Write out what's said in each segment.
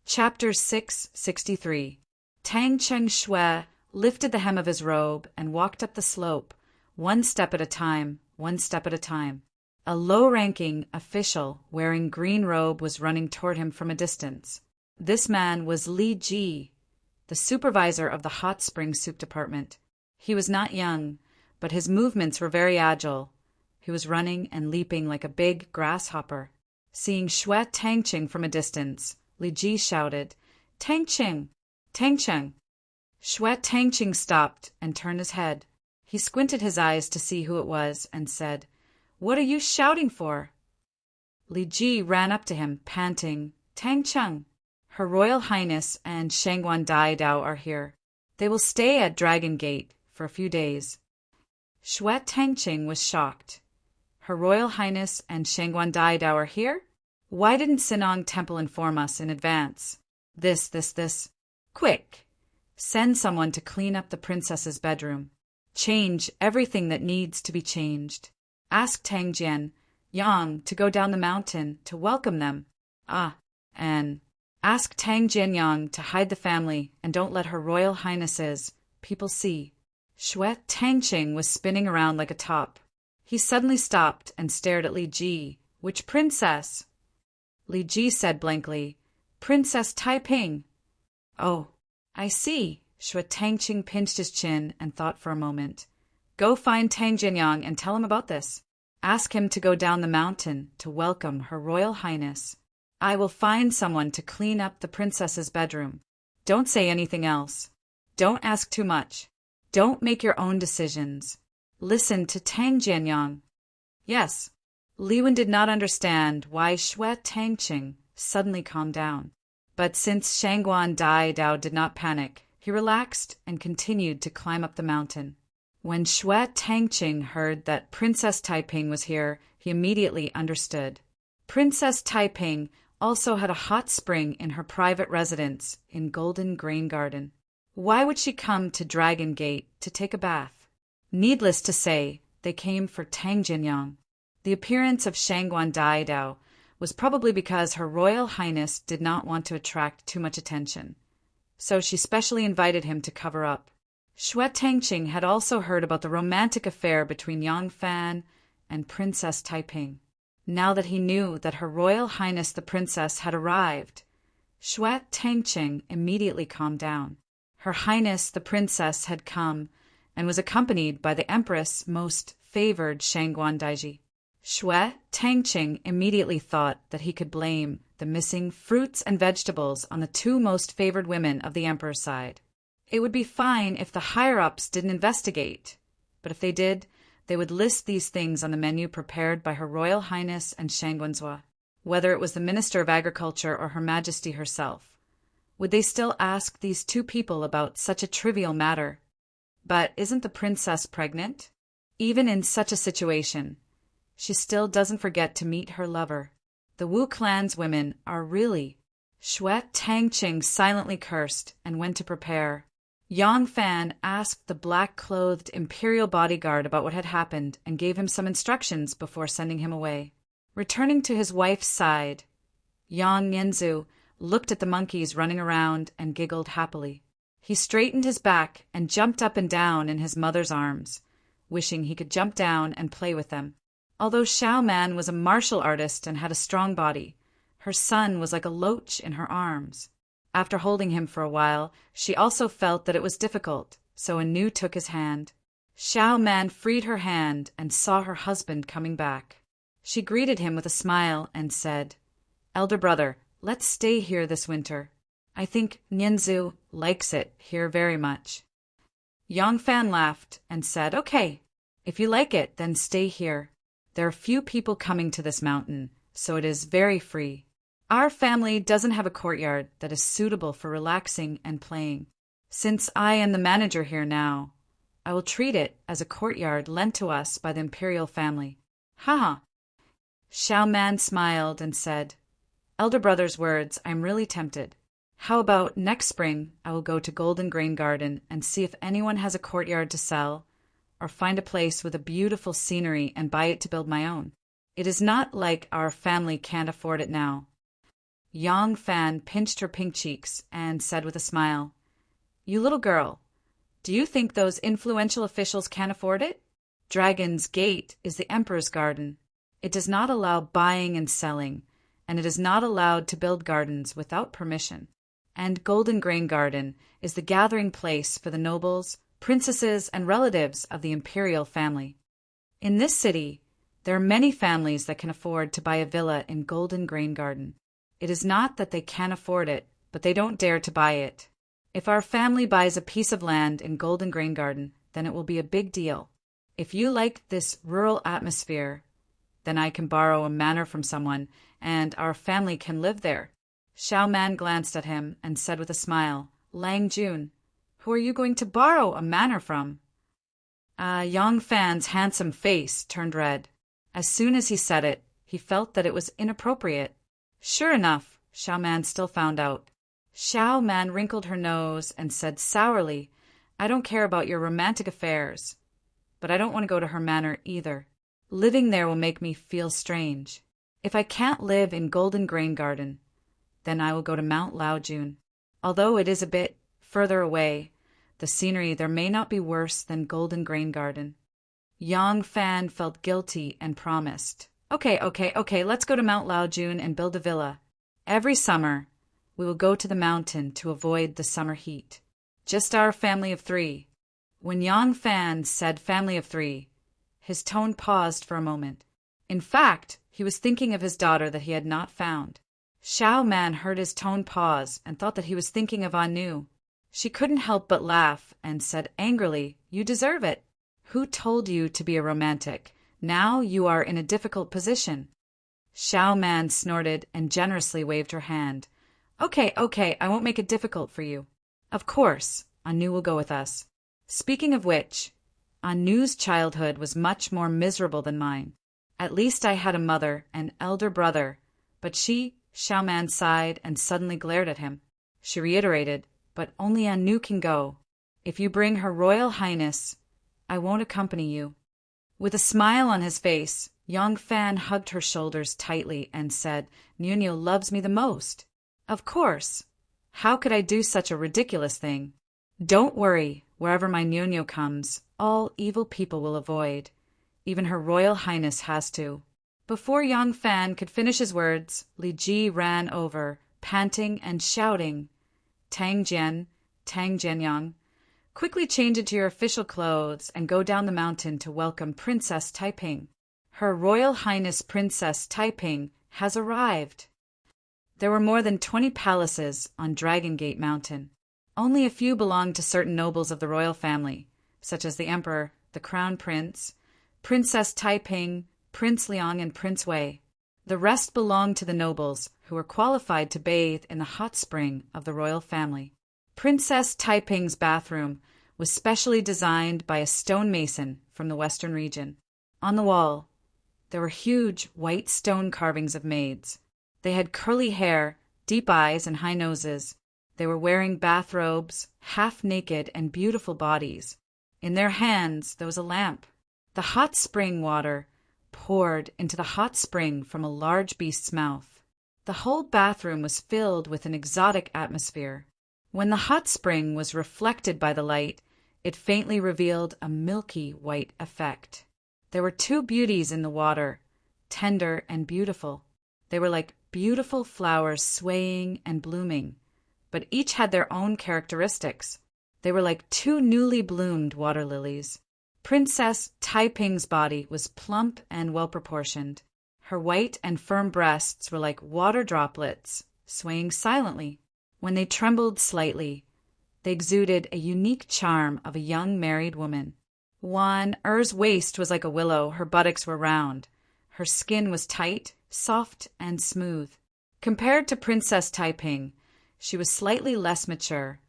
Chapter 663. Tang Cheng Shui lifted the hem of his robe and walked up the slope, one step at a time, one step at a time. A low-ranking official wearing green robe was running toward him from a distance. This man was Li Ji, the supervisor of the hot spring soup department. He was not young, but his movements were very agile. He was running and leaping like a big grasshopper. Seeing Shui Tangcheng from a distance, Li Ji shouted, "Tangcheng! Tangcheng!" Shui Tangcheng stopped and turned his head. He squinted his eyes to see who it was and said, "What are you shouting for?" Li Ji ran up to him, panting, "Tangcheng! Her Royal Highness and Shangguan Dai Dao are here. They will stay at Dragon Gate for a few days." Shui Tangcheng was shocked. Her Royal Highness and Shangguan Dai Dao are here? Why didn't Sinong Temple inform us in advance? This. Quick! Send someone to clean up the princess's bedroom. Change everything that needs to be changed. Ask Tang Jian, Yang to go down the mountain to welcome them. And ask Tang Jian Yang to hide the family and don't let Her Royal Highness's people see. Shui Tangcheng was spinning around like a top. He suddenly stopped and stared at Li Ji. "Which princess?" Li Ji said blankly, "Princess Taiping." "Oh, I see." Shui Tangcheng pinched his chin and thought for a moment. "Go find Tang Jianyang and tell him about this. Ask him to go down the mountain to welcome Her Royal Highness. I will find someone to clean up the princess's bedroom. Don't say anything else. Don't ask too much. Don't make your own decisions. Listen to Tang Jianyang." Yes. Li Wen did not understand why Shui Tangcheng suddenly calmed down. But since Shangguan Dai Dao did not panic, he relaxed and continued to climb up the mountain. When Shui Tangcheng heard that Princess Taiping was here, he immediately understood. Princess Taiping also had a hot spring in her private residence in Golden Grain Garden. Why would she come to Dragon Gate to take a bath? Needless to say, they came for Tang Jianyang. The appearance of Shangguan Dai Dao was probably because Her Royal Highness did not want to attract too much attention, so she specially invited him to cover up. Shui Tangcheng had also heard about the romantic affair between Yang Fan and Princess Taiping. Now that he knew that Her Royal Highness the Princess had arrived, Shui Tangcheng immediately calmed down. Her Highness the Princess had come and was accompanied by the Empress most favored Shangguan Daiji. Shui Tangcheng immediately thought that he could blame the missing fruits and vegetables on the two most favored women of the emperor's side. It would be fine if the higher-ups didn't investigate, but if they did, they would list these things on the menu prepared by Her Royal Highness and Shangguan Zhua. Whether it was the Minister of Agriculture or Her Majesty herself, would they still ask these two people about such a trivial matter? But isn't the princess pregnant? Even in such a situation, she still doesn't forget to meet her lover. The Wu clan's women are really... Shui Tangcheng silently cursed and went to prepare. Yang Fan asked the black-clothed imperial bodyguard about what had happened and gave him some instructions before sending him away. Returning to his wife's side, Yang Yanzu looked at the monkeys running around and giggled happily. He straightened his back and jumped up and down in his mother's arms, wishing he could jump down and play with them. Although Xiao Man was a martial artist and had a strong body, her son was like a loach in her arms. After holding him for a while, she also felt that it was difficult, so Anu took his hand. Xiao Man freed her hand and saw her husband coming back. She greeted him with a smile and said, "Elder brother, let's stay here this winter. I think Nianzu likes it here very much." Yang Fan laughed and said, "Okay, if you like it, then stay here. There are few people coming to this mountain, so it is very free. Our family doesn't have a courtyard that is suitable for relaxing and playing. Since I am the manager here now, I will treat it as a courtyard lent to us by the imperial family." "Haha." Xiao Man smiled and said, "Elder brother's words, I'm really tempted. How about next spring I will go to Golden Grain Garden and see if anyone has a courtyard to sell, or find a place with a beautiful scenery and buy it to build my own. It is not like our family can't afford it now." Yang Fan pinched her pink cheeks and said with a smile, "You little girl, do you think those influential officials can afford it? Dragon's Gate is the Emperor's garden. It does not allow buying and selling, and it is not allowed to build gardens without permission. And Golden Grain Garden is the gathering place for the nobles, princesses, and relatives of the imperial family. In this city, there are many families that can afford to buy a villa in Golden Grain Garden. It is not that they can afford it, but they don't dare to buy it. If our family buys a piece of land in Golden Grain Garden, then it will be a big deal. If you like this rural atmosphere, then I can borrow a manor from someone, and our family can live there." Xiao Man glanced at him and said with a smile, "Lang Jun, who are you going to borrow a manor from?" Yang Fan's handsome face turned red. As soon as he said it, he felt that it was inappropriate. Sure enough, Xiao Man still found out. Xiao Man wrinkled her nose and said sourly, "I don't care about your romantic affairs, but I don't want to go to her manor either. Living there will make me feel strange. If I can't live in Golden Grain Garden, then I will go to Mount Laojun. Although it is a bit further away, the scenery there may not be worse than Golden Grain Garden." Yang Fan felt guilty and promised, Okay, let's go to Mount Laojun and build a villa. Every summer, we will go to the mountain to avoid the summer heat. Just our family of 3. When Yang Fan said family of 3, his tone paused for a moment. In fact, he was thinking of his daughter that he had not found. Xiao Man heard his tone pause and thought that he was thinking of Anu. She couldn't help but laugh and said angrily, "You deserve it. Who told you to be a romantic? Now you are in a difficult position." Xiao Man snorted and generously waved her hand. Okay, I won't make it difficult for you. Of course, Anu will go with us. Speaking of which, Anu's childhood was much more miserable than mine. At least I had a mother and elder brother, but Xiao Man sighed and suddenly glared at him. She reiterated, "But only Anu can go. If you bring Her Royal Highness, I won't accompany you." With a smile on his face, Yang Fan hugged her shoulders tightly and said, "Nuno loves me the most. Of course. How could I do such a ridiculous thing? Don't worry, wherever my Nuno comes, all evil people will avoid. Even Her Royal Highness has to." Before Yang Fan could finish his words, Li Ji ran over, panting and shouting, Tang Jian Yang, quickly change into your official clothes and go down the mountain to welcome Princess Taiping. Her Royal Highness Princess Taiping has arrived." There were more than 20 palaces on Dragon Gate Mountain. Only a few belonged to certain nobles of the royal family, such as the Emperor, the Crown Prince, Princess Taiping, Prince Liang, and Prince Wei. The rest belonged to the nobles who were qualified to bathe in the hot spring of the royal family. Princess Taiping's bathroom was specially designed by a stonemason from the western region. On the wall, there were huge white stone carvings of maids. They had curly hair, deep eyes, and high noses. They were wearing bathrobes, half naked and beautiful bodies. In their hands there was a lamp. The hot spring water poured into the hot spring from a large beast's mouth. The whole bathroom was filled with an exotic atmosphere. When the hot spring was reflected by the light, it faintly revealed a milky white effect. There were 2 beauties in the water, tender and beautiful. They were like beautiful flowers swaying and blooming, but each had their own characteristics. They were like 2 newly bloomed water lilies. Princess Taiping's body was plump and well-proportioned. Her white and firm breasts were like water droplets, swaying silently. When they trembled slightly, they exuded a unique charm of a young married woman. Wan Er's waist was like a willow, her buttocks were round. Her skin was tight, soft, and smooth. Compared to Princess Taiping, she was slightly less mature,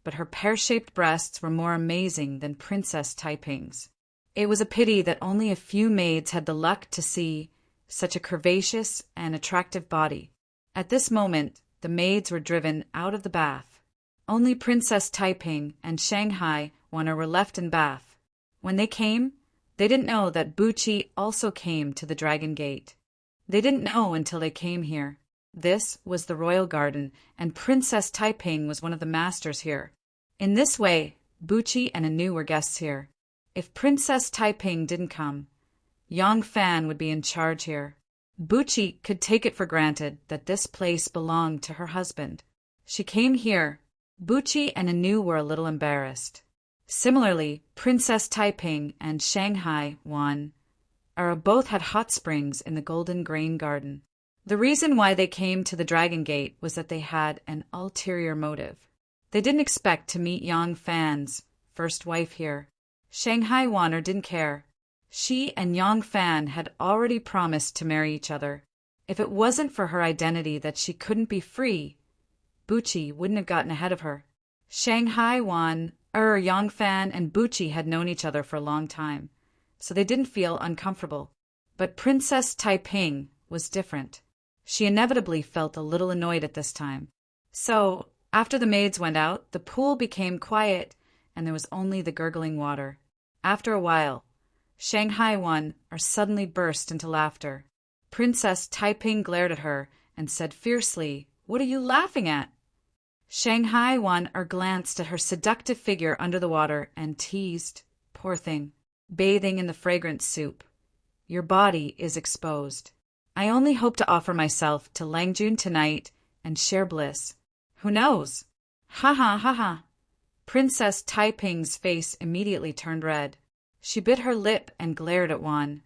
but her pear-shaped breasts were more amazing than Princess Taiping's. It was a pity that only a few maids had the luck to see such a curvaceous and attractive body. At this moment, the maids were driven out of the bath. Only Princess Taiping and Shanghai Wanner were left in bath. When they came, they didn't know that Buqi also came to the Dragon Gate. They didn't know until they came here. This was the royal garden, and Princess Taiping was one of the masters here. In this way, Buqi and Anu were guests here. If Princess Taiping didn't come, Yang Fan would be in charge here. Buqi could take it for granted that this place belonged to her husband. She came here. Buqi and Anu were a little embarrassed. Similarly, Princess Taiping and Shanghai Wan both had hot springs in the Golden Grain Garden. The reason why they came to the Dragon Gate was that they had an ulterior motive. They didn't expect to meet Yang Fan's first wife here. Shanghai Wan didn't care. She and Yang Fan had already promised to marry each other. If it wasn't for her identity that she couldn't be free, Buqi wouldn't have gotten ahead of her. Shanghai Wan, Yang Fan and Buqi had known each other for a long time, so they didn't feel uncomfortable. But Princess Taiping was different. She inevitably felt a little annoyed at this time. So, after the maids went out, the pool became quiet, and there was only the gurgling water. After a while, Shanghai Wan suddenly burst into laughter. Princess Taiping glared at her and said fiercely, "What are you laughing at?" Shanghai Wan glanced at her seductive figure under the water and teased, "Poor thing, bathing in the fragrant soup. Your body is exposed. I only hope to offer myself to Langjun tonight and share bliss. Who knows?" Ha ha ha ha. Princess Taiping's face immediately turned red. She bit her lip and glared at Wan.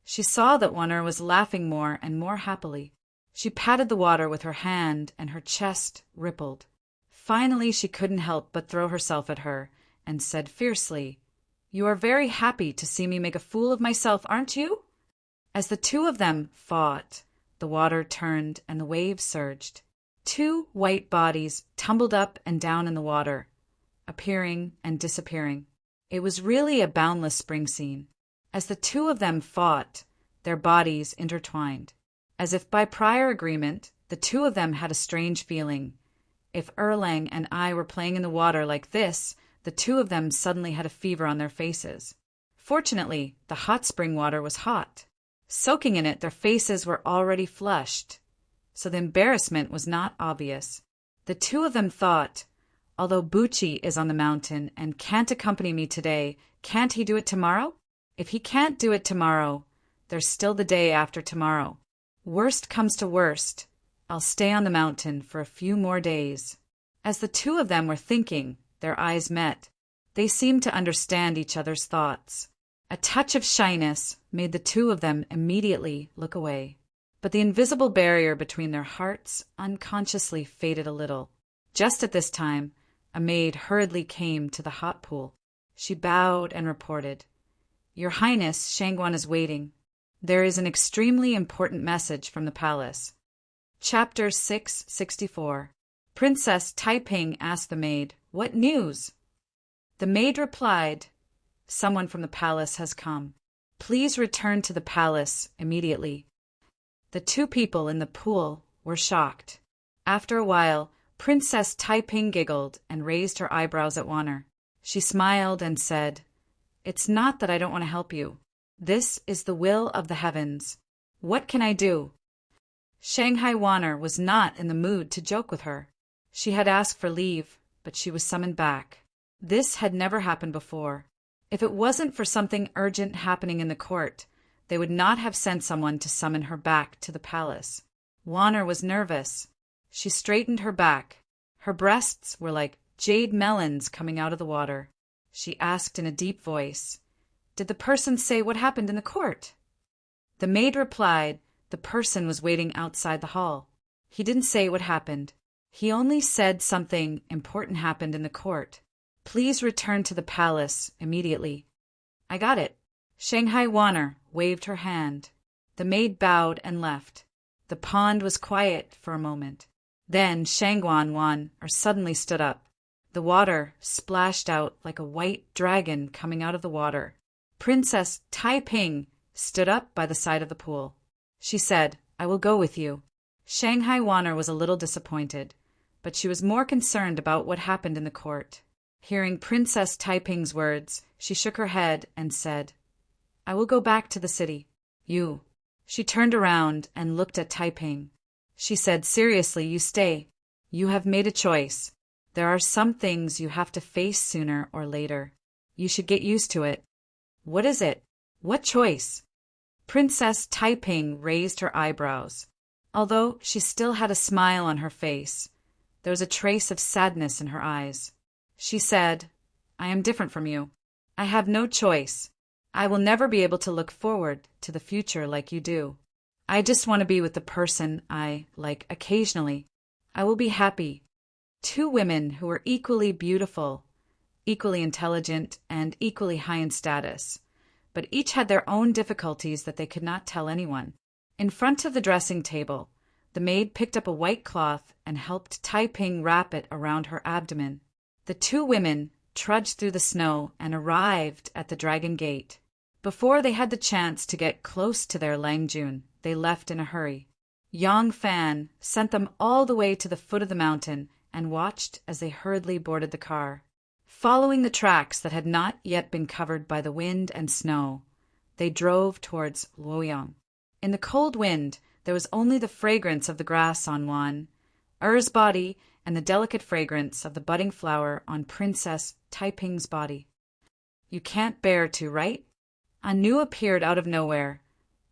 She saw that Wan was laughing more and more happily. She patted the water with her hand and her chest rippled. Finally, she couldn't help but throw herself at her and said fiercely, "You are very happy to see me make a fool of myself, aren't you?" As the two of them fought, the water turned and the waves surged. Two white bodies tumbled up and down in the water, appearing and disappearing. It was really a boundless spring scene. As the two of them fought, their bodies intertwined. As if by prior agreement, the two of them had a strange feeling. If Erlang and I were playing in the water like this, the two of them suddenly had a fever on their faces. Fortunately, the hot spring water was hot. Soaking in it, their faces were already flushed, so the embarrassment was not obvious. The two of them thought, although Buqi is on the mountain and can't accompany me today, can't he do it tomorrow? If he can't do it tomorrow, there's still the day after tomorrow. Worst comes to worst, I'll stay on the mountain for a few more days. As the two of them were thinking, their eyes met. They seemed to understand each other's thoughts. A touch of shyness made the two of them immediately look away. But the invisible barrier between their hearts unconsciously faded a little. Just at this time, a maid hurriedly came to the hot pool. She bowed and reported, "Your Highness, Shangguan is waiting. There is an extremely important message from the palace." Chapter 664. Princess Taiping asked the maid, "What news?" The maid replied, "Someone from the palace has come. Please return to the palace immediately." The two people in the pool were shocked. After a while, Princess Taiping giggled and raised her eyebrows at Wanner. She smiled and said, "It's not that I don't want to help you. This is the will of the heavens. What can I do?" Shanghai Wanner was not in the mood to joke with her. She had asked for leave, but she was summoned back. This had never happened before. If it wasn't for something urgent happening in the court, they would not have sent someone to summon her back to the palace. Wanner was nervous. She straightened her back. Her breasts were like jade melons coming out of the water. She asked in a deep voice, "Did the person say what happened in the court?" The maid replied, the person was waiting outside the hall. He didn't say what happened. He only said something important happened in the court. Please return to the palace immediately. I got it. Shanghai Wanner waved her hand. The maid bowed and left. The pond was quiet for a moment. Then Shangguan Wan suddenly stood up. The water splashed out like a white dragon coming out of the water. Princess Taiping stood up by the side of the pool. She said, "I will go with you." Shanghai Wanner was a little disappointed, but she was more concerned about what happened in the court. Hearing Princess Taiping's words, she shook her head and said, "I will go back to the city. You." She turned around and looked at Taiping. She said seriously, you stay. You have made a choice. There are some things you have to face sooner or later. You should get used to it. What is it? What choice? Princess Taiping raised her eyebrows. Although she still had a smile on her face, there was a trace of sadness in her eyes. She said, I am different from you. I have no choice. I will never be able to look forward to the future like you do. I just want to be with the person I like occasionally. I will be happy. Two women who were equally beautiful, equally intelligent, and equally high in status, but each had their own difficulties that they could not tell anyone. In front of the dressing table, the maid picked up a white cloth and helped Taiping wrap it around her abdomen. The two women trudged through the snow and arrived at the Dragon Gate. Before they had the chance to get close to their Langjun, they left in a hurry. Yang Fan sent them all the way to the foot of the mountain and watched as they hurriedly boarded the car. Following the tracks that had not yet been covered by the wind and snow, they drove towards Luoyang. In the cold wind, there was only the fragrance of the grass on Wan, Er's body, and the delicate fragrance of the budding flower on Princess Taiping's body. You can't bear to, right? Anu appeared out of nowhere,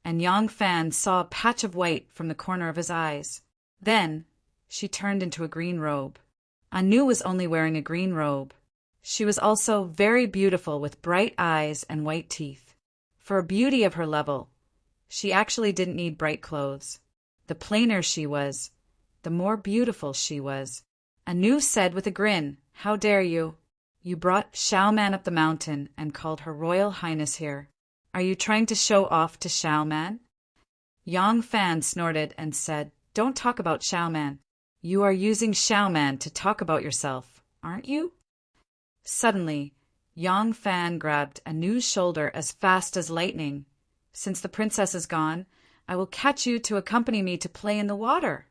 and Yang Fan saw a patch of white from the corner of his eyes. Then she turned into a green robe. Anu was only wearing a green robe. She was also very beautiful with bright eyes and white teeth. For a beauty of her level, she actually didn't need bright clothes. The plainer she was, the more beautiful she was. Anu said with a grin, How dare you? You brought Xiaoman up the mountain and called her Royal Highness here. Are you trying to show off to Xiaoman? Yang Fan snorted and said, Don't talk about Xiaoman. You are using Xiaoman to talk about yourself, aren't you? Suddenly, Yang Fan grabbed Anu's shoulder as fast as lightning. Since the princess is gone, I will catch you to accompany me to play in the water.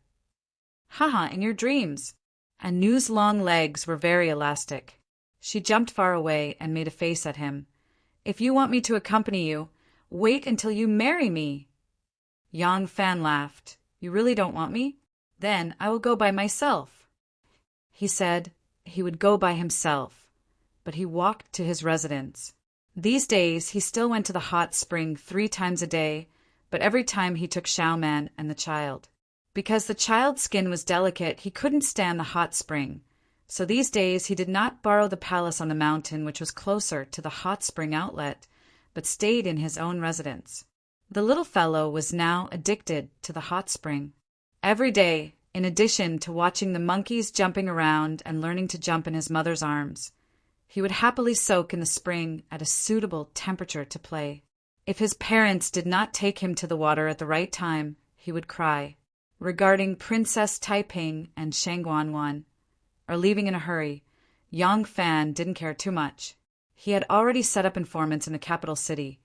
Haha, in your dreams. Anu's long legs were very elastic. She jumped far away and made a face at him. If you want me to accompany you, wait until you marry me. Yang Fan laughed. You really don't want me? Then I will go by myself. He said he would go by himself, but he walked to his residence. These days he still went to the hot spring 3 times a day, but every time he took Xiaoman and the child. Because the child's skin was delicate, he couldn't stand the hot spring. So these days he did not borrow the palace on the mountain, which was closer to the hot spring outlet, but stayed in his own residence. The little fellow was now addicted to the hot spring. Every day, in addition to watching the monkeys jumping around and learning to jump in his mother's arms, he would happily soak in the spring at a suitable temperature to play. If his parents did not take him to the water at the right time, he would cry. Regarding Princess Taiping and Shangguanwan, or leaving in a hurry, Yang Fan didn't care too much. He had already set up informants in the capital city,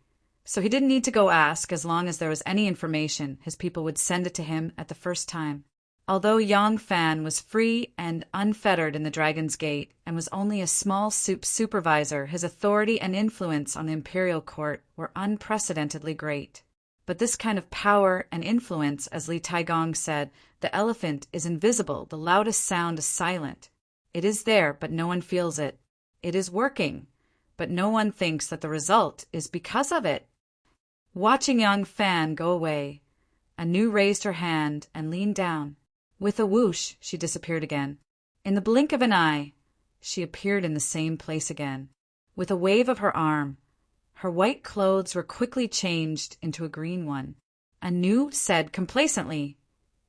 so he didn't need to go ask. As long as there was any information, his people would send it to him at the first time. Although Yang Fan was free and unfettered in the Dragon's Gate and was only a small supervisor, his authority and influence on the imperial court were unprecedentedly great. But this kind of power and influence, as Li Taigong said, the elephant is invisible, the loudest sound is silent. It is there, but no one feels it. It is working, but no one thinks that the result is because of it. Watching Yang Fan go away, Anu raised her hand and leaned down. With a whoosh, she disappeared again. In the blink of an eye, she appeared in the same place again. With a wave of her arm, her white clothes were quickly changed into a green one. Anu said complacently,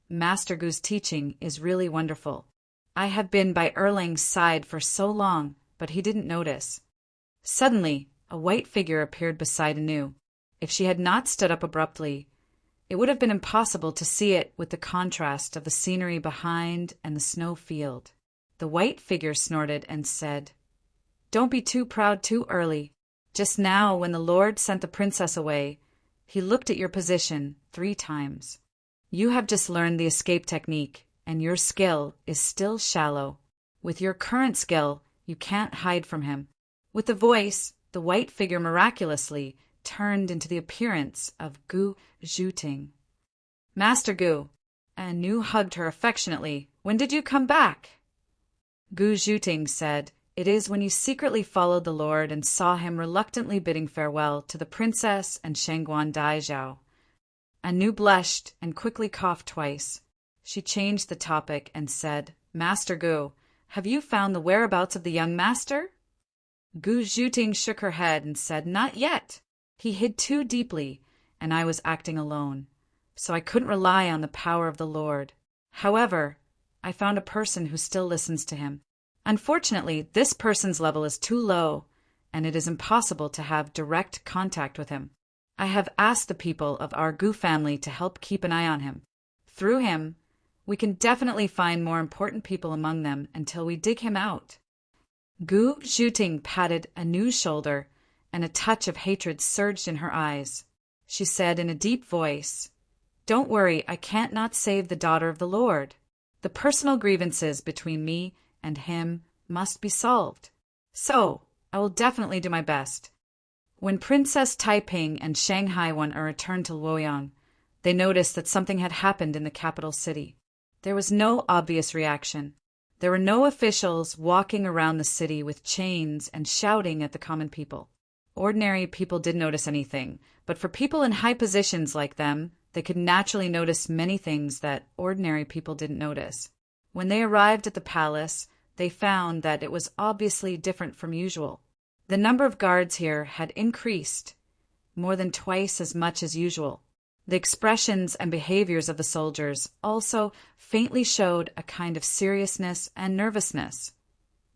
Master Gu's teaching is really wonderful. I have been by Erlang's side for so long, but he didn't notice. Suddenly, a white figure appeared beside Anu. If she had not stood up abruptly, it would have been impossible to see it with the contrast of the scenery behind and the snow field. The white figure snorted and said, Don't be too proud too early. Just now, when the Lord sent the princess away, he looked at your position 3 times. You have just learned the escape technique, and your skill is still shallow. With your current skill, you can't hide from him. With the voice, the white figure miraculously turned into the appearance of Gu Zhuting. Master Gu, and Nu hugged her affectionately. "When did you come back?" Gu Zhuting said, "It is when you secretly followed the Lord and saw him reluctantly bidding farewell to the princess and Shangguan Daizhao." Anu blushed and quickly coughed twice. She changed the topic and said, "Master Gu, have you found the whereabouts of the young master?" Gu Zhuting shook her head and said, "Not yet. He hid too deeply, and I was acting alone, so I couldn't rely on the power of the Lord. However, I found a person who still listens to him. Unfortunately, this person's level is too low, and it is impossible to have direct contact with him. I have asked the people of our Gu family to help keep an eye on him. Through him, we can definitely find more important people among them until we dig him out." Gu Zhuting patted Anu's shoulder, and a touch of hatred surged in her eyes. She said in a deep voice, "Don't worry, I can't not save the daughter of the Lord. The personal grievances between me and him must be solved. So, I will definitely do my best." When Princess Taiping and Shanghai Wan-er returned to Luoyang, they noticed that something had happened in the capital city. There was no obvious reaction. There were no officials walking around the city with chains and shouting at the common people. Ordinary people did notice anything, but for people in high positions like them, they could naturally notice many things that ordinary people didn't notice. When they arrived at the palace, they found that it was obviously different from usual. The number of guards here had increased, more than twice as much as usual. The expressions and behaviors of the soldiers also faintly showed a kind of seriousness and nervousness,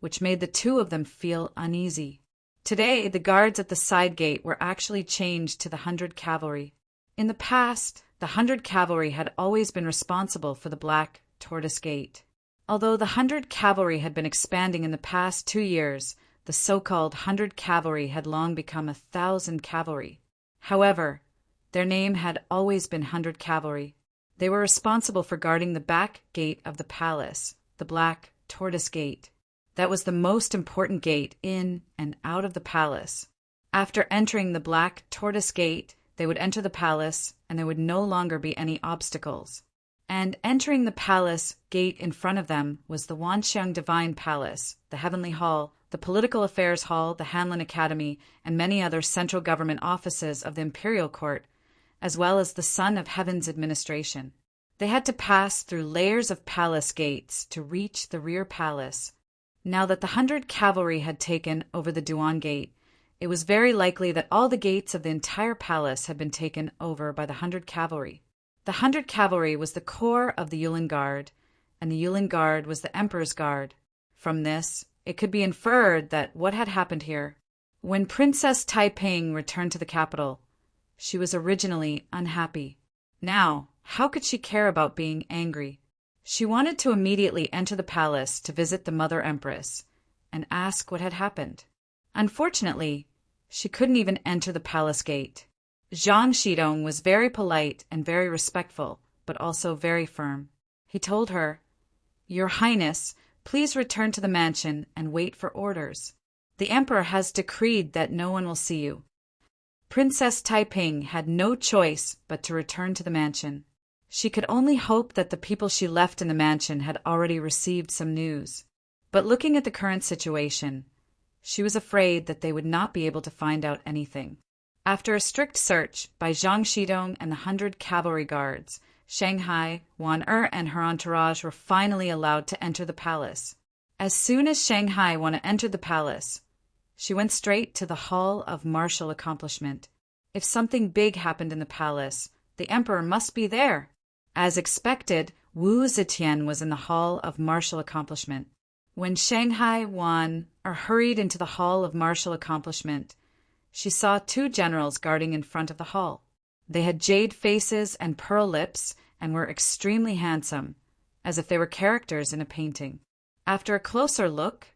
which made the two of them feel uneasy. Today, the guards at the side gate were actually changed to the 100 Cavalry. In the past, the 100 Cavalry had always been responsible for the Black Tortoise Gate. Although the 100 Cavalry had been expanding in the past 2 years, the so-called 100 Cavalry had long become 1,000 Cavalry. However, their name had always been 100 Cavalry. They were responsible for guarding the back gate of the palace, the Black Tortoise Gate. That was the most important gate in and out of the palace. After entering the Black Tortoise Gate, they would enter the palace, and there would no longer be any obstacles. And entering the palace gate in front of them was the Wanxiang Divine Palace, the Heavenly Hall, the Political Affairs Hall, the Hanlin Academy, and many other central government offices of the Imperial Court, as well as the Son of Heaven's administration. They had to pass through layers of palace gates to reach the rear palace. Now that the 100 Cavalry had taken over the Duan Gate, it was very likely that all the gates of the entire palace had been taken over by the 100 Cavalry. The 100 Cavalry was the core of the Yulin Guard, and the Yulin Guard was the Emperor's Guard. From this, it could be inferred that what had happened here. When Princess Taiping returned to the capital, she was originally unhappy. Now, how could she care about being angry? She wanted to immediately enter the palace to visit the Mother Empress and ask what had happened. Unfortunately, she couldn't even enter the palace gate. Zhang Shidong was very polite and very respectful, but also very firm. He told her, "Your Highness, please return to the mansion and wait for orders. The Emperor has decreed that no one will see you." Princess Taiping had no choice but to return to the mansion. She could only hope that the people she left in the mansion had already received some news. But looking at the current situation, she was afraid that they would not be able to find out anything. After a strict search by Zhang Shidong and the 100 Cavalry Guards, Shanghai Wan-er and her entourage were finally allowed to enter the palace. As soon as Shanghai Wan-er entered the palace, she went straight to the Hall of Martial Accomplishment. If something big happened in the palace, the Emperor must be there. As expected, Wu Zetian was in the Hall of Martial Accomplishment. When Shanghai Wan-er hurried into the Hall of Martial Accomplishment, she saw 2 generals guarding in front of the hall. They had jade faces and pearl lips and were extremely handsome, as if they were characters in a painting. After a closer look,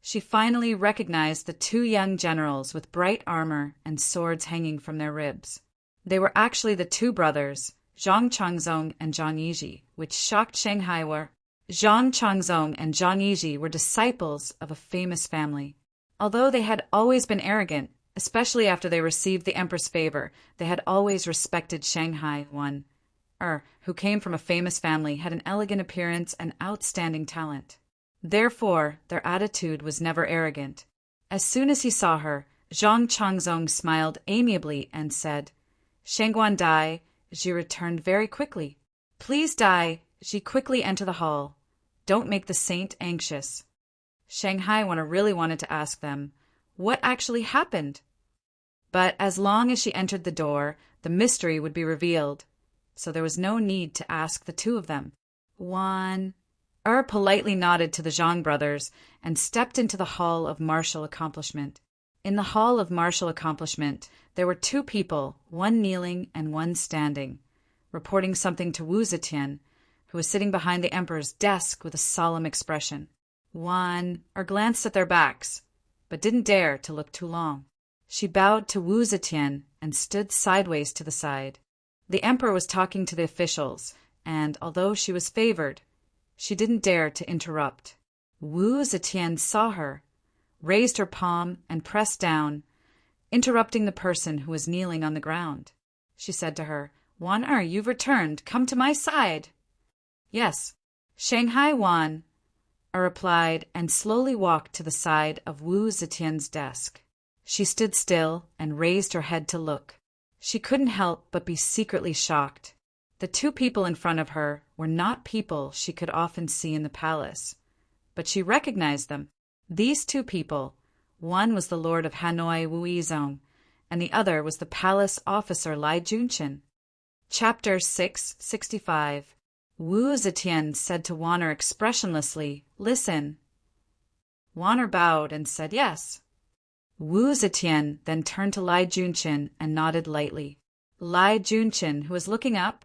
she finally recognized the 2 young generals with bright armor and swords hanging from their ribs. They were actually the 2 brothers, Zhang Changzong and Zhang Yizhi, which shocked Shanghai Wan. Zhang Changzong and Zhang Yizhi were disciples of a famous family. Although they had always been arrogant, especially after they received the Emperor's favor, they had always respected Shanghai Wan who came from a famous family, had an elegant appearance and outstanding talent. Therefore, their attitude was never arrogant. As soon as he saw her, Zhang Changzong smiled amiably and said, "Shangguan Dai." She returned very quickly. "Please, Dai." She quickly entered the hall. "Don't make the saint anxious." Shanghai really wanted to ask them, what actually happened? But as long as she entered the door, the mystery would be revealed, so there was no need to ask the two of them. One politely nodded to the Zhang brothers and stepped into the Hall of Martial Accomplishment. In the Hall of Martial Accomplishment, there were two people, one kneeling and one standing, reporting something to Wu Zetian, who was sitting behind the emperor's desk with a solemn expression. One glanced at their backs, but didn't dare to look too long. She bowed to Wu Zetian and stood sideways to the side. The emperor was talking to the officials, and although she was favored, she didn't dare to interrupt. Wu Zetian saw her, raised her palm and pressed down, interrupting the person who was kneeling on the ground. She said to her, "Wan you've returned. Come to my side." "Yes." Shanghai Wan replied and slowly walked to the side of Wu Zetian's desk. She stood still and raised her head to look. She couldn't help but be secretly shocked. The two people in front of her were not people she could often see in the palace, but she recognized them. These two people, one was the lord of Hanoi Wu Yizong, and the other was the palace officer Lai Junshin. Chapter 665. Wu Zetian said to Wanner expressionlessly, "Listen." Wanner bowed and said yes. Wu Zetian then turned to Lai Junshin and nodded lightly. Lai Junshin, who was looking up,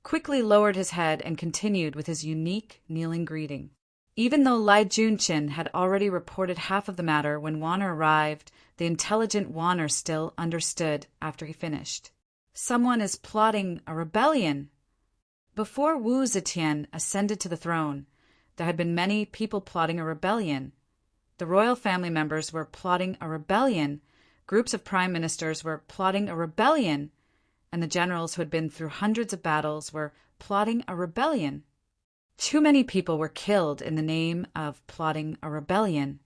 quickly lowered his head and continued with his unique kneeling greeting. Even though Lai Junshin had already reported half of the matter when Wanner arrived, the intelligent Wanner still understood after he finished. "Someone is plotting a rebellion." Before Wu Zetian ascended to the throne, there had been many people plotting a rebellion. The royal family members were plotting a rebellion, groups of prime ministers were plotting a rebellion, and the generals who had been through hundreds of battles were plotting a rebellion. Too many people were killed in the name of plotting a rebellion.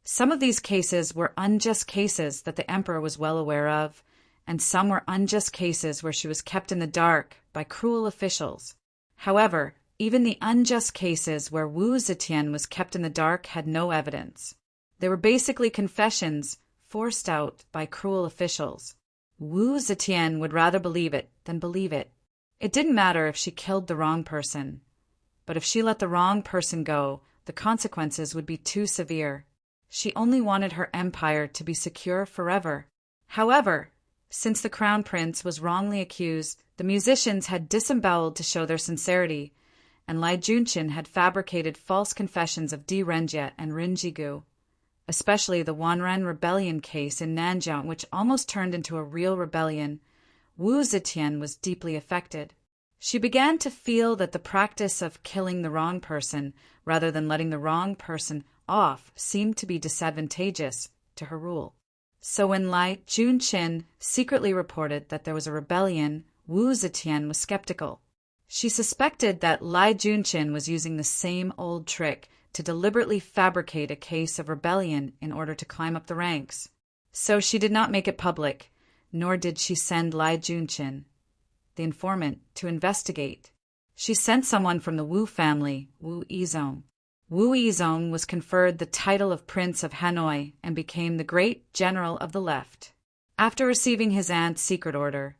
Some of these cases were unjust cases that the emperor was well aware of, and some were unjust cases where she was kept in the dark by cruel officials. However, even the unjust cases where Wu Zetian was kept in the dark had no evidence. They were basically confessions forced out by cruel officials. Wu Zetian would rather believe it than believe it. It didn't matter if she killed the wrong person, but if she let the wrong person go, the consequences would be too severe. She only wanted her empire to be secure forever. However, since the crown prince was wrongly accused, the musicians had disemboweled to show their sincerity, and Lai Junshin had fabricated false confessions of Di Renjie and Rin Jigu, especially the Wanren rebellion case in Nanjiang, which almost turned into a real rebellion. Wu Zetian was deeply affected. She began to feel that the practice of killing the wrong person rather than letting the wrong person off seemed to be disadvantageous to her rule. So when Lai Junshin secretly reported that there was a rebellion, Wu Zetian was skeptical. She suspected that Lai Junshin was using the same old trick to deliberately fabricate a case of rebellion in order to climb up the ranks. So she did not make it public, nor did she send Lai Junshin, the informant, to investigate. She sent someone from the Wu family, Wu Yizong. Wu Yizong was conferred the title of Prince of Hanoi and became the great general of the left. After receiving his aunt's secret order,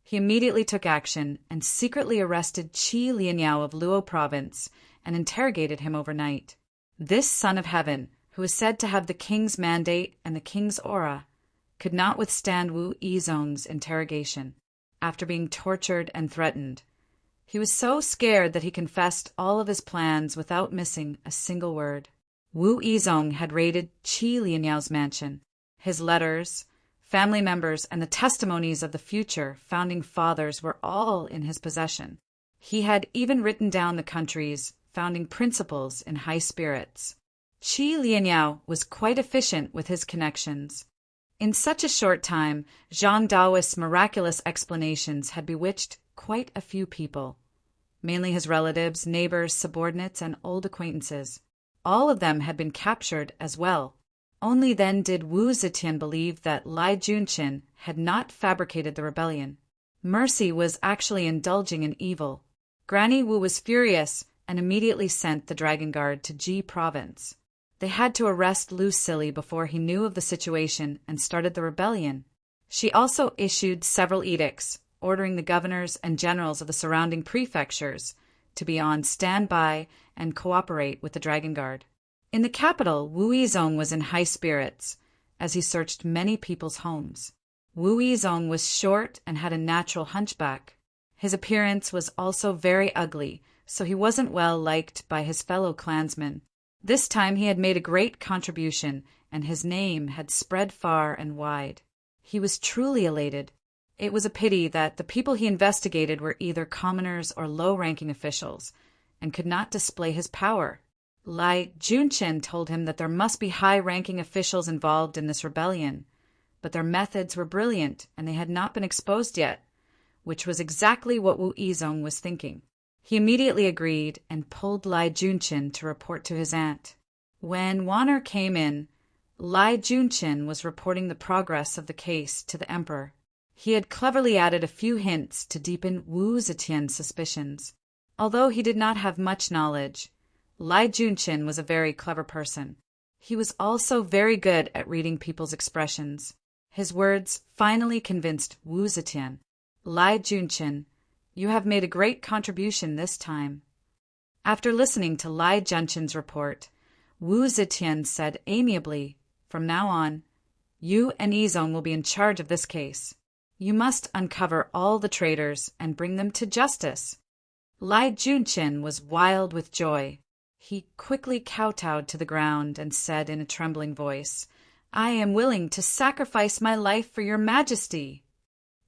he immediately took action and secretly arrested Qi Lianyao of Luo province and interrogated him overnight. This son of heaven, who is said to have the king's mandate and the king's aura, could not withstand Wu Yizong's interrogation. After being tortured and threatened, he was so scared that he confessed all of his plans without missing a single word. Wu Yizong had raided Qi Lianyao's mansion. His letters, family members, and the testimonies of the future founding fathers were all in his possession. He had even written down the country's founding principles in high spirits. Qi Lianyao was quite efficient with his connections. In such a short time, Zhang Daoist's miraculous explanations had bewitched quite a few people, mainly his relatives, neighbors, subordinates, and old acquaintances. All of them had been captured as well. Only then did Wu Zetian believe that Lai Junqin had not fabricated the rebellion. Mercy was actually indulging in evil. Granny Wu was furious and immediately sent the Dragon Guard to Ji province. They had to arrest Lu Sili before he knew of the situation and started the rebellion. She also issued several edicts, ordering the governors and generals of the surrounding prefectures to be on standby and cooperate with the Dragon Guard. In the capital, Wu Yizong was in high spirits, as he searched many people's homes. Wu Yizong was short and had a natural hunchback. His appearance was also very ugly, so he wasn't well liked by his fellow clansmen. This time he had made a great contribution, and his name had spread far and wide. He was truly elated. It was a pity that the people he investigated were either commoners or low-ranking officials, and could not display his power. Lai Junqin told him that there must be high-ranking officials involved in this rebellion, but their methods were brilliant and they had not been exposed yet, which was exactly what Wu Yizong was thinking. He immediately agreed and pulled Lai Junqin to report to his aunt. When Wanner came in, Lai Junqin was reporting the progress of the case to the emperor. He had cleverly added a few hints to deepen Wu Zetian's suspicions. Although he did not have much knowledge, Lai Junqin was a very clever person. He was also very good at reading people's expressions. His words finally convinced Wu Zetian. Lai Junqin, you have made a great contribution this time. After listening to Lai Junqin's report, Wu Zetian said amiably, from now on, you and Yizong will be in charge of this case. You must uncover all the traitors and bring them to justice. Lai Junqin was wild with joy. He quickly kowtowed to the ground and said in a trembling voice, I am willing to sacrifice my life for your majesty.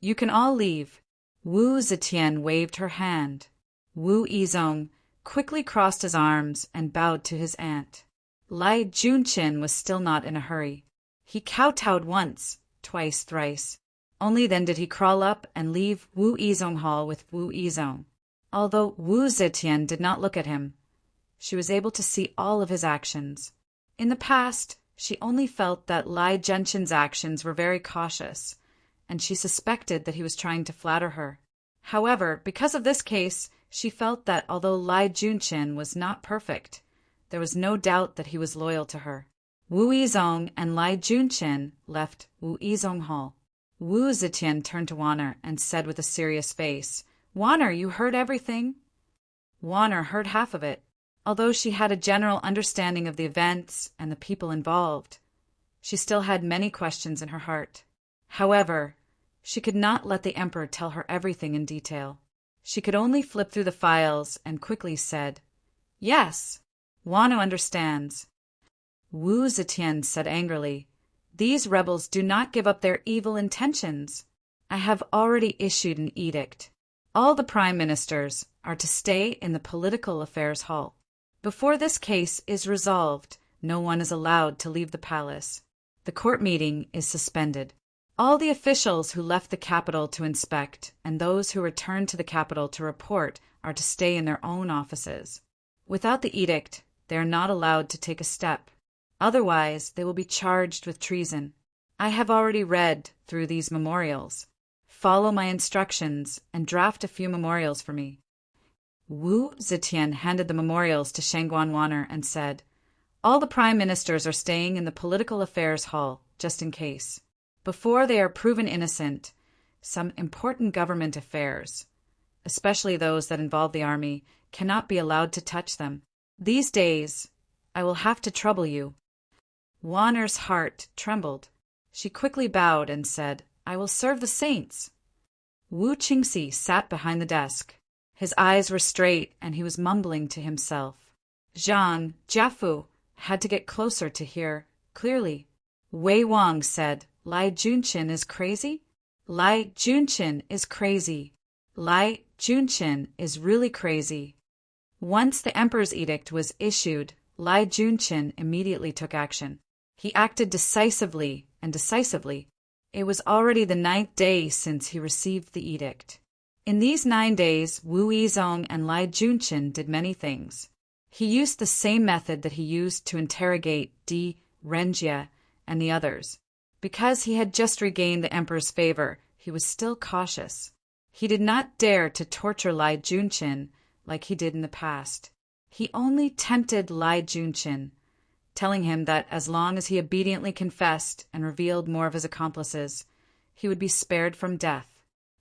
You can all leave. Wu Zetian waved her hand. Wu Yizong quickly crossed his arms and bowed to his aunt. Lai Junqin was still not in a hurry. He kowtowed once, twice, thrice. Only then did he crawl up and leave Wu Yizong Hall with Wu Yizong. Although Wu Zetian did not look at him, she was able to see all of his actions. In the past, she only felt that Lai Junqin's actions were very cautious, and she suspected that he was trying to flatter her. However, because of this case, she felt that although Lai Junqin was not perfect, there was no doubt that he was loyal to her. Wu Yizong and Lai Junqin left Wu Yizong Hall. Wu Zetian turned to Wanner and said with a serious face, Wanner, you heard everything? Wanner heard half of it. Although she had a general understanding of the events and the people involved, she still had many questions in her heart. However, she could not let the emperor tell her everything in detail. She could only flip through the files and quickly said, Yes, Wanner understands. Wu Zetian said angrily, These rebels do not give up their evil intentions. I have already issued an edict. All the prime ministers are to stay in the political affairs hall. Before this case is resolved, no one is allowed to leave the palace. The court meeting is suspended. All the officials who left the capital to inspect and those who returned to the capital to report are to stay in their own offices. Without the edict, they are not allowed to take a step. Otherwise, they will be charged with treason. I have already read through these memorials. Follow my instructions and draft a few memorials for me. Wu Zetian handed the memorials to Shangguan Wanner and said, All the prime ministers are staying in the political affairs hall, just in case. Before they are proven innocent, some important government affairs, especially those that involve the army, cannot be allowed to touch them. These days, I will have to trouble you. Wanner's heart trembled. She quickly bowed and said, I will serve the saints. Wu Qingxi sat behind the desk. His eyes were straight and he was mumbling to himself. Zhang Jiafu had to get closer to hear clearly. Wei Wang said, Lai Junqin is crazy? Lai Junqin is crazy. Lai Junqin is really crazy. Once the emperor's edict was issued, Lai Junqin immediately took action. He acted decisively and decisively. It was already the 9th day since he received the edict. In these 9 days, Wu Yizong and Lai Junqin did many things. He used the same method that he used to interrogate Di Renjie and the others. Because he had just regained the emperor's favor, he was still cautious. He did not dare to torture Lai Junqin like he did in the past. He only tempted Lai Junqin, telling him that as long as he obediently confessed and revealed more of his accomplices, he would be spared from death.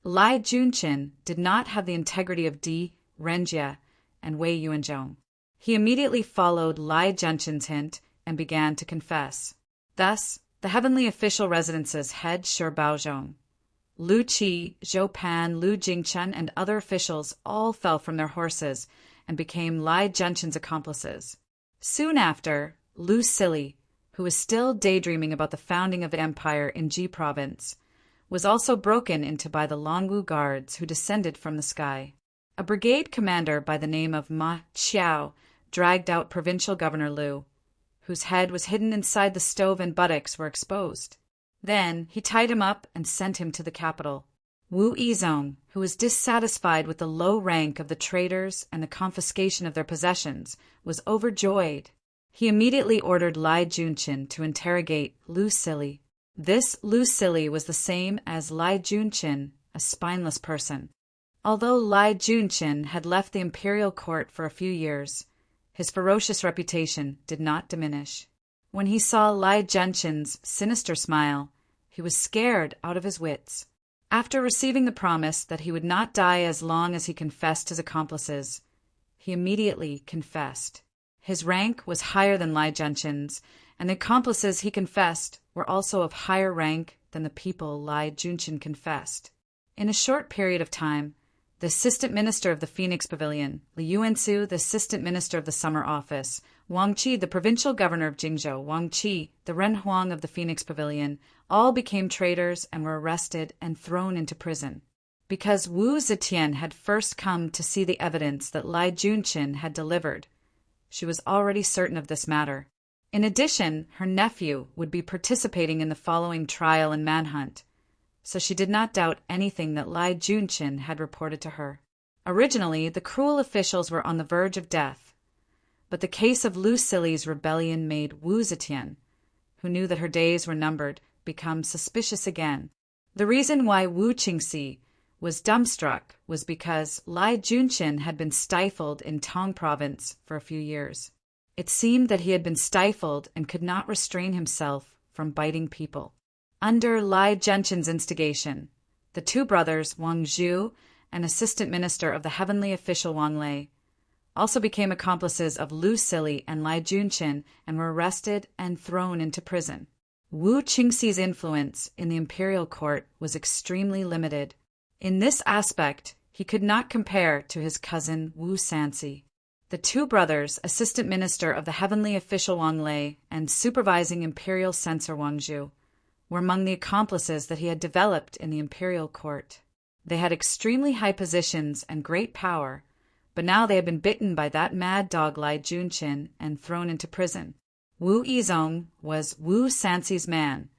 Lai Junqin did not have the integrity of Di Renjie and Wei Yuanzhong. He immediately followed Lai Junqin's hint and began to confess. Thus, the heavenly official residence's head Shi Baozhong, Lu Qi, Zhou Pan, Lu Jingchen, and other officials all fell from their horses and became Lai Junqin's accomplices. Soon after, Lu Sili, who was still daydreaming about the founding of the empire in Ji province, was also broken into by the Longwu guards who descended from the sky. A brigade commander by the name of Ma Qiao dragged out provincial governor Lu, whose head was hidden inside the stove and buttocks were exposed. Then he tied him up and sent him to the capital. Wu Yizong, who was dissatisfied with the low rank of the traitors and the confiscation of their possessions, was overjoyed. He immediately ordered Lai Junqin to interrogate Lu Sili. This Lu Sili was the same as Lai Junqin, a spineless person. Although Lai Junqin had left the imperial court for a few years, his ferocious reputation did not diminish. When he saw Lai Junqin's sinister smile, he was scared out of his wits. After receiving the promise that he would not die as long as he confessed his accomplices, he immediately confessed. His rank was higher than Lai Junqin's, and the accomplices he confessed were also of higher rank than the people Lai Junqin confessed. In a short period of time, the assistant minister of the Phoenix Pavilion, Li Yuansu, the assistant minister of the Summer Office, Wang Qi, the provincial governor of Jingzhou, Wang Qi, the Ren Huang of the Phoenix Pavilion, all became traitors and were arrested and thrown into prison. Because Wu Zetian had first come to see the evidence that Lai Junqin had delivered, she was already certain of this matter. In addition, her nephew would be participating in the following trial and manhunt, so she did not doubt anything that Lai Junqin had reported to her. Originally, the cruel officials were on the verge of death, but the case of Lu Sili's rebellion made Wu Zetian, who knew that her days were numbered, become suspicious again. The reason why Wu Qingxi was dumbstruck was because Lai Junqin had been stifled in Tong province for a few years. It seemed that he had been stifled and could not restrain himself from biting people. Under Lai Junqin's instigation, the two brothers, Wang Zhu and assistant minister of the heavenly official Wang Lei, also became accomplices of Lu Sili and Lai Junqin and were arrested and thrown into prison. Wu Qingxi's influence in the imperial court was extremely limited. In this aspect, he could not compare to his cousin Wu Sanxi. The two brothers, assistant minister of the heavenly official Wang Lei and supervising imperial censor Wang Zhu, were among the accomplices that he had developed in the imperial court. They had extremely high positions and great power, but now they had been bitten by that mad dog Lai Junqin and thrown into prison. Wu Yizong was Wu Sanxi's man,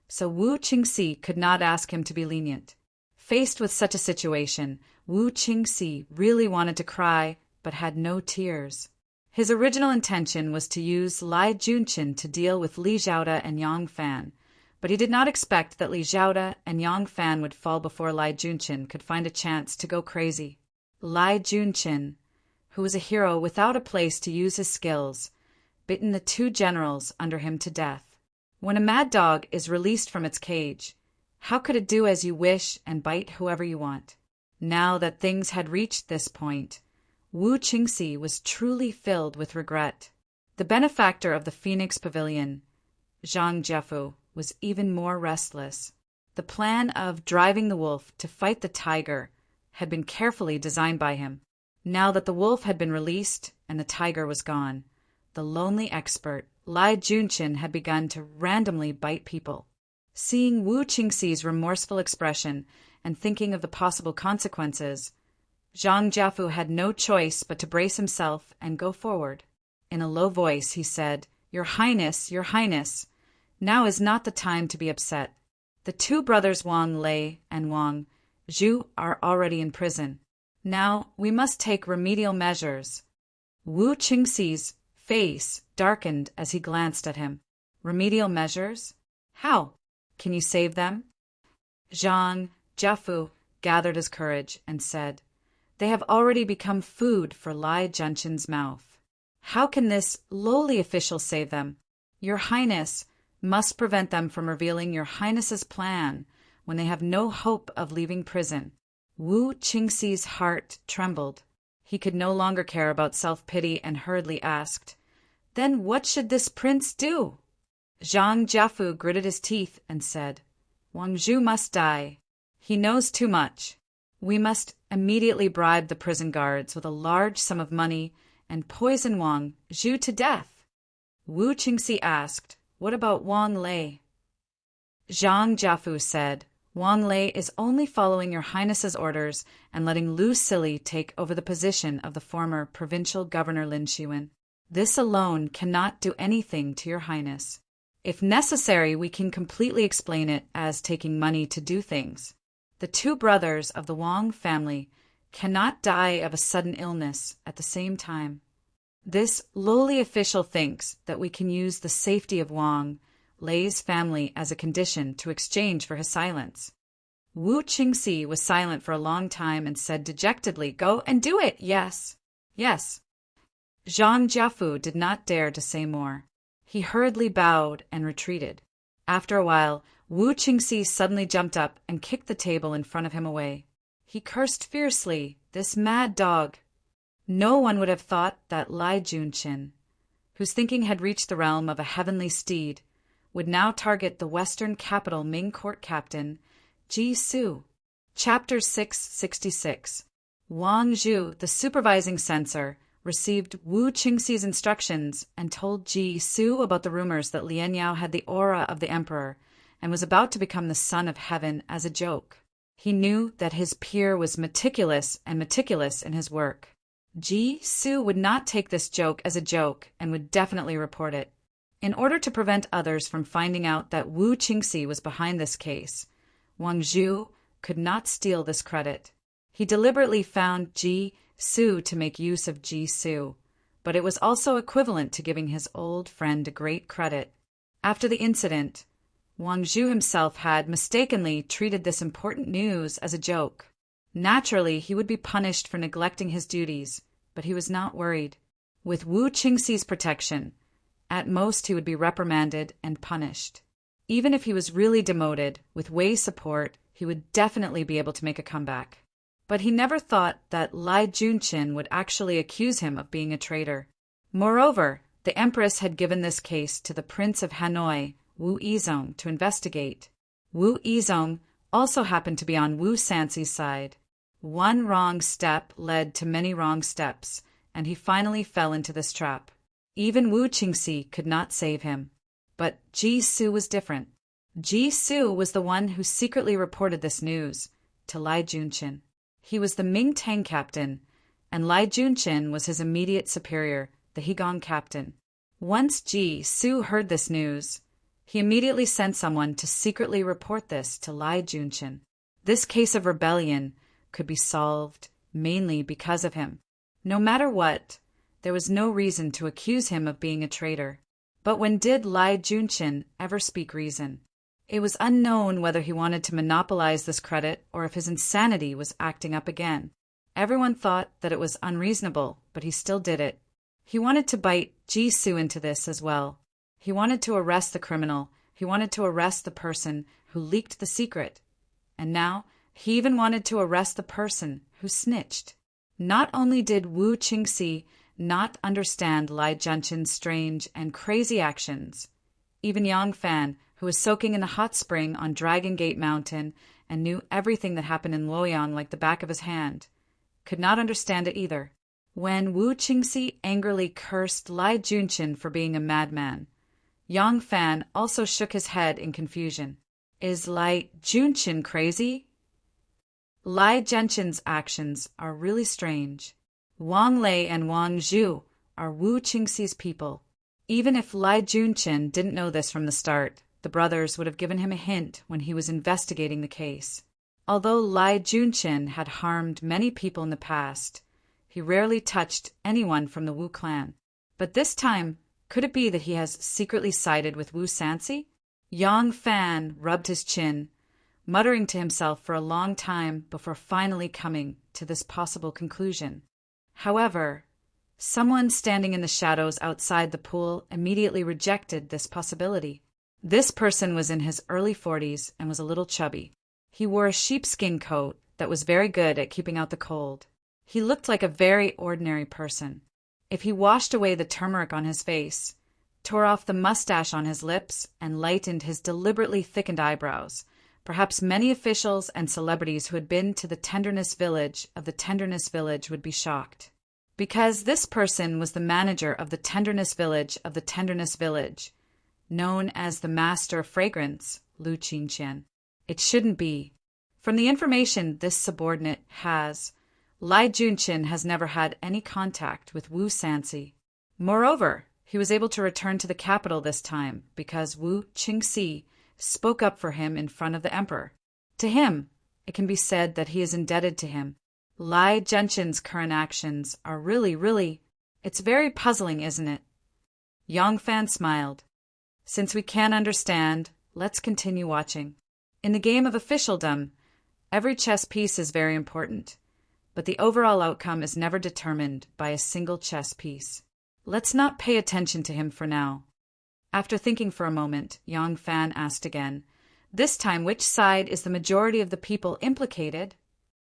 so Wu Qingxi could not ask him to be lenient. Faced with such a situation, Wu Qingxi really wanted to cry, but had no tears. His original intention was to use Lai Junqin to deal with Li Zhaoda and Yang Fan, but he did not expect that Li Zhaoda and Yang Fan would fall before Lai Junqin could find a chance to go crazy. Lai Junqin, who was a hero without a place to use his skills, bitten the two generals under him to death. When a mad dog is released from its cage, how could it do as you wish and bite whoever you want? Now that things had reached this point, Wu Qingxi was truly filled with regret. The benefactor of the Phoenix Pavilion, Zhang Jiefu, was even more restless. The plan of driving the wolf to fight the tiger had been carefully designed by him. Now that the wolf had been released and the tiger was gone, the lonely expert, Lai Junqin, had begun to randomly bite people. Seeing Wu Qingxi's remorseful expression and thinking of the possible consequences, Zhang Jiefu had no choice but to brace himself and go forward. In a low voice he said, Your Highness, now is not the time to be upset. The two brothers Wang Lei and Wang Zhu are already in prison. Now we must take remedial measures. Wu Qingxi's face darkened as he glanced at him. Remedial measures? How? Can you save them? Zhang Jiafu gathered his courage and said, "They have already become food for Lai Junshin's mouth. How can this lowly official save them? Your Highness must prevent them from revealing your Highness's plan when they have no hope of leaving prison." Wu Qingxi's heart trembled. He could no longer care about self-pity and hurriedly asked, "Then what should this prince do?" Zhang Jiafu gritted his teeth and said, "Wang Zhu must die. He knows too much. We must immediately bribe the prison guards with a large sum of money and poison Wang Zhu to death." Wu Qingxi asked, "What about Wang Lei?" Zhang Jiafu said, "Wang Lei is only following your Highness's orders and letting Lu Sili take over the position of the former provincial governor Lin Shiwen. This alone cannot do anything to your Highness. If necessary, we can completely explain it as taking money to do things. The two brothers of the Wang family cannot die of a sudden illness at the same time. This lowly official thinks that we can use the safety of Wang Lei's family as a condition to exchange for his silence." Wu Qingxi was silent for a long time and said dejectedly, "Go and do it, yes, yes." Zhang Jiafu did not dare to say more. He hurriedly bowed and retreated. After a while, Wu Qingxi suddenly jumped up and kicked the table in front of him away. He cursed fiercely, "This mad dog!" No one would have thought that Lai Junshin, whose thinking had reached the realm of a heavenly steed, would now target the Western capital Ming court captain, Ji Su. Chapter 666. Wang Zhu, the supervising censor, received Wu Qingxi's instructions and told Ji Su about the rumors that Lian Yao had the aura of the emperor and was about to become the son of heaven as a joke. He knew that his peer was meticulous in his work. Ji Su would not take this joke as a joke and would definitely report it. In order to prevent others from finding out that Wu Qingxi was behind this case, Wang Zhu could not steal this credit. He deliberately found Ji Su to make use of Ji Su, but it was also equivalent to giving his old friend a great credit. After the incident, Wang Zhu himself had mistakenly treated this important news as a joke. Naturally, he would be punished for neglecting his duties, but he was not worried. With Wu Qingxi's protection, at most he would be reprimanded and punished. Even if he was really demoted, with Wei's support, he would definitely be able to make a comeback. But he never thought that Lai Junshin would actually accuse him of being a traitor. Moreover, the Empress had given this case to the Prince of Hanoi, Wu Yizong, to investigate. Wu Yizong also happened to be on Wu Sanxi's side. One wrong step led to many wrong steps, and he finally fell into this trap. Even Wu Qingxi could not save him. But Ji Su was different. Ji Su was the one who secretly reported this news to Lai Junshin. He was the Ming Tang captain, and Lai Junshin was his immediate superior, the Higong captain. Once Ji Su heard this news, he immediately sent someone to secretly report this to Lai Junshin. This case of rebellion could be solved mainly because of him. No matter what, there was no reason to accuse him of being a traitor. But when did Lai Junshin ever speak reason? It was unknown whether he wanted to monopolize this credit or if his insanity was acting up again. Everyone thought that it was unreasonable, but he still did it. He wanted to bite Ji Su into this as well. He wanted to arrest the criminal. He wanted to arrest the person who leaked the secret. And now he even wanted to arrest the person who snitched. Not only did Wu Qingxi not understand Lai Junshin's strange and crazy actions, even Yang Fan, who was soaking in the hot spring on Dragon Gate Mountain and knew everything that happened in Luoyang like the back of his hand, could not understand it either. When Wu Qingxi angrily cursed Lai Junshin for being a madman, Yang Fan also shook his head in confusion. Is Lai Junshin crazy? Lai Junshin's actions are really strange. Wang Lei and Wang Zhu are Wu Qingxi's people. Even if Lai Junshin didn't know this from the start, the brothers would have given him a hint when he was investigating the case. Although Lai Junqin had harmed many people in the past, he rarely touched anyone from the Wu clan. But this time, could it be that he has secretly sided with Wu Sansi? Yang Fan rubbed his chin, muttering to himself for a long time before finally coming to this possible conclusion. However, someone standing in the shadows outside the pool immediately rejected this possibility. This person was in his early 40s and was a little chubby. He wore a sheepskin coat that was very good at keeping out the cold. He looked like a very ordinary person. If he washed away the turmeric on his face, tore off the mustache on his lips, and lightened his deliberately thickened eyebrows, perhaps many officials and celebrities who had been to the Tenderness Village would be shocked. Because this person was the manager of the Tenderness Village, known as the Master of Fragrance, Lu Qingqian. It shouldn't be. From the information this subordinate has, Lai Junqin has never had any contact with Wu Sansi. Moreover, he was able to return to the capital this time because Wu Qingxi spoke up for him in front of the emperor. To him, it can be said that he is indebted to him. Lai Junqin's current actions are really, it's very puzzling, isn't it? Yang Fan smiled. Since we can't understand, let's continue watching. In the game of officialdom, every chess piece is very important, but the overall outcome is never determined by a single chess piece. Let's not pay attention to him for now. After thinking for a moment, Yang Fan asked again, this time which side is the majority of the people implicated?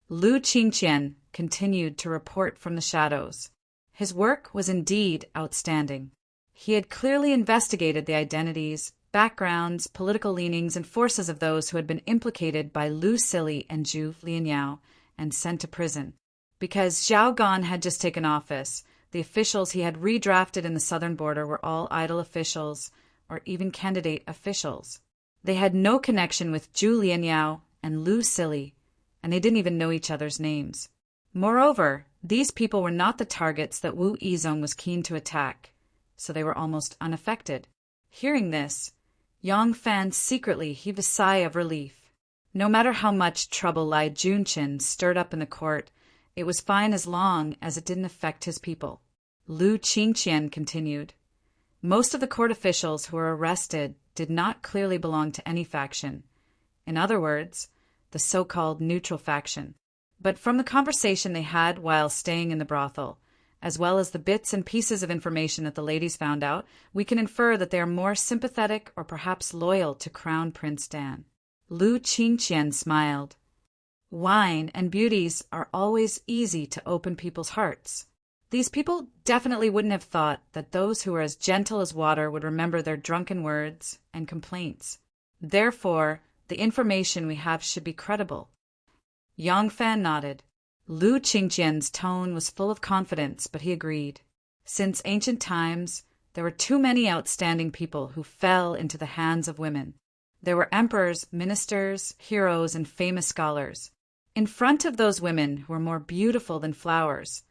Lu Qingqian continued to report from the shadows. His work was indeed outstanding. He had clearly investigated the identities, backgrounds, political leanings, and forces of those who had been implicated by Lu Sili and Zhu Lianyao and sent to prison. Because Zhao Gan had just taken office, the officials he had redrafted in the southern border were all idle officials or even candidate officials. They had no connection with Zhu Lianyao and Lu Sili, and they didn't even know each other's names. Moreover, these people were not the targets that Wu Yizong was keen to attack, so they were almost unaffected. Hearing this, Yang Fan secretly heaved a sigh of relief. No matter how much trouble Lai Junqin stirred up in the court, it was fine as long as it didn't affect his people. Lu Qingqian continued. Most of the court officials who were arrested did not clearly belong to any faction. In other words, the so-called neutral faction. But from the conversation they had while staying in the brothel, as well as the bits and pieces of information that the ladies found out, we can infer that they are more sympathetic or perhaps loyal to Crown Prince Dan. Lu Qingqian smiled. Wine and beauties are always easy to open people's hearts. These people definitely wouldn't have thought that those who were as gentle as water would remember their drunken words and complaints. Therefore, the information we have should be credible. Yang Fan nodded. Lu Qingqian's tone was full of confidence, but he agreed. Since ancient times, there were too many outstanding people who fell into the hands of women. There were emperors, ministers, heroes, and famous scholars. In front of those women who were more beautiful than flowers,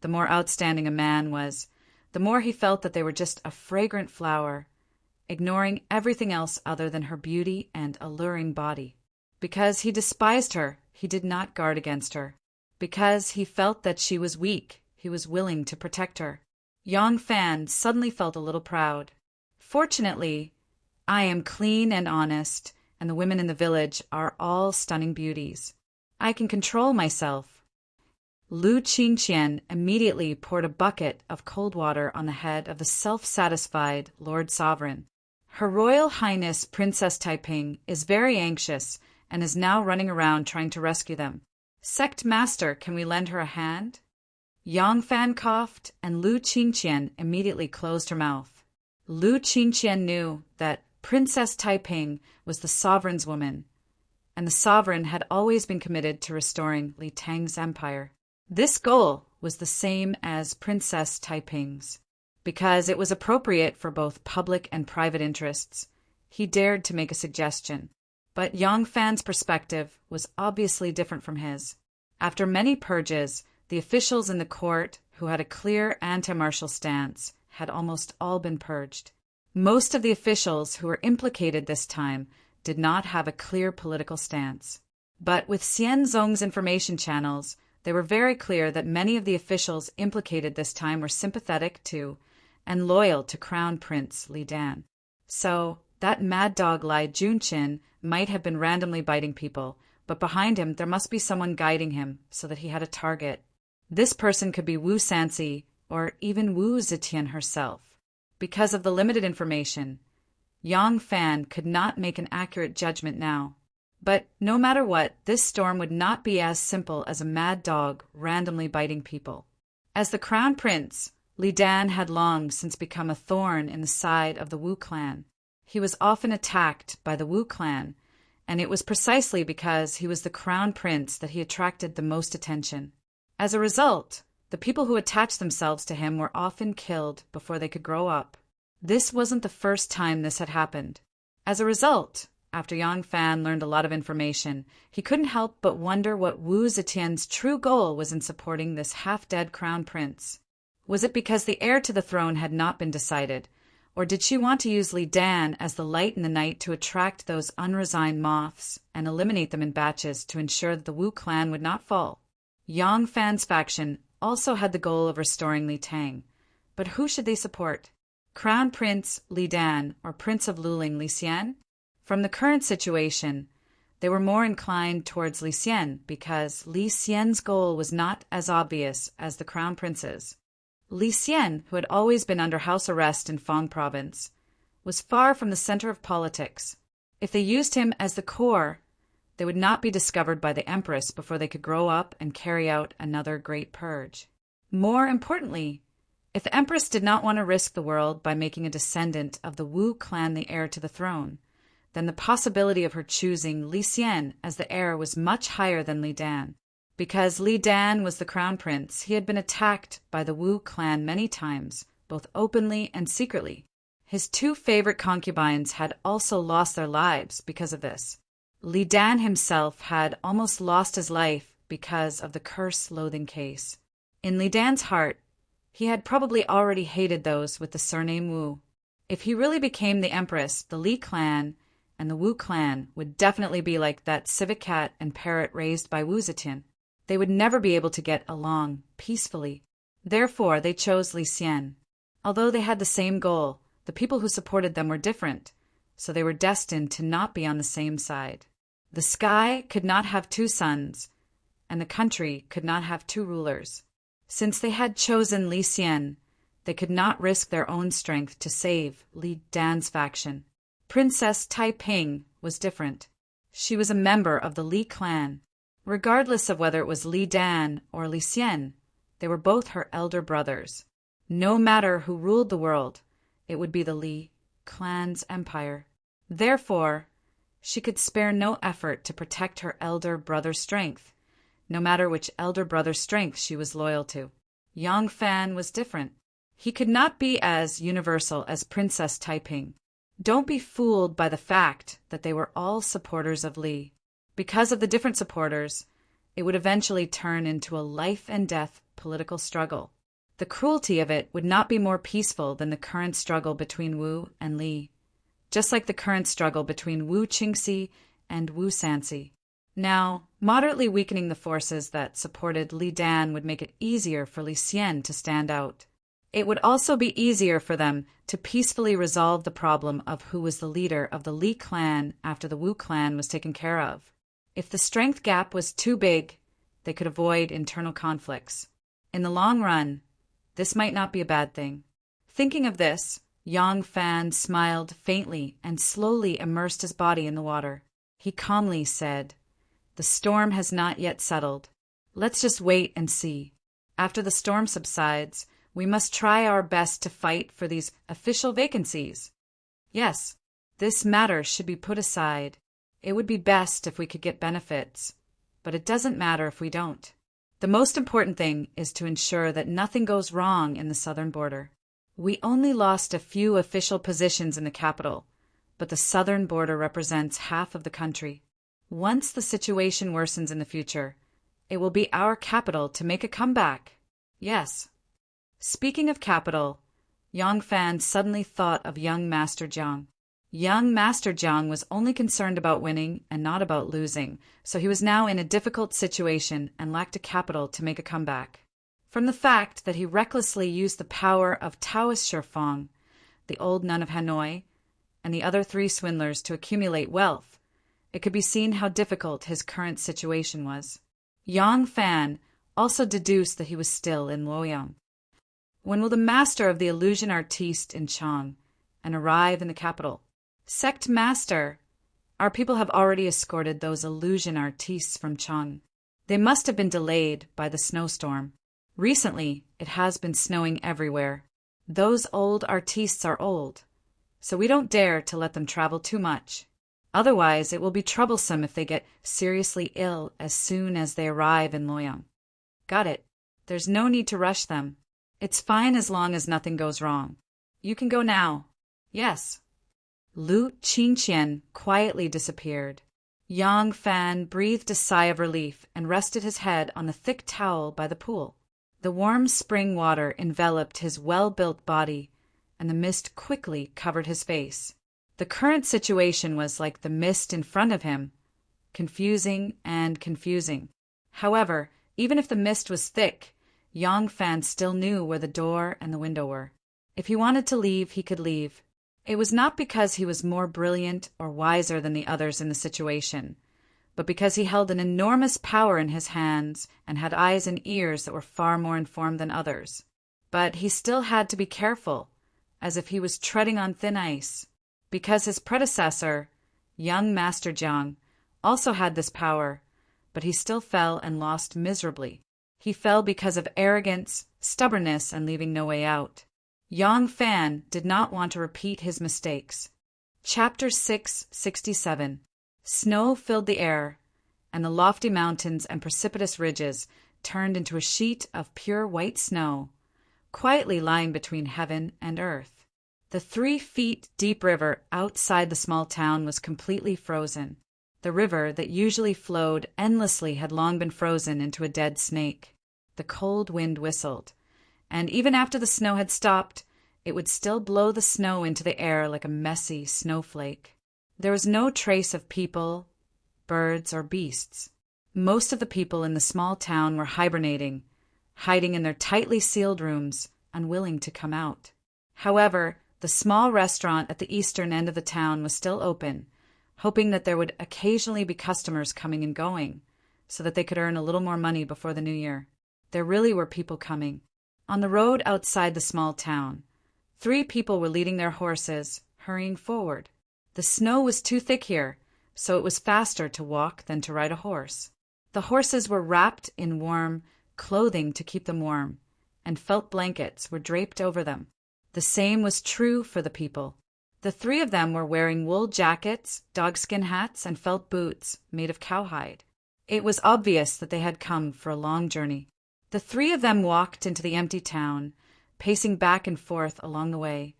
the more outstanding a man was, the more he felt that they were just a fragrant flower, ignoring everything else other than her beauty and alluring body. Because he despised her, he did not guard against her. Because he felt that she was weak, he was willing to protect her. Yang Fan suddenly felt a little proud. Fortunately, I am clean and honest, and the women in the village are all stunning beauties. I can control myself. Lu Qingqian immediately poured a bucket of cold water on the head of the self-satisfied Lord Sovereign. Her Royal Highness Princess Taiping is very anxious and is now running around trying to rescue them. Sect Master, can we lend her a hand? Yang Fan coughed, and Lu Qingqian immediately closed her mouth. Lu Qingqian knew that Princess Taiping was the sovereign's woman, and the sovereign had always been committed to restoring Li Tang's empire. This goal was the same as Princess Taiping's. Because it was appropriate for both public and private interests, he dared to make a suggestion. But Yang Fan's perspective was obviously different from his. After many purges, the officials in the court who had a clear anti-martial stance had almost all been purged. Most of the officials who were implicated this time did not have a clear political stance. But with Xianzong's information channels, they were very clear that many of the officials implicated this time were sympathetic to and loyal to Crown Prince Li Dan. So, that mad dog Lai Junqin might have been randomly biting people, but behind him there must be someone guiding him so that he had a target. This person could be Wu Sanxi or even Wu Zetian herself. Because of the limited information, Yang Fan could not make an accurate judgment now. But no matter what, this storm would not be as simple as a mad dog randomly biting people. As the crown prince, Li Dan had long since become a thorn in the side of the Wu clan. He was often attacked by the Wu clan, and it was precisely because he was the crown prince that he attracted the most attention. As a result, the people who attached themselves to him were often killed before they could grow up. This wasn't the first time this had happened. As a result, after Yang Fan learned a lot of information, he couldn't help but wonder what Wu Zetian's true goal was in supporting this half-dead crown prince. Was it because the heir to the throne had not been decided, or did she want to use Li Dan as the light in the night to attract those unresigned moths and eliminate them in batches to ensure that the Wu clan would not fall? Yang Fan's faction also had the goal of restoring Li Tang, but who should they support? Crown Prince Li Dan or Prince of Luling Li Xian? From the current situation, they were more inclined towards Li Xian because Li Xian's goal was not as obvious as the crown prince's. Li Xian, who had always been under house arrest in Fang province, was far from the center of politics. If they used him as the core, they would not be discovered by the empress before they could grow up and carry out another great purge. More importantly, if the empress did not want to risk the world by making a descendant of the Wu clan the heir to the throne, then the possibility of her choosing Li Xian as the heir was much higher than Li Dan. Because Li Dan was the crown prince, he had been attacked by the Wu clan many times, both openly and secretly. His two favorite concubines had also lost their lives because of this. Li Dan himself had almost lost his life because of the curse-loathing case. In Li Dan's heart, he had probably already hated those with the surname Wu. If he really became the empress, the Li clan and the Wu clan would definitely be like that civet cat and parrot raised by Wu Zetian. They would never be able to get along peacefully. Therefore, they chose Li Xian. Although they had the same goal, the people who supported them were different, so they were destined to not be on the same side. The sky could not have two suns, and the country could not have two rulers. Since they had chosen Li Xian, they could not risk their own strength to save Li Dan's faction. Princess Taiping was different. She was a member of the Li clan. Regardless of whether it was Li Dan or Li Xian, they were both her elder brothers. No matter who ruled the world, it would be the Li clan's empire. Therefore, she could spare no effort to protect her elder brother's strength, no matter which elder brother's strength she was loyal to. Yang Fan was different. He could not be as universal as Princess Taiping. Don't be fooled by the fact that they were all supporters of Li. Because of the different supporters, it would eventually turn into a life-and-death political struggle. The cruelty of it would not be more peaceful than the current struggle between Wu and Li, just like the current struggle between Wu Qingxi and Wu Sanxi. Now, moderately weakening the forces that supported Li Dan would make it easier for Li Xian to stand out. It would also be easier for them to peacefully resolve the problem of who was the leader of the Li clan after the Wu clan was taken care of. If the strength gap was too big, they could avoid internal conflicts. In the long run, this might not be a bad thing. Thinking of this, Yang Fan smiled faintly and slowly immersed his body in the water. He calmly said, "The storm has not yet settled. Let's just wait and see. After the storm subsides, we must try our best to fight for these official vacancies. Yes, this matter should be put aside. It would be best if we could get benefits, but it doesn't matter if we don't. The most important thing is to ensure that nothing goes wrong in the southern border. We only lost a few official positions in the capital, but the southern border represents half of the country. Once the situation worsens in the future, it will be our capital to make a comeback. Yes." Speaking of capital, Yang Fan suddenly thought of young Master Jiang. Young Master Jiang was only concerned about winning and not about losing, so he was now in a difficult situation and lacked a capital to make a comeback. From the fact that he recklessly used the power of Taoist Shifeng, the old nun of Hanoi, and the other 3 swindlers to accumulate wealth, it could be seen how difficult his current situation was. Yang Fan also deduced that he was still in Luoyang. When will the master of the illusion artiste in Chang and arrive in the capital? Sect Master, our people have already escorted those illusion artistes from Chang. They must have been delayed by the snowstorm. Recently, it has been snowing everywhere. Those old artistes are old, so we don't dare to let them travel too much. Otherwise, it will be troublesome if they get seriously ill as soon as they arrive in Luoyang. Got it. There's no need to rush them. It's fine as long as nothing goes wrong. You can go now. Yes. Lu Qingqian quietly disappeared. Yang Fan breathed a sigh of relief and rested his head on the thick towel by the pool. The warm spring water enveloped his well-built body, and the mist quickly covered his face. The current situation was like the mist in front of him, confusing and confusing. However, even if the mist was thick, Yang Fan still knew where the door and the window were. If he wanted to leave, he could leave. It was not because he was more brilliant or wiser than the others in the situation, but because he held an enormous power in his hands and had eyes and ears that were far more informed than others. But he still had to be careful, as if he was treading on thin ice, because his predecessor, young Master Jiang, also had this power, but he still fell and lost miserably. He fell because of arrogance, stubbornness, and leaving no way out. Yang Fan did not want to repeat his mistakes. Chapter 667. Snow filled the air, and the lofty mountains and precipitous ridges turned into a sheet of pure white snow, quietly lying between heaven and earth. The 3-feet-deep river outside the small town was completely frozen. The river that usually flowed endlessly had long been frozen into a dead snake. The cold wind whistled, and even after the snow had stopped, it would still blow the snow into the air like a messy snowflake. There was no trace of people, birds, or beasts. Most of the people in the small town were hibernating, hiding in their tightly sealed rooms, unwilling to come out. However, the small restaurant at the eastern end of the town was still open, hoping that there would occasionally be customers coming and going, so that they could earn a little more money before the new year. There really were people coming. On the road outside the small town, 3 people were leading their horses, hurrying forward. The snow was too thick here, so it was faster to walk than to ride a horse. The horses were wrapped in warm clothing to keep them warm, and felt blankets were draped over them. The same was true for the people. The 3 of them were wearing wool jackets, dogskin hats, and felt boots made of cowhide. It was obvious that they had come for a long journey. The 3 of them walked into the empty town, pacing back and forth along the way,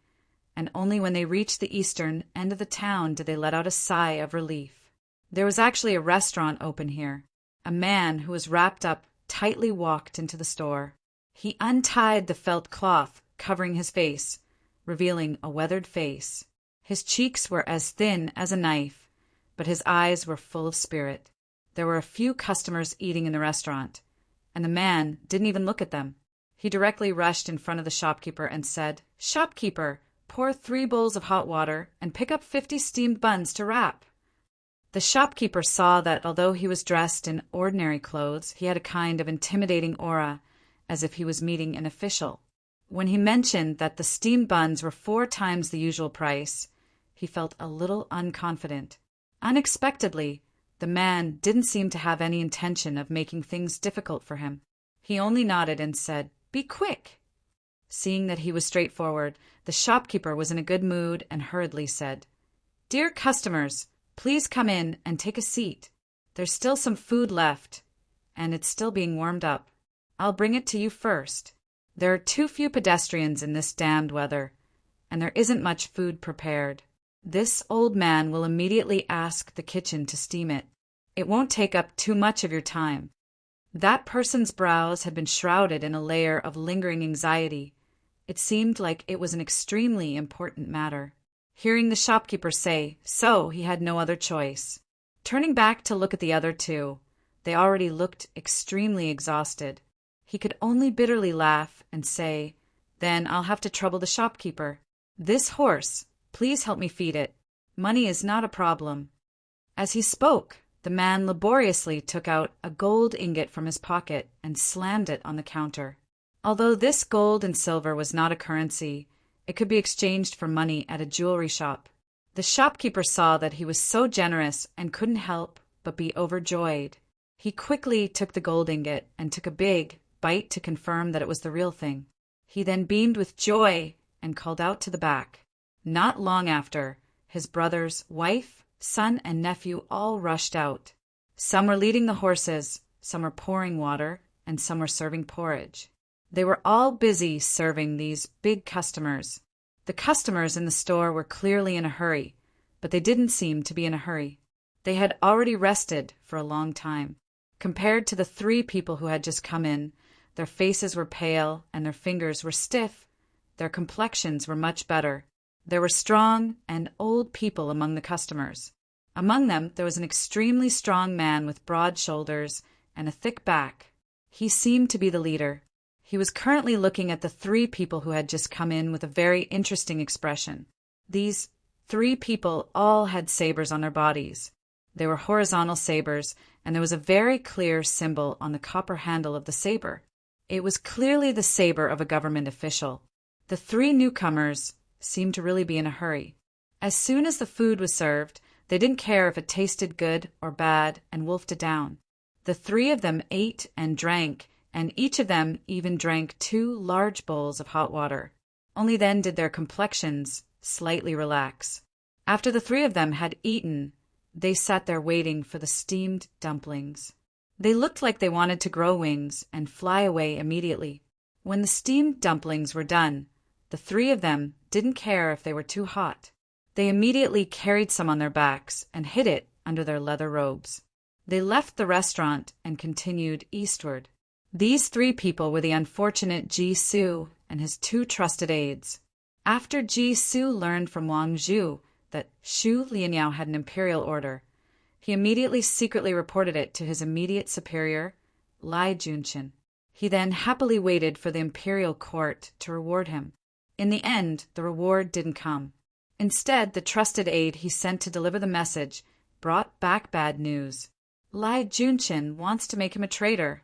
and only when they reached the eastern end of the town did they let out a sigh of relief. There was actually a restaurant open here. A man who was wrapped up tightly walked into the store. He untied the felt cloth covering his face, revealing a weathered face. His cheeks were as thin as a knife, but his eyes were full of spirit. There were a few customers eating in the restaurant, and the man didn't even look at them. He directly rushed in front of the shopkeeper and said, "Shopkeeper, pour 3 bowls of hot water and pick up 50 steamed buns to wrap." The shopkeeper saw that although he was dressed in ordinary clothes, he had a kind of intimidating aura, as if he was meeting an official. When he mentioned that the steamed buns were 4 times the usual price, he felt a little unconfident. Unexpectedly, the man didn't seem to have any intention of making things difficult for him. He only nodded and said, "Be quick." Seeing that he was straightforward, the shopkeeper was in a good mood and hurriedly said, "Dear customers, please come in and take a seat. There's still some food left, and it's still being warmed up. I'll bring it to you first. There are too few pedestrians in this damned weather, and there isn't much food prepared. This old man will immediately ask the kitchen to steam it. It won't take up too much of your time." That person's brows had been shrouded in a layer of lingering anxiety. It seemed like it was an extremely important matter. Hearing the shopkeeper say so, he had no other choice. Turning back to look at the other two, they already looked extremely exhausted. He could only bitterly laugh and say, "Then I'll have to trouble the shopkeeper. This horse, please help me feed it. Money is not a problem." As he spoke, the man laboriously took out a gold ingot from his pocket and slammed it on the counter. Although this gold and silver was not a currency, it could be exchanged for money at a jewelry shop. The shopkeeper saw that he was so generous and couldn't help but be overjoyed. He quickly took the gold ingot and took a big bite to confirm that it was the real thing. He then beamed with joy and called out to the back. Not long after, his brother's wife, son, and nephew all rushed out. Some were leading the horses, some were pouring water, and some were serving porridge. They were all busy serving these big customers. The customers in the store were clearly in a hurry, but they didn't seem to be in a hurry. They had already rested for a long time. Compared to the 3 people who had just come in, their faces were pale and their fingers were stiff. Their complexions were much better. There were strong and old people among the customers. Among them there was an extremely strong man with broad shoulders and a thick back. He seemed to be the leader. He was currently looking at the 3 people who had just come in with a very interesting expression. These 3 people all had sabers on their bodies. They were horizontal sabers, and there was a very clear symbol on the copper handle of the saber. It was clearly the saber of a government official. The 3 newcomers seemed to really be in a hurry. As soon as the food was served, they didn't care if it tasted good or bad and wolfed it down. The 3 of them ate and drank, and each of them even drank 2 large bowls of hot water. Only then did their complexions slightly relax. After the 3 of them had eaten, they sat there waiting for the steamed dumplings. They looked like they wanted to grow wings and fly away immediately. When the steamed dumplings were done, the 3 of them didn't care if they were too hot. They immediately carried some on their backs and hid it under their leather robes. They left the restaurant and continued eastward. These 3 people were the unfortunate Ji-Su and his 2 trusted aides. After Ji-Su learned from Wang Zhu that Shu Lianyao had an imperial order, he immediately secretly reported it to his immediate superior, Lai Junshin. He then happily waited for the imperial court to reward him. In the end, the reward didn't come. Instead, the trusted aide he sent to deliver the message brought back bad news. Lai Junshin wants to make him a traitor.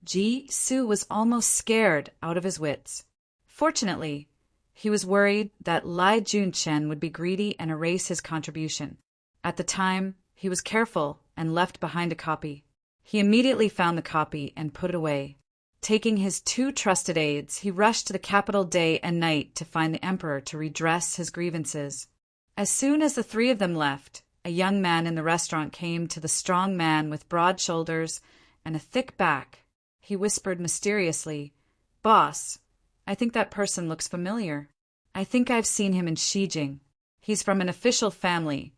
Ji-Su was almost scared out of his wits. Fortunately, he was worried that Lai Junshin would be greedy and erase his contribution. At the time, he was careful and left behind a copy. He immediately found the copy and put it away. Taking his 2 trusted aides, he rushed to the capital day and night to find the emperor to redress his grievances. As soon as the 3 of them left, a young man in the restaurant came to the strong man with broad shoulders and a thick back. He whispered mysteriously, "Boss, I think that person looks familiar. I think I've seen him in Shijing. He's from an official family,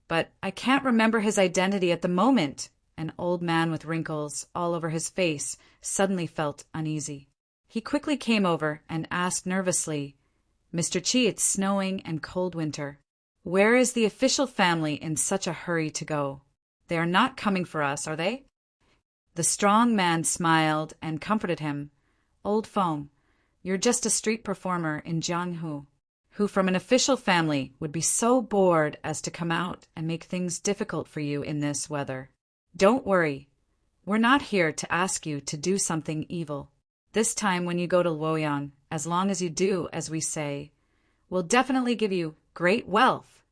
but I can't remember his identity at the moment." An old man with wrinkles all over his face suddenly felt uneasy. He quickly came over and asked nervously, "Mr. Qi, it's snowing and cold winter. Where is the official family in such a hurry to go? They are not coming for us, are they?" The strong man smiled and comforted him. "Old Feng, you're just a street performer in Jianghu, who from an official family would be so bored as to come out and make things difficult for you in this weather. Don't worry. We're not here to ask you to do something evil. This time when you go to Luoyang, as long as you do as we say, we'll definitely give you great wealth."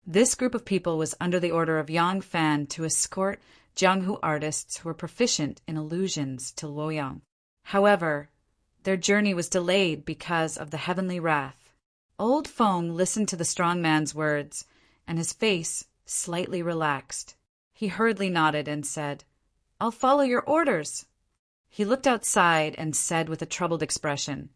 This group of people was under the order of Yang Fan to escort Jianghu artists who were proficient in illusions to Luoyang. However, their journey was delayed because of the heavenly wrath. Old Feng listened to the strong man's words, and his face slightly relaxed. He hurriedly nodded and said, "I'll follow your orders." He looked outside and said with a troubled expression,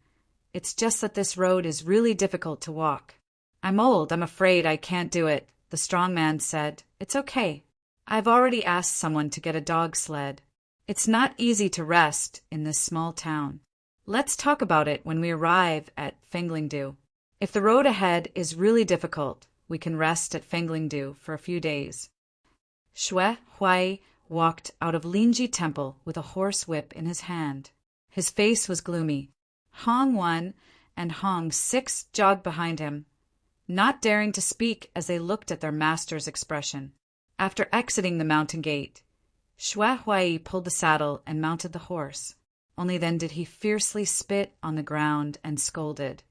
"It's just that this road is really difficult to walk." "I'm old, I'm afraid I can't do it," the strong man said. "It's okay. I've already asked someone to get a dog sled. It's not easy to rest in this small town. Let's talk about it when we arrive at Fenglingdu." If the road ahead is really difficult, we can rest at Fenglingdu for a few days. Xue Huai walked out of Linji Temple with a horse whip in his hand. His face was gloomy. Hong 1 and Hong 6 jogged behind him, not daring to speak as they looked at their master's expression. After exiting the mountain gate, Xue Huai pulled the saddle and mounted the horse. Only then did he fiercely spit on the ground and scolded.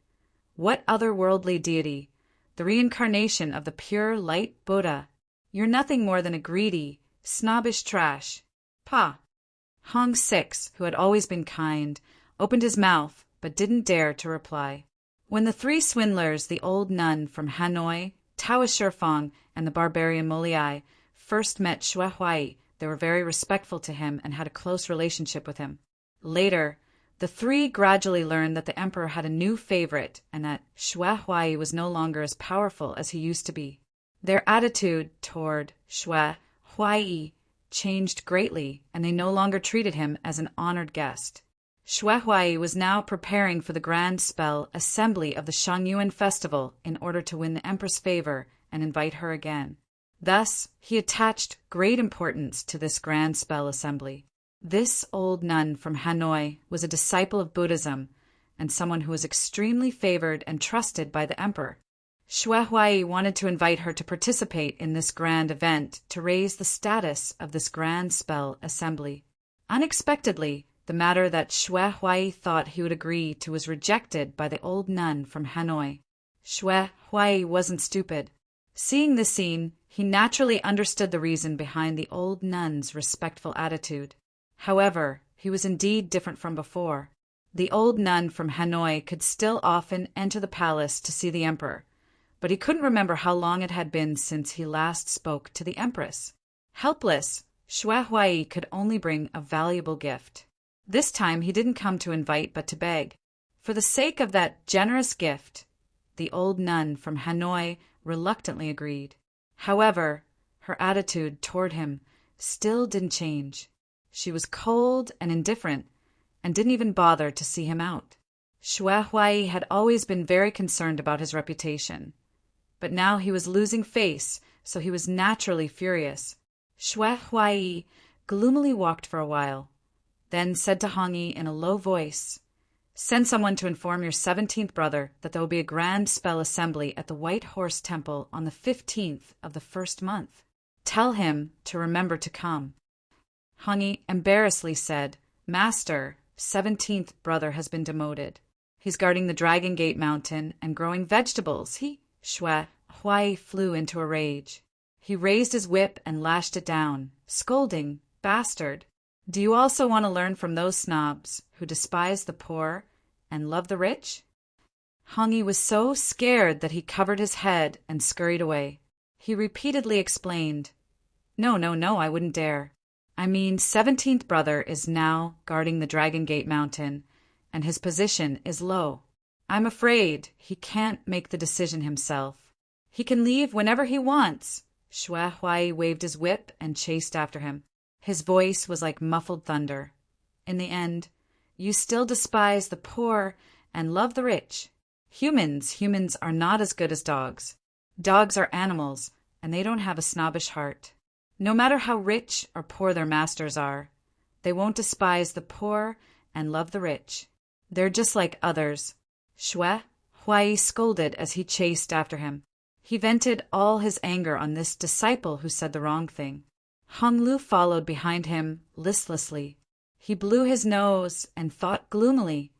What otherworldly deity, the reincarnation of the pure light Buddha, you're nothing more than a greedy, snobbish trash. Pah! Hong 6, who had always been kind, opened his mouth but didn't dare to reply. When the three swindlers, the old nun from Hanoi, Taoish Shifeng, and the barbarian Moliai, first met Xue Huai, they were very respectful to him and had a close relationship with him. Later, the three gradually learned that the emperor had a new favorite and that Xue Huai was no longer as powerful as he used to be. Their attitude toward Xue Huai changed greatly, and they no longer treated him as an honored guest. Xue Huai was now preparing for the grand spell assembly of the Shangyuan festival in order to win the empress' favor and invite her again. Thus, he attached great importance to this grand spell assembly. This old nun from Hanoi was a disciple of Buddhism and someone who was extremely favored and trusted by the emperor. Xue Huai wanted to invite her to participate in this grand event to raise the status of this grand spell assembly. Unexpectedly, the matter that Xue Huai thought he would agree to was rejected by the old nun from Hanoi. Xue Huai wasn't stupid. Seeing this scene, he naturally understood the reason behind the old nun's respectful attitude. However, he was indeed different from before. The old nun from Hanoi could still often enter the palace to see the emperor, but he couldn't remember how long it had been since he last spoke to the empress. Helpless, Xue Huai could only bring a valuable gift. This time he didn't come to invite but to beg. For the sake of that generous gift, the old nun from Hanoi reluctantly agreed. However, her attitude toward him still didn't change. She was cold and indifferent and didn't even bother to see him out. Xue Huai had always been very concerned about his reputation, but now he was losing face, so he was naturally furious. Xue Huai gloomily walked for a while, then said to Hong Yi in a low voice, "Send someone to inform your 17th brother that there will be a grand spell assembly at the White Horse Temple on the 15th of the first month. Tell him to remember to come." Hong Yi embarrassedly said, "Master, 17th brother has been demoted. He's guarding the Dragon Gate Mountain and growing vegetables. Xue Huai flew into a rage. He raised his whip and lashed it down, scolding, "Bastard! Do you also want to learn from those snobs who despise the poor and love the rich?" Hong Yi was so scared that he covered his head and scurried away. He repeatedly explained, No, I wouldn't dare. I mean, 17th brother is now guarding the Dragon Gate Mountain, and his position is low. I'm afraid he can't make the decision himself. He can leave whenever he wants." Xue Huai waved his whip and chased after him. His voice was like muffled thunder. In the end, you still despise the poor and love the rich. Humans are not as good as dogs. Dogs are animals, and they don't have a snobbish heart. No matter how rich or poor their masters are, they won't despise the poor and love the rich. They're just like others. Xue Huai scolded as he chased after him. He vented all his anger on this disciple who said the wrong thing. Hong Lu followed behind him listlessly. He blew his nose and thought gloomily,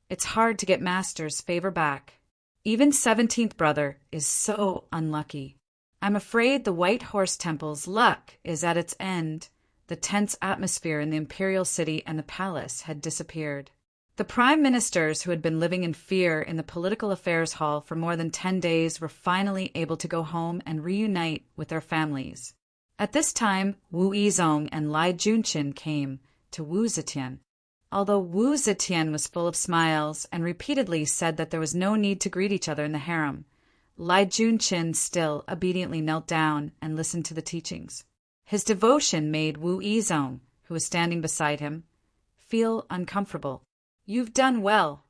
"It's hard to get master's favor back. Even 17th brother is so unlucky. I'm afraid the White Horse Temple's luck is at its end." The tense atmosphere in the imperial city and the palace had disappeared. The prime ministers who had been living in fear in the political affairs hall for more than 10 days were finally able to go home and reunite with their families. At this time, Wu Yizong and Lai Junqian came to Wu Zetian. Although Wu Zetian was full of smiles and repeatedly said that there was no need to greet each other in the harem, Lai Junqian still obediently knelt down and listened to the teachings. His devotion made Wu Yizong, who was standing beside him, feel uncomfortable. "You've done well."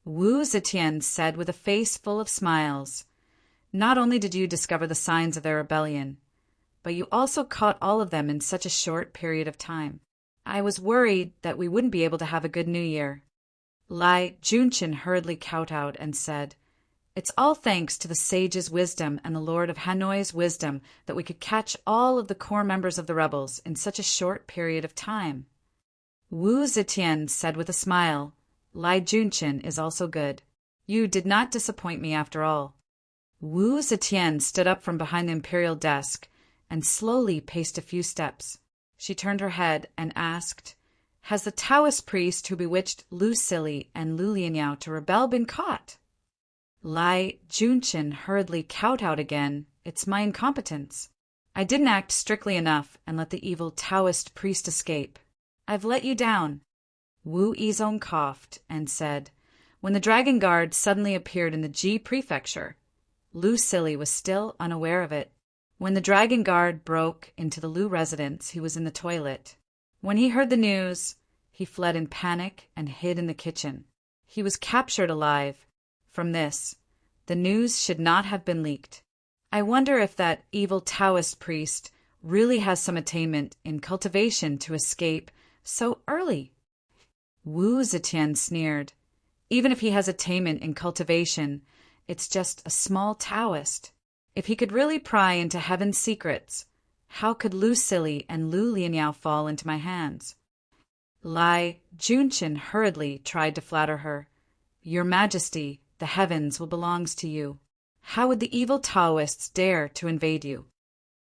Wu Zetian said with a face full of smiles. Not only did you discover the signs of their rebellion, but you also caught all of them in such a short period of time. I was worried that we wouldn't be able to have a good New Year. Lai Junshin hurriedly kowtowed and said, It's all thanks to the sage's wisdom and the Lord of Hanoi's wisdom that we could catch all of the core members of the rebels in such a short period of time. Wu Zetian said with a smile, Lai Junshin is also good. You did not disappoint me after all. Wu Zetian stood up from behind the imperial desk and slowly paced a few steps. She turned her head and asked, Has the Taoist priest who bewitched Lu Sili and Lu Lianyao to rebel been caught? Lai Junshin hurriedly kowtowed again. It's my incompetence. I didn't act strictly enough and let the evil Taoist priest escape. I've let you down. Wu Yizong coughed and said, When the Dragon Guard suddenly appeared in the Ji prefecture, Lu Sili was still unaware of it. When the Dragon Guard broke into the Lu residence, he was in the toilet. When he heard the news, he fled in panic and hid in the kitchen. He was captured alive. From this, the news should not have been leaked. I wonder if that evil Taoist priest really has some attainment in cultivation to escape so early. Wu Zetian sneered. Even if he has attainment in cultivation, it's just a small Taoist. If he could really pry into heaven's secrets, how could Lu Sili and Lu Lianyao fall into my hands? Lai Junshin hurriedly tried to flatter her. Your Majesty, the heavens will belongs to you. How would the evil Taoists dare to invade you?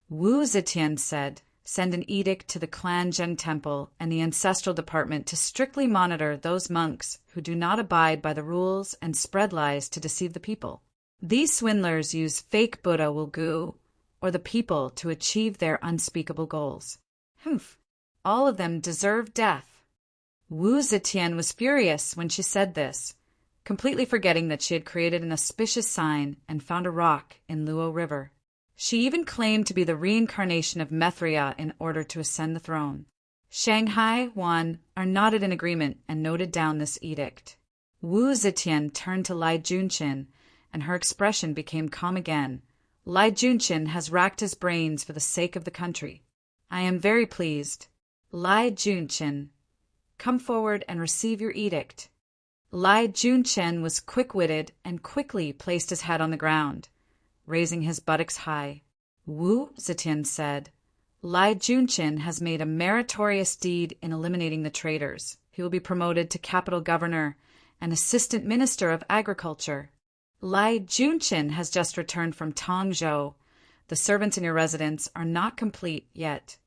Wu Zetian said, Send an edict to the Clan Zheng Temple and the Ancestral Department to strictly monitor those monks who do not abide by the rules and spread lies to deceive the people. These swindlers use fake Buddha will gu, or the people to achieve their unspeakable goals. Humph! All of them deserve death. Wu Zetian was furious when she said this, completely forgetting that she had created an auspicious sign and found a rock in Luo River. She even claimed to be the reincarnation of Methria in order to ascend the throne. Shanghai, Wan are nodded in agreement and noted down this edict. Wu Zetian turned to Lai Junshin, and her expression became calm again. Lai Junshin has racked his brains for the sake of the country. I am very pleased. Lai Junshin, come forward and receive your edict. Lai Junshin was quick-witted and quickly placed his head on the ground, raising his buttocks high. Wu Zetian said, Lai Junshin has made a meritorious deed in eliminating the traitors. He will be promoted to capital governor and assistant minister of agriculture. Lai Junshin has just returned from Tongzhou. The servants in your residence are not complete yet.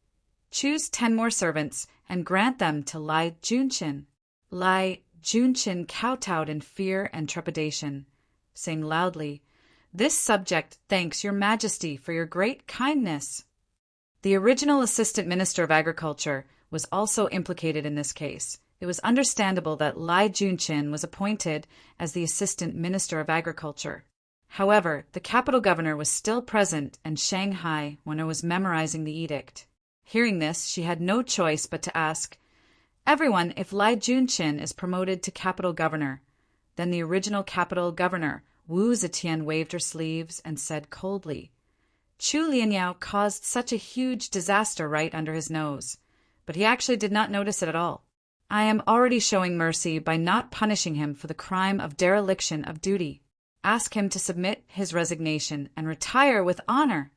Choose 10 more servants and grant them to Lai Junshin. Lai Junshin kowtowed in fear and trepidation, saying loudly, This subject thanks your Majesty for your great kindness. The original Assistant Minister of Agriculture was also implicated in this case. It was understandable that Lai Junshin was appointed as the Assistant Minister of Agriculture. However, the capital governor was still present in Shanghai when I was memorizing the edict. Hearing this, she had no choice but to ask, Everyone, if Lai Junshin is promoted to capital governor, then the original capital governor, Wu Zetian, waved her sleeves and said coldly, Chu Lianyao caused such a huge disaster right under his nose, but he actually did not notice it at all. I am already showing mercy by not punishing him for the crime of dereliction of duty. Ask him to submit his resignation and retire with honor.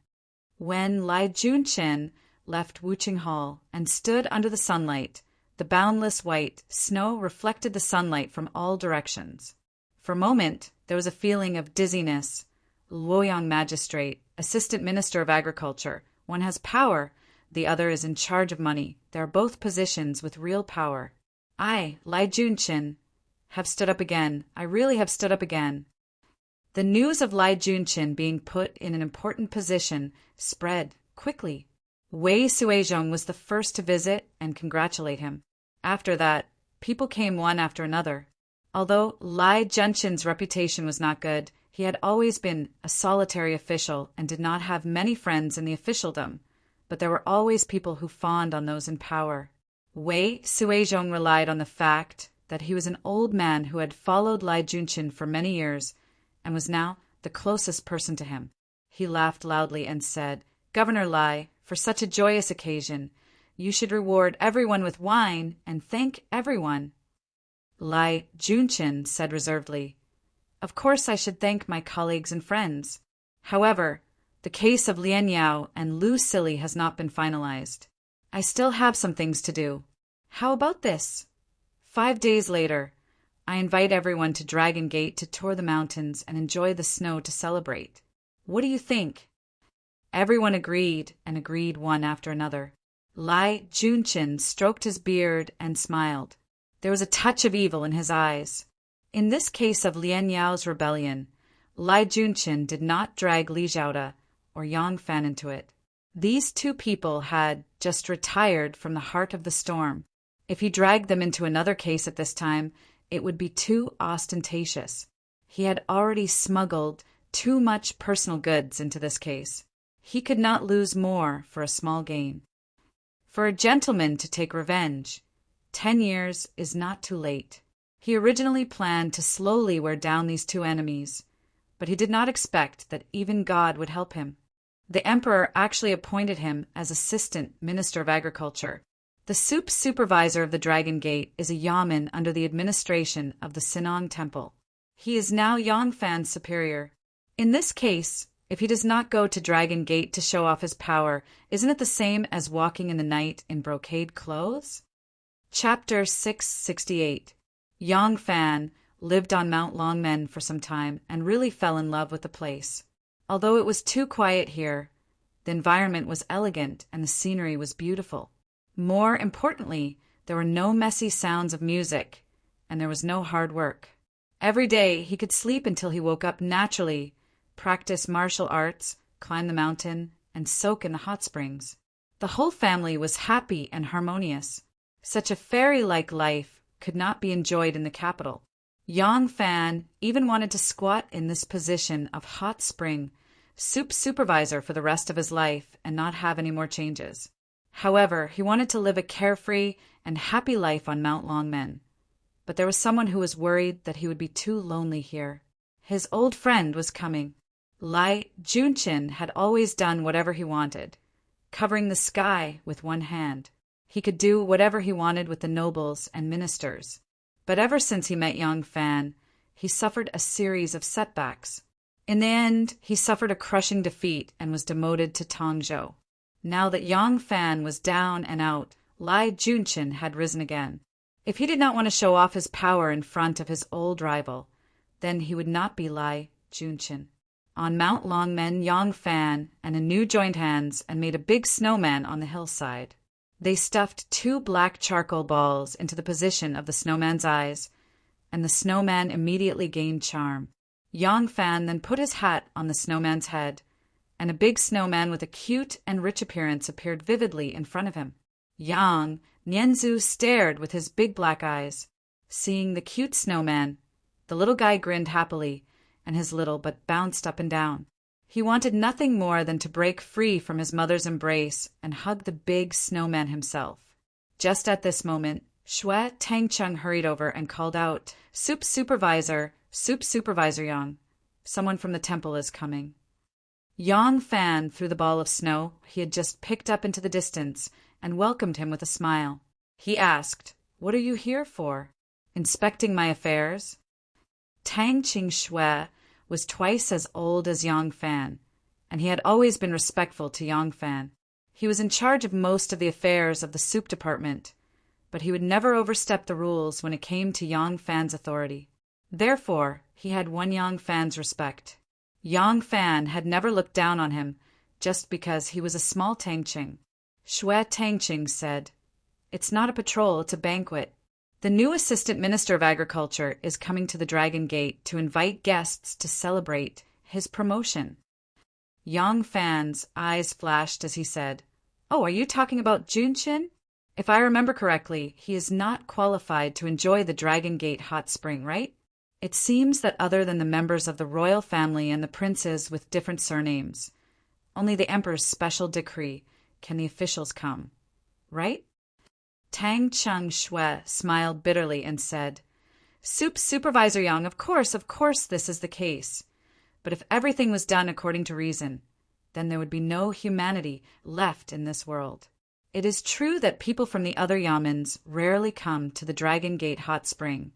When Lai Junshin left Wuqing Hall and stood under the sunlight, the boundless white snow reflected the sunlight from all directions. For a moment, there was a feeling of dizziness. Luoyang Magistrate, Assistant Minister of Agriculture. One has power, the other is in charge of money. They are both positions with real power. I, Lai Junshin, have stood up again. I really have stood up again. The news of Lai Junshin being put in an important position spread quickly. Wei Suizhong was the first to visit and congratulate him. After that, people came one after another. Although Lai Junshin's reputation was not good, he had always been a solitary official and did not have many friends in the officialdom, but there were always people who fawned on those in power. Wei Suizhong relied on the fact that he was an old man who had followed Lai Junshin for many years and was now the closest person to him. He laughed loudly and said, "Governor Lai, for such a joyous occasion, you should reward everyone with wine and thank everyone." Lai Junshin said reservedly, "Of course I should thank my colleagues and friends. However, the case of Lian Yao and Lu Silly has not been finalized. I still have some things to do. How about this? 5 days later, I invite everyone to Dragon Gate to tour the mountains and enjoy the snow to celebrate. What do you think?" Everyone agreed, and agreed one after another. Lai Junshin stroked his beard and smiled. There was a touch of evil in his eyes. In this case of Lian Yao's rebellion, Lai Junshin did not drag Li Zhaoda or Yang Fan into it. These two people had just retired from the heart of the storm. If he dragged them into another case at this time, it would be too ostentatious. He had already smuggled too much personal goods into this case. He could not lose more for a small gain. For a gentleman to take revenge, 10 years is not too late. He originally planned to slowly wear down these two enemies, but he did not expect that even God would help him. The emperor actually appointed him as assistant minister of agriculture. The supervisor of the Dragon Gate is a yamen under the administration of the Sinong Temple. He is now Yang Fan's superior. In this case, if he does not go to Dragon Gate to show off his power, isn't it the same as walking in the night in brocade clothes? Chapter 668. Yang Fan lived on Mount Longmen for some time and really fell in love with the place. Although it was too quiet here, the environment was elegant and the scenery was beautiful. More importantly, there were no messy sounds of music, and there was no hard work. Every day he could sleep until he woke up naturally, practice martial arts, climb the mountain, and soak in the hot springs. The whole family was happy and harmonious. Such a fairy-like life could not be enjoyed in the capital. Yang Fan even wanted to squat in this position of hot spring supervisor for the rest of his life and not have any more changes. However, he wanted to live a carefree and happy life on Mount Longmen. But there was someone who was worried that he would be too lonely here. His old friend was coming. Lai Junshin had always done whatever he wanted, covering the sky with one hand. He could do whatever he wanted with the nobles and ministers. But ever since he met Yang Fan, he suffered a series of setbacks. In the end, he suffered a crushing defeat and was demoted to Tongzhou. Now that Yang Fan was down and out, Lai Junshin had risen again. If he did not want to show off his power in front of his old rival, then he would not be Lai Junshin. On Mount Longmen, Yang Fan and Anu joined hands and made a big snowman on the hillside. They stuffed 2 black charcoal balls into the position of the snowman's eyes, and the snowman immediately gained charm. Yang Fan then put his hat on the snowman's head, and a big snowman with a cute and rich appearance appeared vividly in front of him. Yang Nianzu stared with his big black eyes. Seeing the cute snowman, the little guy grinned happily, and his little but bounced up and down. He wanted nothing more than to break free from his mother's embrace and hug the big snowman himself. Just at this moment, Xue Tangcheng hurried over and called out, Supervisor Yang, someone from the temple is coming." Yang Fan threw the ball of snow he had just picked up into the distance and welcomed him with a smile. He asked, "What are you here for? Inspecting my affairs?" Tangcheng Xue was twice as old as Yang Fan, and he had always been respectful to Yang Fan. He was in charge of most of the affairs of the soup department, but he would never overstep the rules when it came to Yang Fan's authority. Therefore, he had won Yang Fan's respect. Yang Fan had never looked down on him just because he was a small Tangcheng. Xue Tangcheng said, "It's not a patrol, it's a banquet. The new Assistant Minister of Agriculture is coming to the Dragon Gate to invite guests to celebrate his promotion." Yang Fan's eyes flashed as he said, "Oh, are you talking about Junshin? If I remember correctly, he is not qualified to enjoy the Dragon Gate hot spring, right? It seems that other than the members of the royal family and the princes with different surnames, only the emperor's special decree can the officials come, right?" Tang Cheng Shui smiled bitterly and said, Supervisor Yang, of course this is the case. But if everything was done according to reason, then there would be no humanity left in this world. It is true that people from the other yamens rarely come to the Dragon Gate hot spring,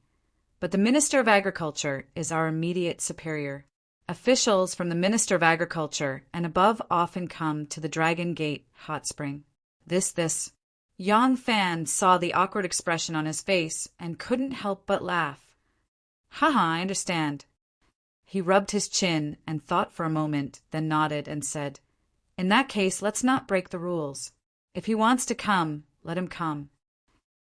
but the Minister of Agriculture is our immediate superior. Officials from the Minister of Agriculture and above often come to the Dragon Gate hot spring. This. Yang Fan saw the awkward expression on his face and couldn't help but laugh. Haha, I understand. He rubbed his chin and thought for a moment, then nodded and said, In that case, let's not break the rules. If he wants to come, let him come.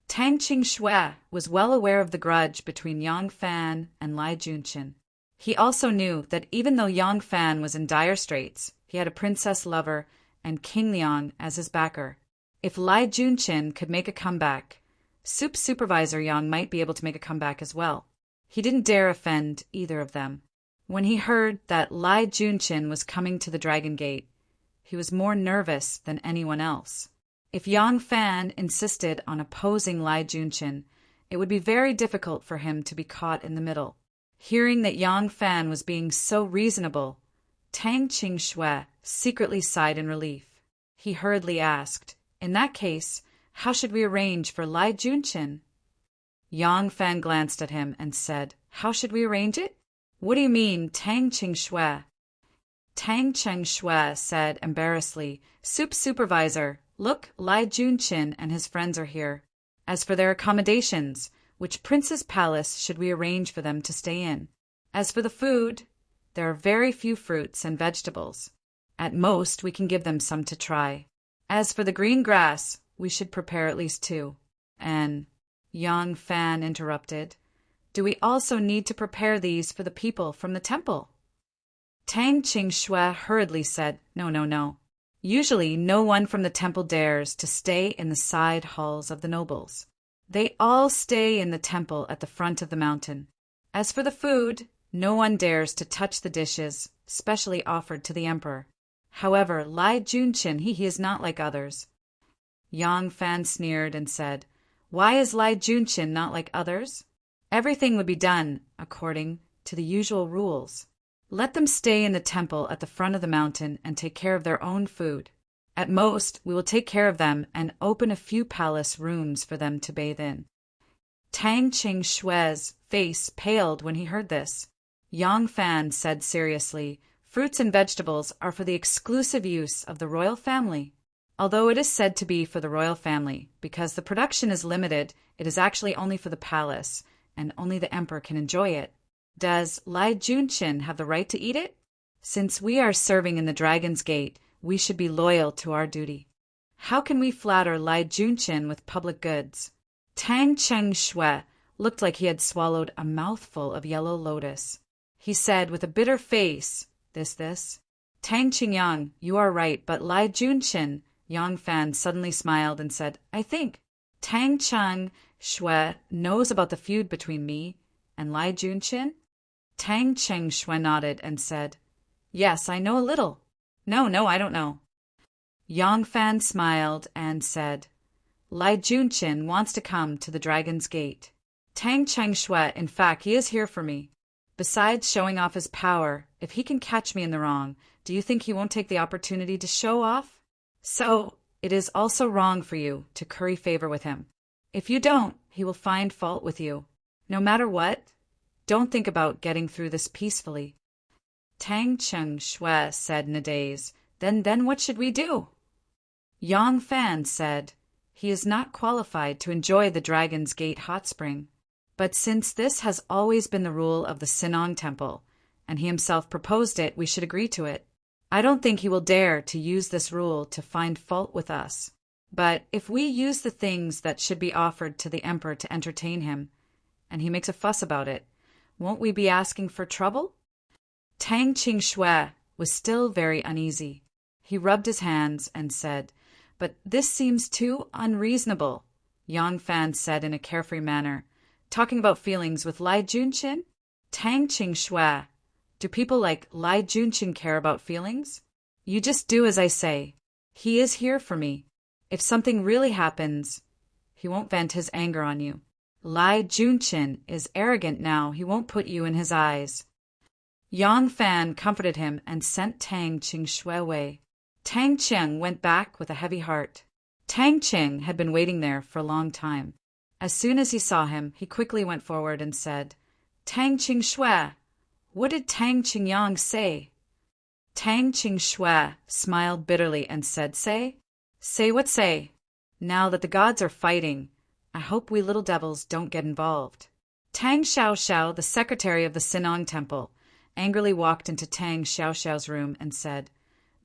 Tang Shui was well aware of the grudge between Yang Fan and Lai Junqin. He also knew that even though Yang Fan was in dire straits, he had a princess lover and King Liang as his backer. If Lai Junqin could make a comeback, Supervisor Yang might be able to make a comeback as well. He didn't dare offend either of them. When he heard that Lai Junqin was coming to the Dragon Gate, he was more nervous than anyone else. If Yang Fan insisted on opposing Lai Junqin, it would be very difficult for him to be caught in the middle. Hearing that Yang Fan was being so reasonable, Tang Shui secretly sighed in relief. He hurriedly asked, In that case, how should we arrange for Lai Junqin? Yang Fan glanced at him and said, How should we arrange it? What do you mean, Tang Shui? Tang Shui said embarrassedly, Supervisor, look, Lai Junqin and his friends are here. As for their accommodations, which prince's palace should we arrange for them to stay in? As for the food, there are very few fruits and vegetables. At most, we can give them some to try. As for the green grass, we should prepare at least 2. And Yang Fan interrupted, Do we also need to prepare these for the people from the temple? Tang Shui hurriedly said, No. Usually no one from the temple dares to stay in the side halls of the nobles. They all stay in the temple at the front of the mountain. As for the food, no one dares to touch the dishes, specially offered to the emperor. However, Lai Junqin, he is not like others. Yang Fan sneered and said, Why is Lai Junqin not like others? Everything would be done according to the usual rules. Let them stay in the temple at the front of the mountain and take care of their own food. At most, we will take care of them and open a few palace rooms for them to bathe in. Tang Shui's face paled when he heard this. Yang Fan said seriously, Fruits and vegetables are for the exclusive use of the royal family. Although it is said to be for the royal family, because the production is limited, it is actually only for the palace, and only the emperor can enjoy it. Does Lai Junqin have the right to eat it? Since we are serving in the Dragon's Gate, we should be loyal to our duty. How can we flatter Lai Junqin with public goods? Tang Shui looked like he had swallowed a mouthful of yellow lotus. He said with a bitter face, This. Tang Qingyang, you are right, but Lai Junqin, Yang Fan suddenly smiled and said, I think Tang Shui knows about the feud between me and Lai Junqin? Tang Shui nodded and said, Yes, I know a little. No, I don't know. Yang Fan smiled and said, Lai Junqin wants to come to the Dragon's Gate. Tang Shui, in fact, he is here for me. Besides showing off his power, if he can catch me in the wrong, do you think he won't take the opportunity to show off? So, it is also wrong for you to curry favor with him. If you don't, he will find fault with you. No matter what, don't think about getting through this peacefully. Tang Shui said in a daze, Then what should we do? Yang Fan said, He is not qualified to enjoy the Dragon's Gate hot spring. But since this has always been the rule of the Sinong Temple, and he himself proposed it, we should agree to it. I don't think he will dare to use this rule to find fault with us. But if we use the things that should be offered to the emperor to entertain him, and he makes a fuss about it, won't we be asking for trouble? Tang Shui was still very uneasy. He rubbed his hands and said, But this seems too unreasonable, Yang Fan said in a carefree manner. Talking about feelings with Lai Junqin? Tang Shui, do people like Lai Junqin care about feelings? You just do as I say. He is here for me. If something really happens, he he won't vent his anger on you. Lai Junchin is arrogant now, he won't put you in his eyes. Yang Fan comforted him and sent Tang Qingshui away. Tang Qing went back with a heavy heart. Tang Qing had been waiting there for a long time. As soon as he saw him, he quickly went forward and said, "Tang Qingshui, what did Tang Qingyang say?" Tang Qingshui smiled bitterly and said, Say? Say what say? Now that the gods are fighting, I hope we little devils don't get involved." Tang Xiaoxiao, the secretary of the Sinong Temple, angrily walked into Tang Xiaoxiao's room and said,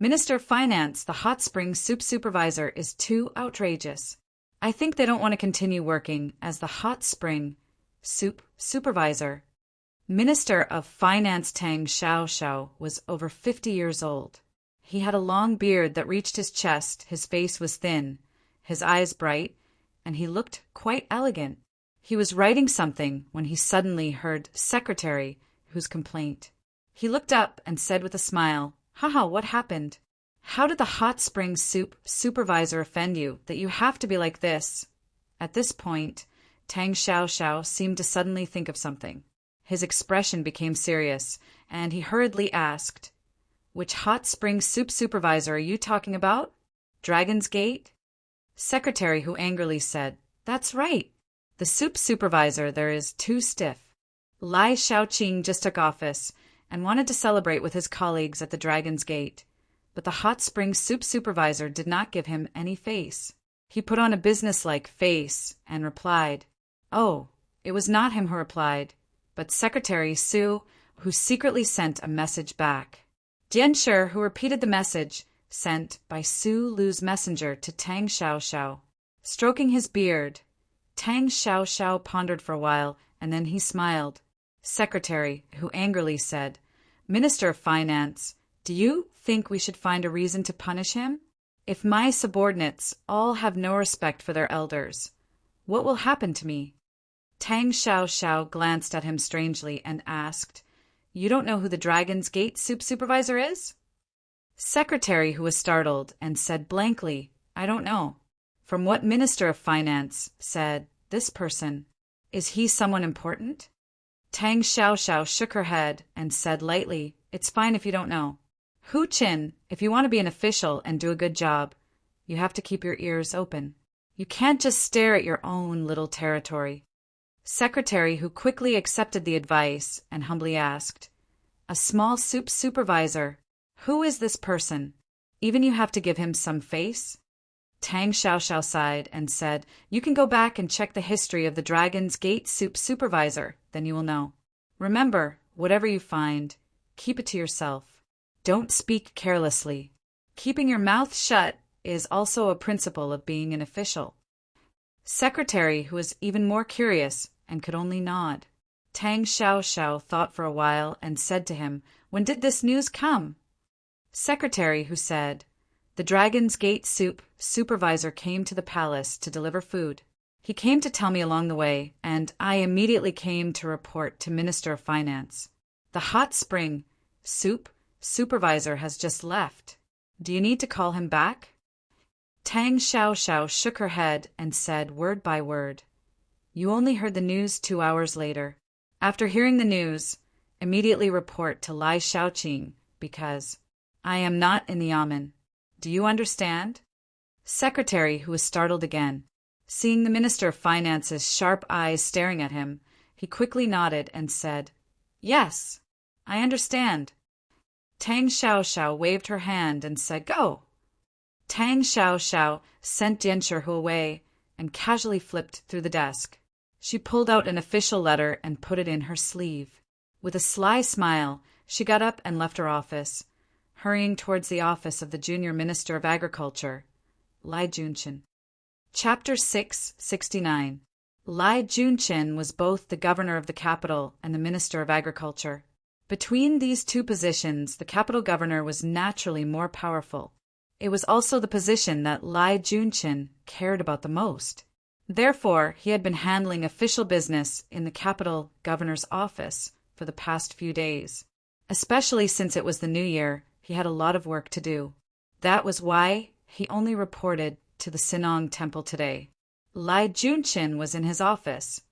"Minister of Finance, the hot spring soup supervisor is too outrageous. I think they don't want to continue working as the hot spring soup supervisor." Minister of Finance Tang Xiaoxiao was over 50 years old. He had a long beard that reached his chest, his face was thin, his eyes bright, and he looked quite elegant. He was writing something when he suddenly heard secretary, whose complaint. He looked up and said with a smile, "Haha, what happened? How did the hot spring soup supervisor offend you that you have to be like this?" At this point, Tang Xiaoxiao seemed to suddenly think of something. His expression became serious, and he hurriedly asked, "Which hot spring soup supervisor are you talking about? Dragon's Gate?" Secretary, who angrily said, "That's right. The soup supervisor there is too stiff. Lai Shaoqing just took office and wanted to celebrate with his colleagues at the Dragon's Gate, but the hot spring soup supervisor did not give him any face. He put on a businesslike face and replied." Oh, it was not him who replied, but Secretary Su, who secretly sent a message back. Jianshi, who repeated the message sent by Su Lu's messenger to Tang Xiaoxiao. Stroking his beard, Tang Xiaoxiao pondered for a while, and then he smiled. Secretary, who angrily said, "Minister of Finance, do you think we should find a reason to punish him? If my subordinates all have no respect for their elders, what will happen to me?" Tang Xiaoxiao glanced at him strangely and asked, "You don't know who the Dragon's Gate soup supervisor is?" Secretary, who was startled, and said blankly, "I don't know." From what Minister of Finance said, "This person, is he someone important?" Tang Xiaoxiao shook her head and said lightly, "It's fine if you don't know. Hu Qin, if you want to be an official and do a good job, you have to keep your ears open. You can't just stare at your own little territory." Secretary, who quickly accepted the advice and humbly asked, "A small soup supervisor, who is this person? Even you have to give him some face?" Tang Xiaoxiao sighed and said, "You can go back and check the history of the Dragon's Gate soup supervisor, then you will know. Remember, whatever you find, keep it to yourself. Don't speak carelessly. Keeping your mouth shut is also a principle of being an official." Secretary, who was even more curious and could only nod. Tang Xiaoxiao thought for a while and said to him, "When did this news come?" Secretary, who said, "The Dragon's Gate soup supervisor came to the palace to deliver food. He came to tell me along the way, and I immediately came to report to Minister of Finance. The hot spring soup supervisor has just left. Do you need to call him back?" Tang Xiaoxiao shook her head and said word by word, "You only heard the news 2 hours later. After hearing the news, immediately report to Lai Shaoqing, because I am not in the yamen. Do you understand?" Secretary, who was startled again, seeing the Minister of Finance's sharp eyes staring at him, he quickly nodded and said, "Yes, I understand." Tang Xiaoxiao waved her hand and said, "Go." Tang Xiaoxiao sent Jianshi away and casually flipped through the desk. She pulled out an official letter and put it in her sleeve. With a sly smile, she got up and left her office, hurrying towards the office of the Junior Minister of Agriculture, Lai Junchin. Chapter 669. Lai Junchin was both the governor of the capital and the Minister of Agriculture. Between these two positions, the capital governor was naturally more powerful. It was also the position that Lai Junchin cared about the most. Therefore, he had been handling official business in the capital governor's office for the past few days. Especially since it was the new year, he had a lot of work to do. That was why he only reported to the Sinong Temple today. Lai Junchin was in his office,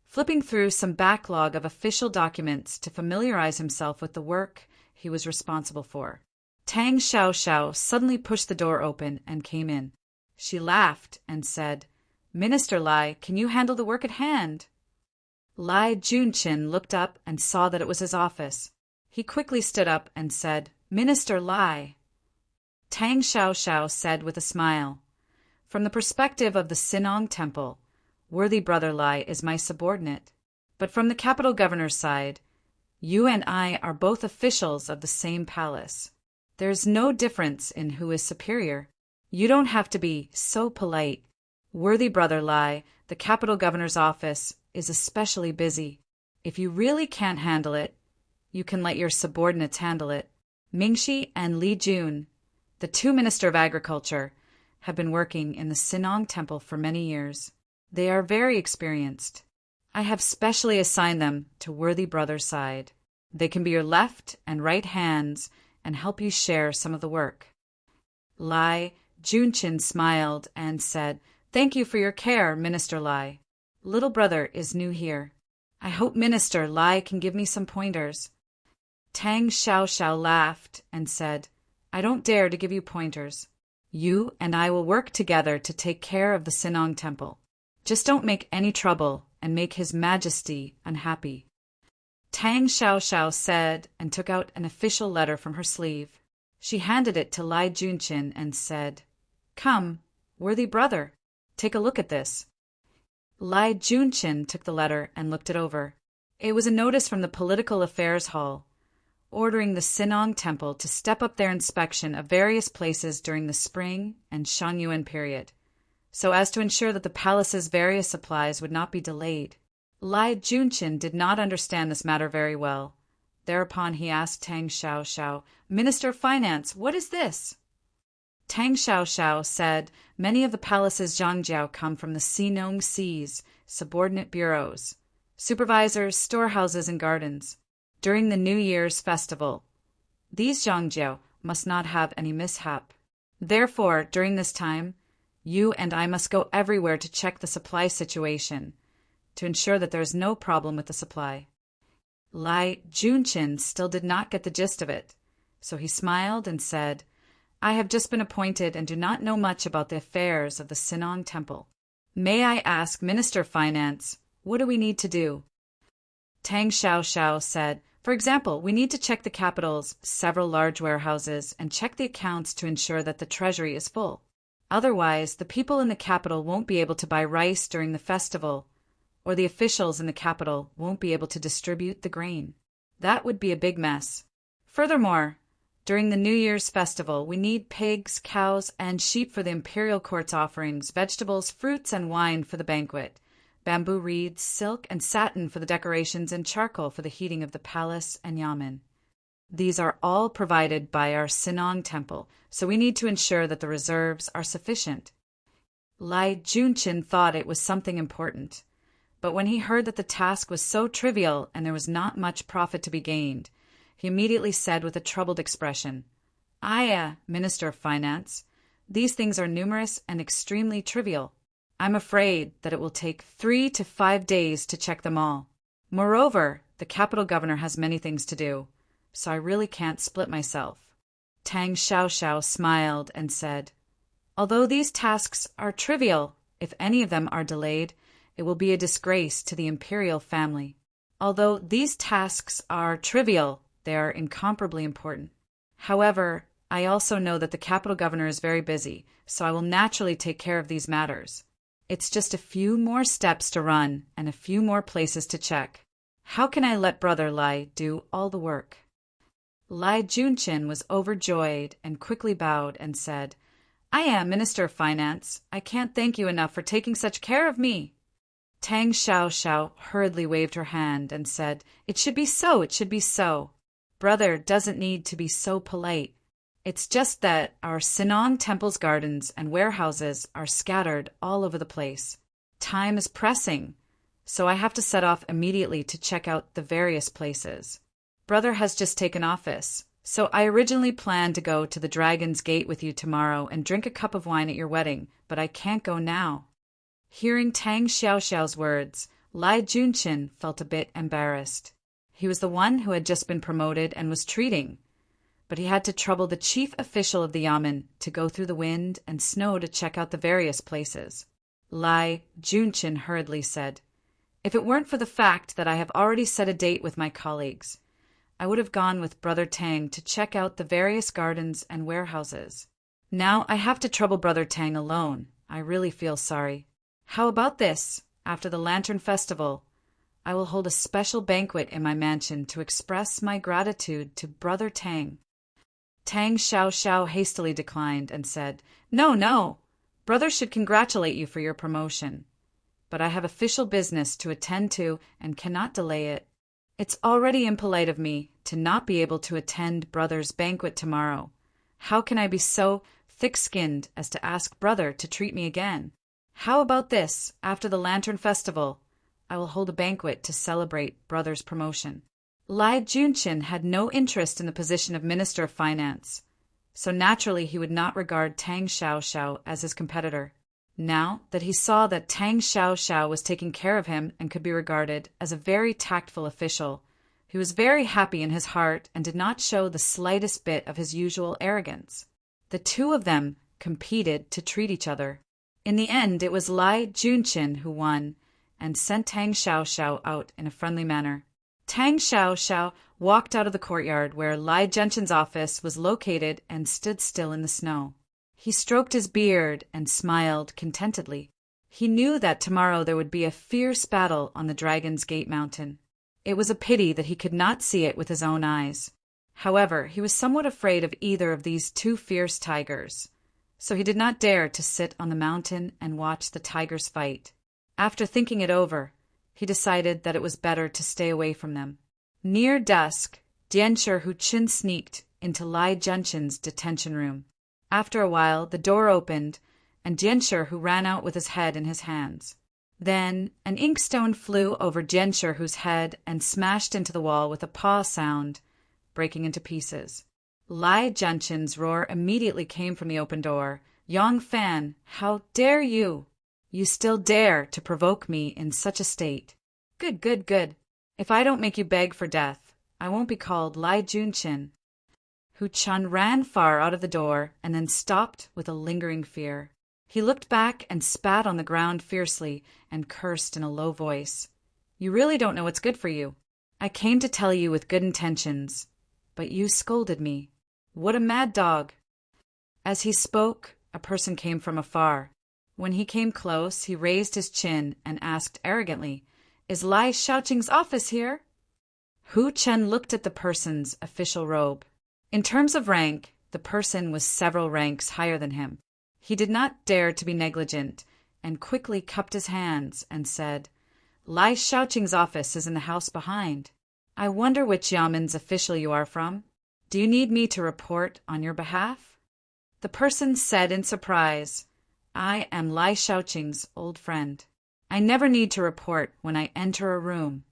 flipping through some backlog of official documents to familiarize himself with the work he was responsible for. Tang Xiaoxiao suddenly pushed the door open and came in. She laughed and said, "Minister Lai, can you handle the work at hand?" Lai Junchin looked up and saw that it was his office. He quickly stood up and said, "Minister Lai." Tang Xiaoxiao said with a smile, "From the perspective of the Sinong Temple, worthy brother Lai is my subordinate. But from the capital governor's side, you and I are both officials of the same palace. There's no difference in who is superior. You don't have to be so polite. Worthy brother Lai, the capital governor's office is especially busy. If you really can't handle it, you can let your subordinates handle it." Mingxi and Li Jun, the two Minister of Agriculture, have been working in the Sinong Temple for many years. They are very experienced. I have specially assigned them to worthy brother's side. They can be your left and right hands and help you share some of the work. Lai Junchin smiled and said, "Thank you for your care, Minister Lai. Little brother is new here. I hope Minister Lai can give me some pointers." Tang Xiaoxiao laughed and said, "I don't dare to give you pointers. You and I will work together to take care of the Sinong Temple. Just don't make any trouble and make His Majesty unhappy." Tang Xiaoxiao said and took out an official letter from her sleeve. She handed it to Lai Junchin and said, "Come, worthy brother, take a look at this." Lai Junchin took the letter and looked it over. It was a notice from the Political Affairs Hall, ordering the Sinong Temple to step up their inspection of various places during the spring and Shangyuan period, so as to ensure that the palace's various supplies would not be delayed. Lai Junchin did not understand this matter very well. Thereupon he asked Tang Xiaoxiao, "Minister of Finance, what is this?" Tang Xiaoxiao said, "Many of the palace's zhangjiao come from the Sinong Seas, subordinate bureaus, supervisors, storehouses, and gardens. During the New Year's festival, these zhangjiao must not have any mishap. Therefore, during this time, you and I must go everywhere to check the supply situation, to ensure that there is no problem with the supply." Lai Junchin still did not get the gist of it, so he smiled and said, "I have just been appointed and do not know much about the affairs of the Sinong Temple. May I ask Minister of Finance, what do we need to do?" Tang Xiaoxiao said, "For example, we need to check the capital's several large warehouses and check the accounts to ensure that the treasury is full. Otherwise, the people in the capital won't be able to buy rice during the festival, or the officials in the capital won't be able to distribute the grain. That would be a big mess. Furthermore, during the New Year's festival, we need pigs, cows, and sheep for the imperial court's offerings, vegetables, fruits, and wine for the banquet, bamboo reeds, silk, and satin for the decorations, and charcoal for the heating of the palace and yamen. These are all provided by our Sinong Temple, so we need to ensure that the reserves are sufficient." Lai Junchin thought it was something important, but when he heard that the task was so trivial and there was not much profit to be gained, he immediately said with a troubled expression, Minister of Finance, these things are numerous and extremely trivial. I'm afraid that it will take 3 to 5 days to check them all. Moreover, the capital governor has many things to do, so I really can't split myself." Tang Xiaoxiao smiled and said, "Although these tasks are trivial, if any of them are delayed, it will be a disgrace to the imperial family. Although these tasks are trivial, they are incomparably important. However, I also know that the capital governor is very busy, so I will naturally take care of these matters. It's just a few more steps to run and a few more places to check. How can I let Brother Lai do all the work?" Lai Junchin was overjoyed and quickly bowed and said, "I am Minister of Finance. I can't thank you enough for taking such care of me." Tang Xiaoxiao hurriedly waved her hand and said, "It should be so, it should be so. Brother doesn't need to be so polite. It's just that our Sinong Temple's gardens and warehouses are scattered all over the place. Time is pressing, so I have to set off immediately to check out the various places. Brother has just taken office, so I originally planned to go to the Dragon's Gate with you tomorrow and drink a cup of wine at your wedding, but I can't go now." Hearing Tang Xiaoxiao's words, Lai Junqin felt a bit embarrassed. He was the one who had just been promoted and was treating, but he had to trouble the chief official of the yamen to go through the wind and snow to check out the various places. Lai Junqin hurriedly said, "If it weren't for the fact that I have already set a date with my colleagues, I would have gone with Brother Tang to check out the various gardens and warehouses. Now I have to trouble Brother Tang alone. I really feel sorry. How about this? After the Lantern Festival, I will hold a special banquet in my mansion to express my gratitude to Brother Tang." Tang Xiaoxiao hastily declined and said, "No, no. Brother should congratulate you for your promotion. But I have official business to attend to and cannot delay it. It's already impolite of me to not be able to attend Brother's banquet tomorrow. How can I be so thick-skinned as to ask Brother to treat me again? How about this? After the Lantern Festival, I will hold a banquet to celebrate Brother's promotion." Lai Junqin had no interest in the position of Minister of Finance, so naturally he would not regard Tang Xiaoxiao as his competitor. Now that he saw that Tang Xiaoxiao was taking care of him and could be regarded as a very tactful official, he was very happy in his heart and did not show the slightest bit of his usual arrogance. The two of them competed to treat each other. In the end, it was Lai Junqin who won and sent Tang Xiaoxiao out in a friendly manner. Tang Xiaoxiao walked out of the courtyard where Lai Junqin's office was located and stood still in the snow. He stroked his beard and smiled contentedly. He knew that tomorrow there would be a fierce battle on the Dragon's Gate Mountain. It was a pity that he could not see it with his own eyes. However, he was somewhat afraid of either of these two fierce tigers, so he did not dare to sit on the mountain and watch the tigers fight. After thinking it over, he decided that it was better to stay away from them. Near dusk, Dianshi Huqin sneaked into Lai Junqin's detention room. After a while, the door opened, and Dianshi Hu ran out with his head in his hands. Then an inkstone flew over Dianshi Hu's head and smashed into the wall with a paw sound, breaking into pieces. Lai Junqin's roar immediately came from the open door. "Yang Fan, how dare you? You still dare to provoke me in such a state. Good, good, good. If I don't make you beg for death, I won't be called Lai Junqin." Hu Chun ran far out of the door and then stopped with a lingering fear. He looked back and spat on the ground fiercely and cursed in a low voice. "You really don't know what's good for you. I came to tell you with good intentions, but you scolded me. What a mad dog!" As he spoke, a person came from afar. When he came close, he raised his chin and asked arrogantly, "Is Lai Shaoqing's office here?" Hu Chen looked at the person's official robe. In terms of rank, the person was several ranks higher than him. He did not dare to be negligent and quickly cupped his hands and said, "Lai Shaoqing's office is in the house behind. I wonder which Yamen's official you are from. Do you need me to report on your behalf?" The person said in surprise, "I am Lai Shaoqing's old friend. I never need to report when I enter a room."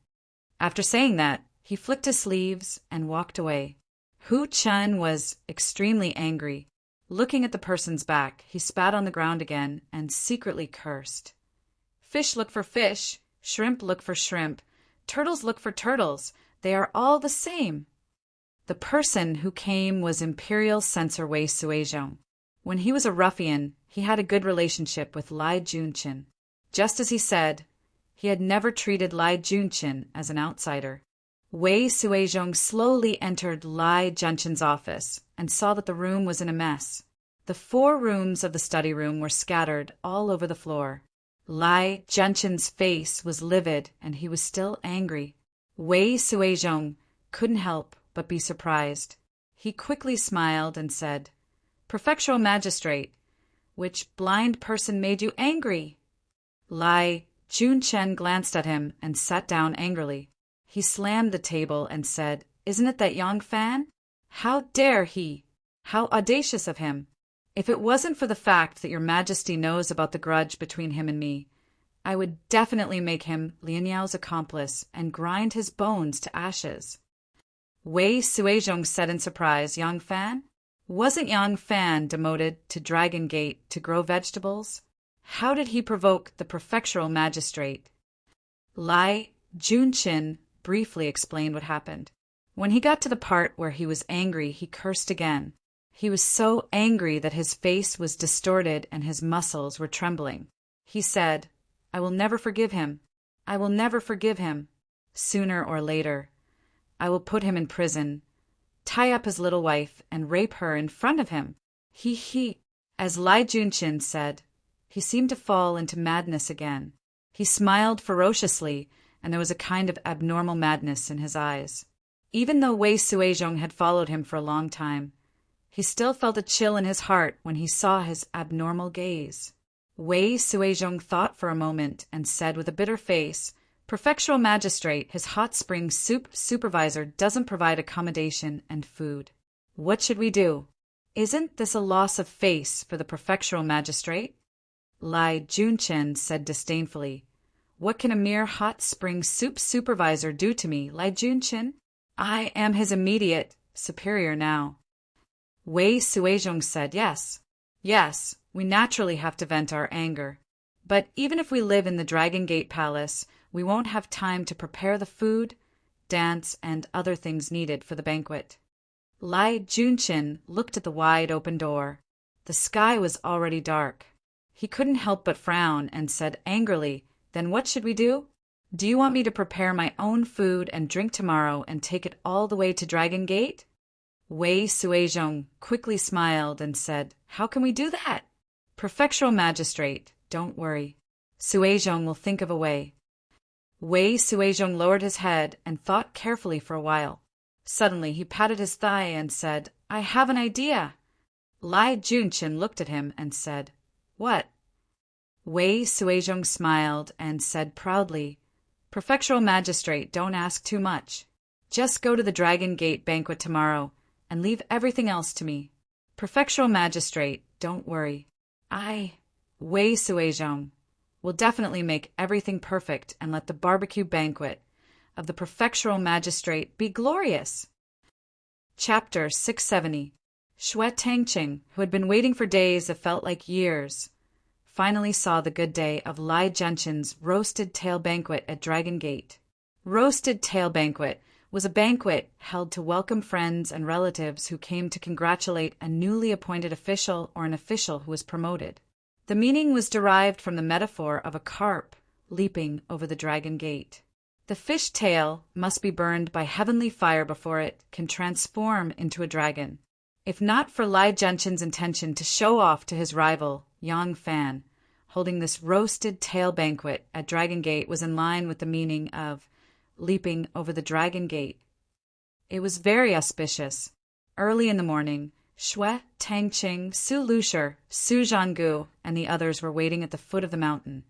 After saying that, he flicked his sleeves and walked away. Hu Chen was extremely angry. Looking at the person's back, he spat on the ground again and secretly cursed. "Fish look for fish, shrimp look for shrimp, turtles look for turtles. They are all the same." The person who came was Imperial Censor Wei Suizhong. When he was a ruffian, he had a good relationship with Lai Junqin. Just as he said, he had never treated Lai Junqin as an outsider. Wei Suizhong slowly entered Lai Junqin's office and saw that the room was in a mess. The 4 rooms of the study room were scattered all over the floor. Lai Junqin's face was livid and he was still angry. Wei Suizhong couldn't help but be surprised. He quickly smiled and said, "Prefectural magistrate, which blind person made you angry?" Lai Junqin glanced at him and sat down angrily. He slammed the table and said, "Isn't it that Yang Fan? How dare he? How audacious of him! If it wasn't for the fact that your majesty knows about the grudge between him and me, I would definitely make him Lian Yao's accomplice and grind his bones to ashes." Wei Suizhong said in surprise, "Yang Fan? Wasn't Yang Fan demoted to Dragon Gate to grow vegetables? How did he provoke the prefectural magistrate? Lai Junchin briefly explained what happened. When he got to the part where he was angry, he cursed again. He was so angry that his face was distorted and his muscles were trembling. He said, "I will never forgive him. I will never forgive him. Sooner or later, I will put him in prison, tie up his little wife, and rape her in front of him. He." As Lai Junchin said, he seemed to fall into madness again. He smiled ferociously, and there was a kind of abnormal madness in his eyes. Even though Wei Suizhong had followed him for a long time, he still felt a chill in his heart when he saw his abnormal gaze. Wei Suizhong thought for a moment and said with a bitter face, "Prefectural magistrate, his hot spring soup supervisor doesn't provide accommodation and food. What should we do? Isn't this a loss of face for the prefectural magistrate?" Lai Junchen said disdainfully, "What can a mere hot spring soup supervisor do to me, Lai Junchen? I am his immediate superior now." Wei Suizhong said, Yes, we naturally have to vent our anger. But even if we live in the Dragon Gate Palace, we won't have time to prepare the food, dance, and other things needed for the banquet." Lai Junchin looked at the wide open door. The sky was already dark. He couldn't help but frown and said angrily, "Then what should we do? Do you want me to prepare my own food and drink tomorrow and take it all the way to Dragon Gate?" Wei Suizhong quickly smiled and said, "How can we do that? Prefectural magistrate, don't worry. Suizhong will think of a way." Wei Suizhong lowered his head and thought carefully for a while. Suddenly he patted his thigh and said, "I have an idea." Lai Junchin looked at him and said, "What?" Wei Suizhong smiled and said proudly, "Prefectural magistrate, don't ask too much. Just go to the Dragon Gate banquet tomorrow and leave everything else to me. Prefectural magistrate, don't worry. Wei Suizhong, will definitely make everything perfect and let the barbecue banquet of the prefectural magistrate be glorious." Chapter 670. Xue Tangqing, who had been waiting for days that felt like years, finally saw the good day of Lai Junchin's roasted tail banquet at Dragon Gate. Roasted tail banquet was a banquet held to welcome friends and relatives who came to congratulate a newly appointed official or an official who was promoted. The meaning was derived from the metaphor of a carp leaping over the Dragon Gate. The fish tail must be burned by heavenly fire before it can transform into a dragon. If not for Lai Junchin's intention to show off to his rival, Yang Fan, holding this roasted tail banquet at Dragon Gate was in line with the meaning of leaping over the Dragon Gate. It was very auspicious. Early in the morning, Xue Tangqing, Su Lusher, Su Zhanggu, and the others were waiting at the foot of the mountain,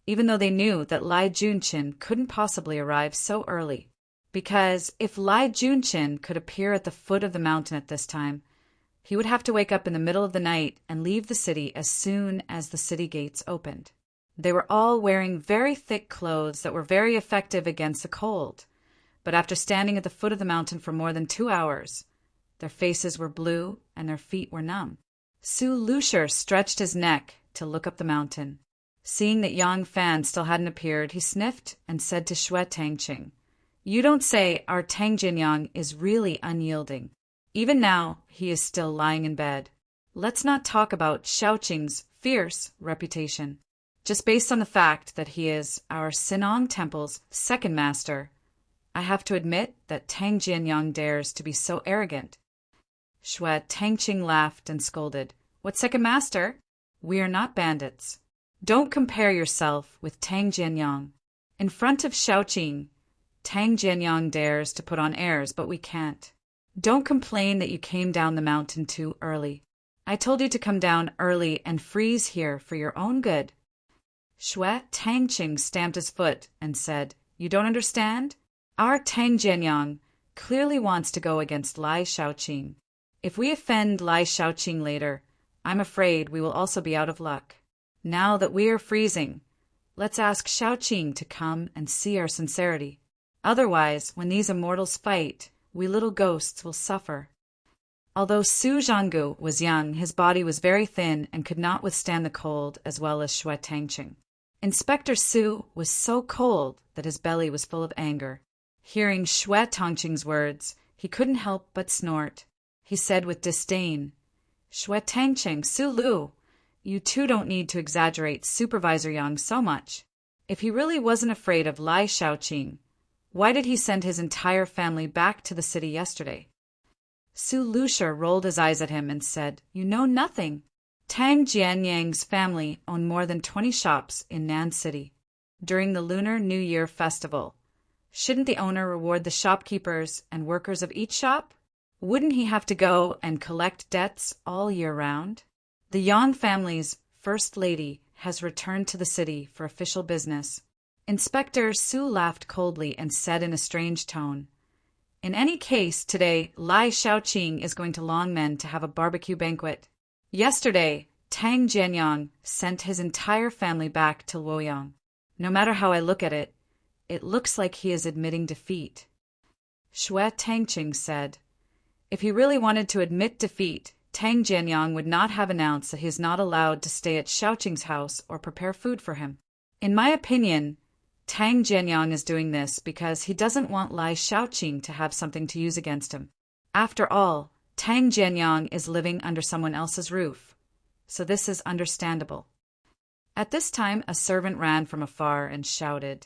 even though they knew that Lai Junchin couldn't possibly arrive so early. Because if Lai Junchin could appear at the foot of the mountain at this time, he would have to wake up in the middle of the night and leave the city as soon as the city gates opened. They were all wearing very thick clothes that were very effective against the cold, but after standing at the foot of the mountain for more than 2 hours, their faces were blue and their feet were numb. Su Lusher stretched his neck to look up the mountain. Seeing that Yang Fan still hadn't appeared, he sniffed and said to Xue Tangqing, "You don't say our Tang Jinyang is really unyielding. Even now, he is still lying in bed. Let's not talk about Xiaoqing's fierce reputation. Just based on the fact that he is our Sinong Temple's second master, I have to admit that Tang Jianyang dares to be so arrogant." Xue Tangqing laughed and scolded, "What second master? We are not bandits. Don't compare yourself with Tang Jianyang. In front of Xiaoqing, Tang Jianyang dares to put on airs, but we can't. Don't complain that you came down the mountain too early. I told you to come down early and freeze here for your own good." Xue Tangqing stamped his foot and said, "You don't understand? Our Tang Jianyang clearly wants to go against Lai Xiaoqing. If we offend Lai Xiaoqing later, I'm afraid we will also be out of luck. Now that we are freezing, let's ask Xiaoqing to come and see our sincerity. Otherwise, when these immortals fight, we little ghosts will suffer." Although Su Zhanggu was young, his body was very thin and could not withstand the cold as well as Xue Tangqing. Inspector Su was so cold that his belly was full of anger. Hearing Xue Tangqing's words, he couldn't help but snort. He said with disdain, "Xue Tangqing, Su Lu, you two don't need to exaggerate Supervisor Yang so much. If he really wasn't afraid of Lai Shaoqing, why did he send his entire family back to the city yesterday?" Su Lusha rolled his eyes at him and said, "You know nothing. Tang Jianyang's family owned more than 20 shops in Nan City. During the Lunar New Year festival, shouldn't the owner reward the shopkeepers and workers of each shop? Wouldn't he have to go and collect debts all year round? The Yang family's first lady has returned to the city for official business." Inspector Su laughed coldly and said in a strange tone, "In any case, today Lai Shaoqing is going to Longmen to have a barbecue banquet. Yesterday, Tang Jianyang sent his entire family back to Luoyang. No matter how I look at it, it looks like he is admitting defeat." Xue Tangqing said, "If he really wanted to admit defeat, Tang Jianyang would not have announced that he is not allowed to stay at Shaoqing's house or prepare food for him. In my opinion, Tang Jianyang is doing this because he doesn't want Lai Shaoqing to have something to use against him. After all, Tang Jianyang is living under someone else's roof, so this is understandable." At this time, a servant ran from afar and shouted,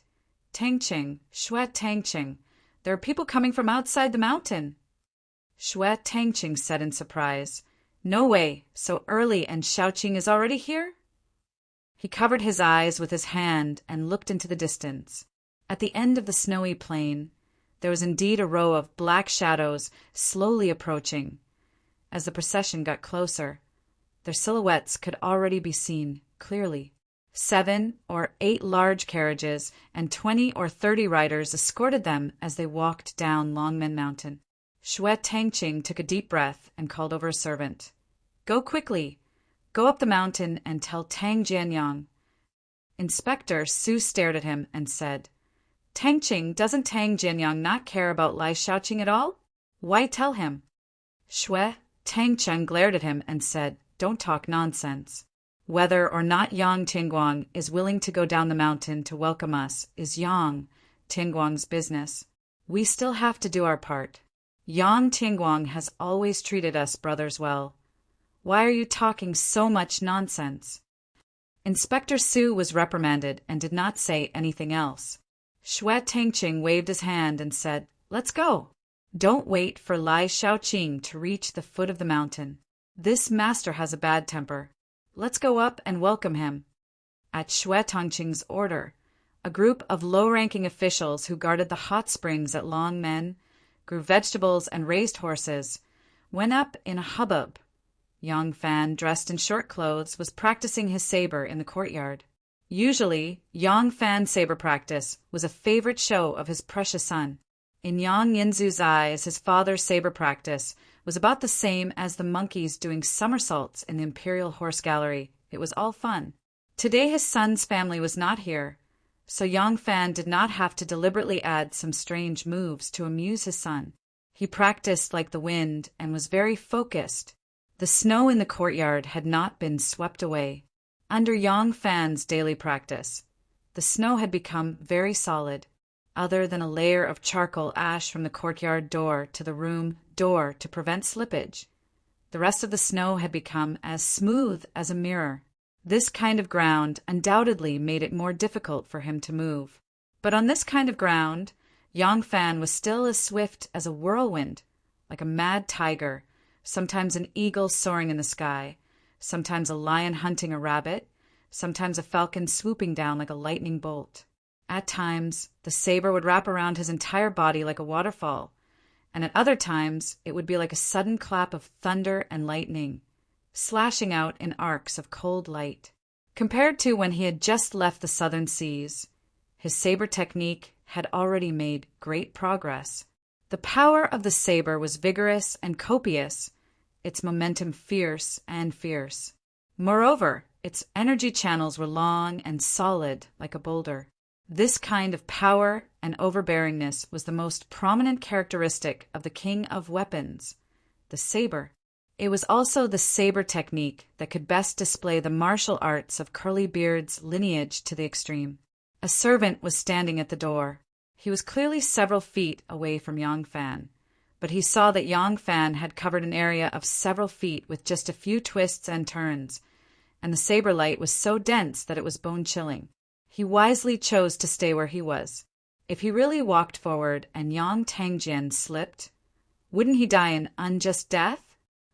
"Tangqing, Xue Tangqing, there are people coming from outside the mountain." Xue Tangqing said in surprise, "No way, so early and Shaoqing is already here?" He covered his eyes with his hand and looked into the distance. At the end of the snowy plain, there was indeed a row of black shadows slowly approaching. As the procession got closer, their silhouettes could already be seen clearly. 7 or 8 large carriages and 20 or 30 riders escorted them as they walked down Longmen Mountain. Xue Tangqing took a deep breath and called over a servant. "Go quickly. Go up the mountain and tell Tang Jianyang." Inspector Su stared at him and said, "Tangqing, doesn't Tang Jianyang not care about Lai Shaoqing at all? Why tell him?" Xue Tangqing glared at him and said, "Don't talk nonsense. Whether or not Yang Tingguang is willing to go down the mountain to welcome us is Yang Tingguang's business. We still have to do our part. Yang Tingguang has always treated us brothers well. Why are you talking so much nonsense?" Inspector Su was reprimanded and did not say anything else. Xue Tangqing waved his hand and said, "Let's go. Don't wait for Lai Shaoqing to reach the foot of the mountain. This master has a bad temper. Let's go up and welcome him." At Xue Tangqing's order, a group of low-ranking officials who guarded the hot springs at Longmen, grew vegetables and raised horses, went up in a hubbub. Yang Fan, dressed in short clothes, was practicing his saber in the courtyard. Usually, Yang Fan's saber practice was a favorite show of his precious son. In Yang Yinzu's eyes, his father's saber practice was about the same as the monkeys doing somersaults in the Imperial Horse Gallery. It was all fun. Today his son's family was not here, so Yang Fan did not have to deliberately add some strange moves to amuse his son. He practiced like the wind and was very focused. The snow in the courtyard had not been swept away. Under Yang Fan's daily practice, the snow had become very solid. Other than a layer of charcoal ash from the courtyard door to the room door to prevent slippage, the rest of the snow had become as smooth as a mirror. This kind of ground undoubtedly made it more difficult for him to move. But on this kind of ground, Yang Fan was still as swift as a whirlwind, like a mad tiger, sometimes an eagle soaring in the sky, sometimes a lion hunting a rabbit, sometimes a falcon swooping down like a lightning bolt. At times, the saber would wrap around his entire body like a waterfall, and at other times it would be like a sudden clap of thunder and lightning, slashing out in arcs of cold light. Compared to when he had just left the southern seas, his saber technique had already made great progress. The power of the saber was vigorous and copious, its momentum fierce and fierce. Moreover, its energy channels were long and solid like a boulder. This kind of power and overbearingness was the most prominent characteristic of the king of weapons, the saber. It was also the saber technique that could best display the martial arts of Curlybeard's lineage to the extreme. A servant was standing at the door. He was clearly several feet away from Yang Fan, but he saw that Yang Fan had covered an area of several feet with just a few twists and turns, and the saber light was so dense that it was bone-chilling. He wisely chose to stay where he was. If he really walked forward and Yang Tangjian slipped, wouldn't he die an unjust death?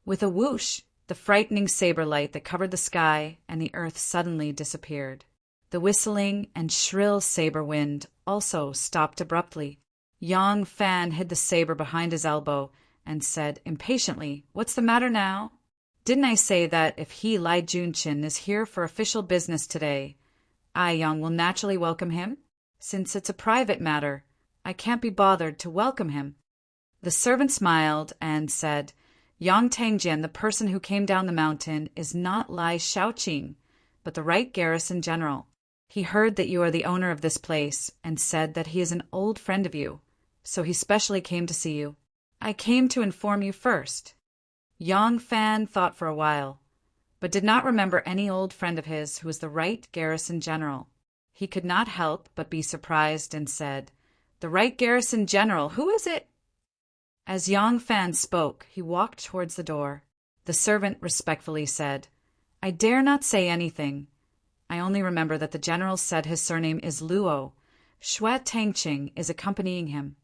With a whoosh, the frightening saber light that covered the sky and the earth suddenly disappeared. The whistling and shrill saber wind also stopped abruptly. Yang Fan hid the saber behind his elbow and said impatiently, "What's the matter now? Didn't I say that if he, Lai Junchin, is here for official business today, I, Yang, will naturally welcome him? Since it's a private matter, I can't be bothered to welcome him." The servant smiled and said, "Yang Tangjian, the person who came down the mountain, is not Lai Shaoqing, but the right garrison general. He heard that you are the owner of this place and said that he is an old friend of you, so he specially came to see you. I came to inform you first." Yang Fan thought for a while, but did not remember any old friend of his who was the right garrison general. He could not help but be surprised and said, "The right garrison general, who is it?" As Yang Fan spoke, he walked towards the door. The servant respectfully said, "I dare not say anything. I only remember that the general said his surname is Luo. Xue Tangqing is accompanying him."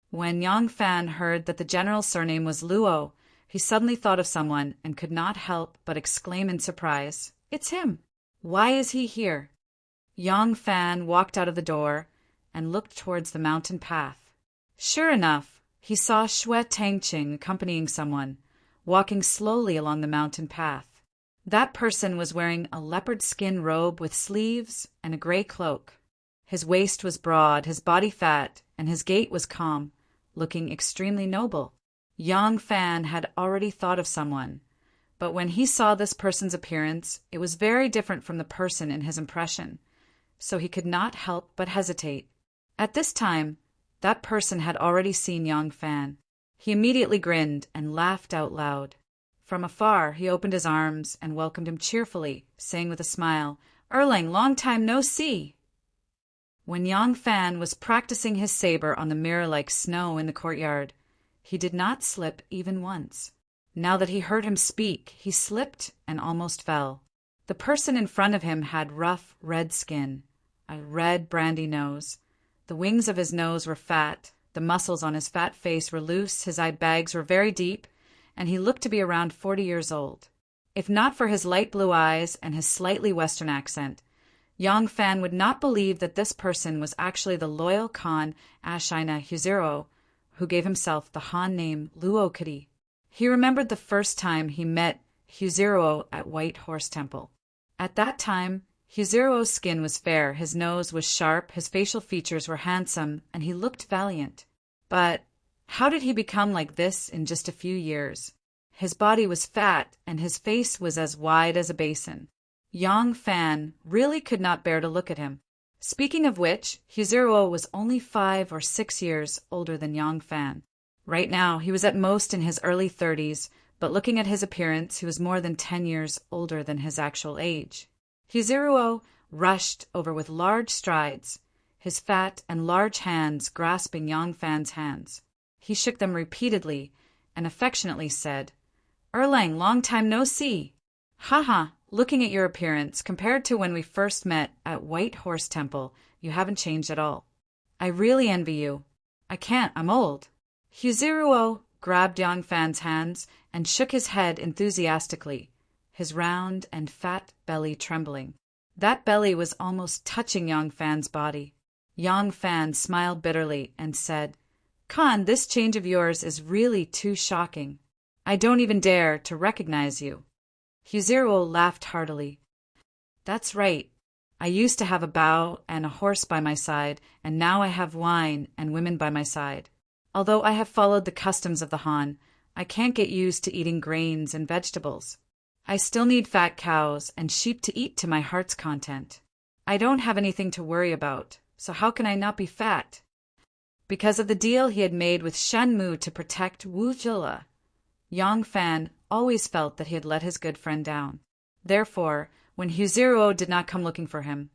When Yang Fan heard that the general's surname was Luo, he suddenly thought of someone and could not help but exclaim in surprise, "It's him! Why is he here?" Yang Fan walked out of the door and looked towards the mountain path. Sure enough, he saw Xue Tangqing accompanying someone, walking slowly along the mountain path. That person was wearing a leopard skin robe with sleeves and a gray cloak. His waist was broad, his body fat, and his gait was calm, looking extremely noble. Yang Fan had already thought of someone, but when he saw this person's appearance, it was very different from the person in his impression, so he could not help but hesitate. At this time, that person had already seen Yang Fan. He immediately grinned and laughed out loud. From afar, he opened his arms and welcomed him cheerfully, saying with a smile, "Erlang, long time no see." When Yang Fan was practicing his saber on the mirror-like snow in the courtyard, he did not slip even once. Now that he heard him speak, he slipped and almost fell. The person in front of him had rough, red skin, a red brandy nose. The wings of his nose were fat, the muscles on his fat face were loose, his eye bags were very deep, and he looked to be around 40 years old. If not for his light blue eyes and his slightly Western accent, Yang Fan would not believe that this person was actually the loyal Khan Ashina Huziro, who gave himself the Han name Luokadi. He remembered the first time he met Huziro at White Horse Temple. At that time, Huziro's skin was fair, his nose was sharp, his facial features were handsome, and he looked valiant. But how did he become like this in just a few years? His body was fat, and his face was as wide as a basin. Yang Fan really could not bear to look at him. Speaking of which, Huziro was only 5 or 6 years older than Yang Fan. Right now, he was at most in his early 30s, but looking at his appearance, he was more than 10 years older than his actual age. Huziro rushed over with large strides, his fat and large hands grasping Yang Fan's hands. He shook them repeatedly and affectionately said, "Erlang, long time no see. Haha, looking at your appearance, compared to when we first met at White Horse Temple, you haven't changed at all. I really envy you. I can't, I'm old." Huziro grabbed Yang Fan's hands and shook his head enthusiastically, his round and fat belly trembling. That belly was almost touching Yang Fan's body. Yang Fan smiled bitterly and said, "Khan, this change of yours is really too shocking. I don't even dare to recognize you." Huziro laughed heartily. "That's right. I used to have a bow and a horse by my side, and now I have wine and women by my side. Although I have followed the customs of the Han, I can't get used to eating grains and vegetables. I still need fat cows and sheep to eat to my heart's content. I don't have anything to worry about, so how can I not be fat?" Because of the deal he had made with Shen Mu to protect Wu Jilla, Yang Fan always felt that he had let his good friend down. Therefore, when Huziro did not come looking for him,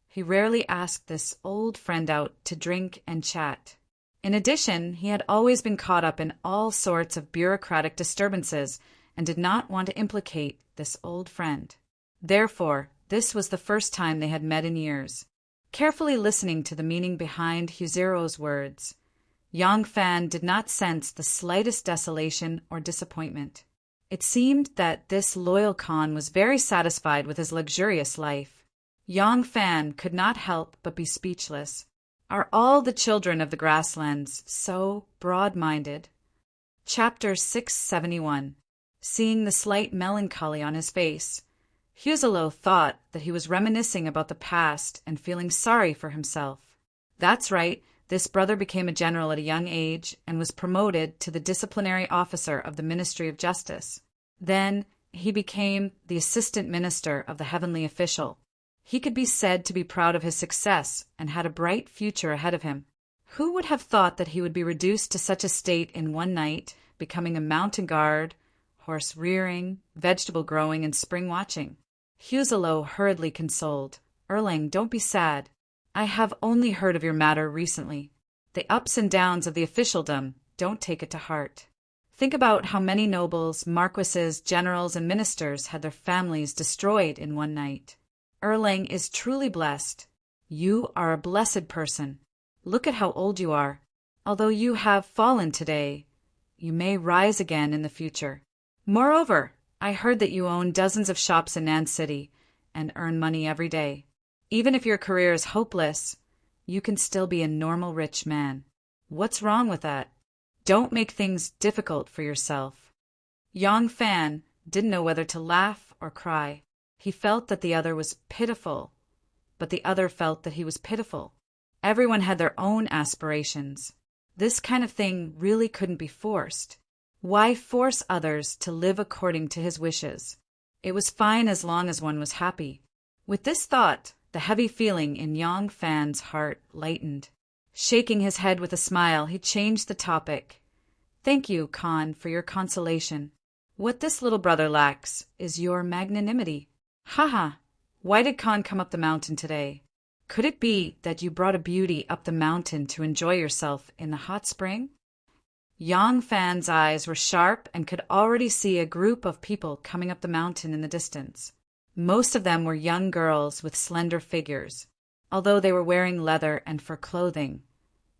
he rarely asked this old friend out to drink and chat. In addition, he had always been caught up in all sorts of bureaucratic disturbances and did not want to implicate this old friend. Therefore, this was the first time they had met in years. Carefully listening to the meaning behind Huziro's words, Yang Fan did not sense the slightest desolation or disappointment. It seemed that this loyal Khan was very satisfied with his luxurious life. Yang Fan could not help but be speechless. Are all the children of the grasslands so broad-minded? Chapter 671. Seeing the slight melancholy on his face, Huzilo thought that he was reminiscing about the past and feeling sorry for himself. That's right, this brother became a general at a young age and was promoted to the disciplinary officer of the Ministry of Justice. Then he became the assistant minister of the heavenly official. He could be said to be proud of his success and had a bright future ahead of him. Who would have thought that he would be reduced to such a state in one night, becoming a mountain guard, horse rearing, vegetable growing, and spring watching? Huzilo hurriedly consoled. Erlang, don't be sad. I have only heard of your matter recently. The ups and downs of the officialdom, don't take it to heart. Think about how many nobles, marquises, generals, and ministers had their families destroyed in one night. Erlang is truly blessed. You are a blessed person. Look at how old you are. Although you have fallen today, you may rise again in the future. Moreover, I heard that you own dozens of shops in Nan City and earn money every day. Even if your career is hopeless, you can still be a normal rich man. What's wrong with that? Don't make things difficult for yourself. Yang Fan didn't know whether to laugh or cry. He felt that the other was pitiful, but the other felt that he was pitiful. Everyone had their own aspirations. This kind of thing really couldn't be forced. Why force others to live according to his wishes? It was fine as long as one was happy. With this thought, the heavy feeling in Yang Fan's heart lightened. Shaking his head with a smile, he changed the topic. Thank you, Khan, for your consolation. What this little brother lacks is your magnanimity. Haha, why did Khan come up the mountain today? Could it be that you brought a beauty up the mountain to enjoy yourself in the hot spring? Yang Fan's eyes were sharp and could already see a group of people coming up the mountain in the distance. Most of them were young girls with slender figures. Although they were wearing leather and fur clothing,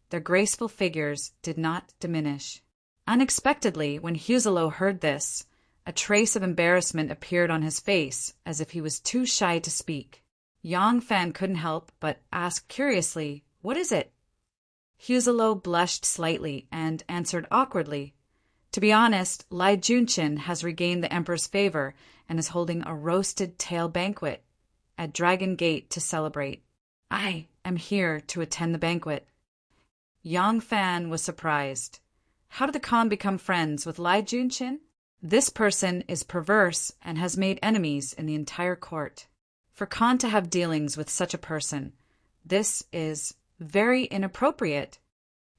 their graceful figures did not diminish. Unexpectedly, when Huzilo heard this, a trace of embarrassment appeared on his face, as if he was too shy to speak. Yang Fan couldn't help but ask curiously, "What is it?" Huzilo blushed slightly and answered awkwardly. To be honest, Lai Junshin has regained the emperor's favor and is holding a roasted tail banquet at Dragon Gate to celebrate. I am here to attend the banquet. Yang Fan was surprised. How did the Khan become friends with Lai Junshin? This person is perverse and has made enemies in the entire court. For Khan to have dealings with such a person, this is very inappropriate.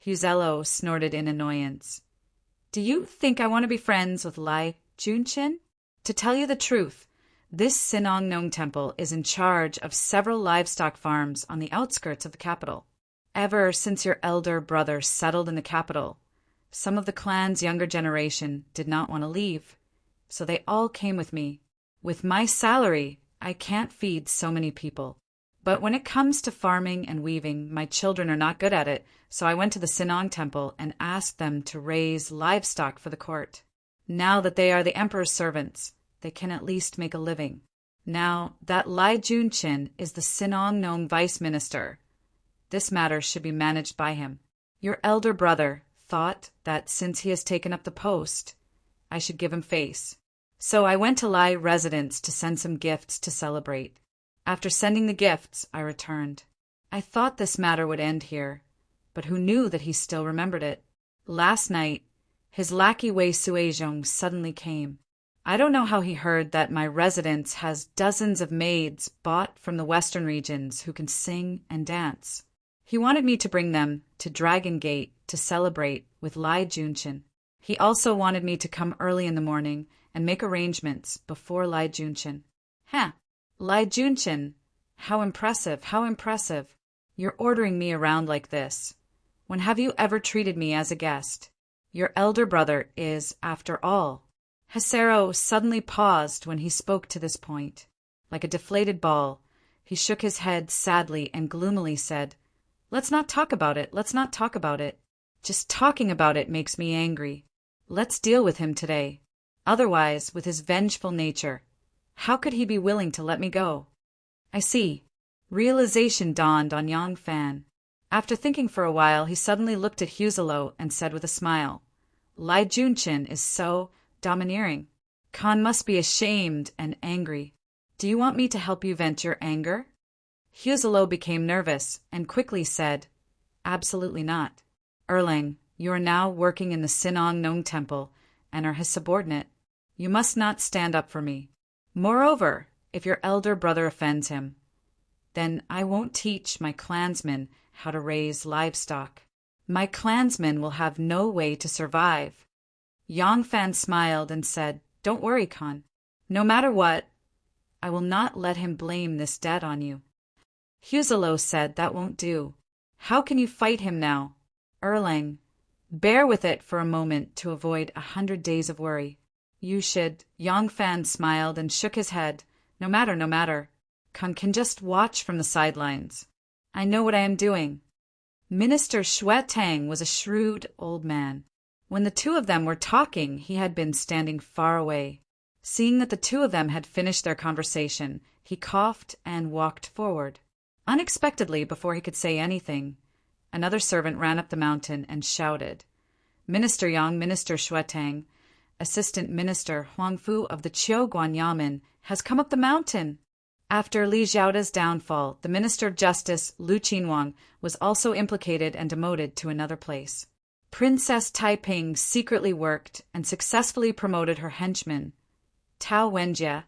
Huzilo snorted in annoyance. Do you think I want to be friends with Lai Junshin? To tell you the truth, this Sinongnong temple is in charge of several livestock farms on the outskirts of the capital. Ever since your elder brother settled in the capital, some of the clan's younger generation did not want to leave, so they all came with me. With my salary, I can't feed so many people. But when it comes to farming and weaving, my children are not good at it, so I went to the Sinong temple and asked them to raise livestock for the court. Now that they are the emperor's servants, they can at least make a living. Now that Lai Junshin is the Sinongnong vice minister, this matter should be managed by him. Your elder brother thought that since he has taken up the post, I should give him face. So I went to Lai residence to send some gifts to celebrate. After sending the gifts, I returned. I thought this matter would end here, but who knew that he still remembered it? Last night, his lackey Wei Suizhong suddenly came. I don't know how he heard that my residence has dozens of maids bought from the western regions who can sing and dance. He wanted me to bring them to Dragon Gate to celebrate with Lai Junshin. He also wanted me to come early in the morning and make arrangements before Lai Junshin. Huh, Lai Junshin, how impressive, how impressive. You're ordering me around like this. When have you ever treated me as a guest? Your elder brother is, after all. Hesero suddenly paused when he spoke to this point. Like a deflated ball, he shook his head sadly and gloomily said, "Let's not talk about it, let's not talk about it. Just talking about it makes me angry. Let's deal with him today. Otherwise, with his vengeful nature, how could he be willing to let me go?" I see. Realization dawned on Yang Fan. After thinking for a while, he suddenly looked at Huzalo and said with a smile, "Lai Junshin is so domineering. Khan must be ashamed and angry. Do you want me to help you vent your anger?" Huzalo became nervous and quickly said, "Absolutely not. Erlang, you are now working in the Sinong Nong Temple and are his subordinate. You must not stand up for me. Moreover, if your elder brother offends him, then I won't teach my clansmen how to raise livestock. My clansmen will have no way to survive." Yang Fan smiled and said, "Don't worry, Khan. No matter what, I will not let him blame this debt on you." Huzalo said, "That won't do. How can you fight him now? Erlang, bear with it for a moment to avoid 100 days of worry. You should." Yang Fan smiled and shook his head. No matter. Khan can just watch from the sidelines. I know what I am doing." Minister Xue Tang was a shrewd old man. When the two of them were talking, he had been standing far away. Seeing that the two of them had finished their conversation, he coughed and walked forward. Unexpectedly, before he could say anything, another servant ran up the mountain and shouted, "Minister Yang, Minister Xue Tang, Assistant Minister Huang Fu of the Qiuguan Yamen has come up the mountain." After Li Xiaoda's downfall, the Minister of Justice, Lu Qinwang, was also implicated and demoted to another place. Princess Taiping secretly worked and successfully promoted her henchman, Tao Wenjie,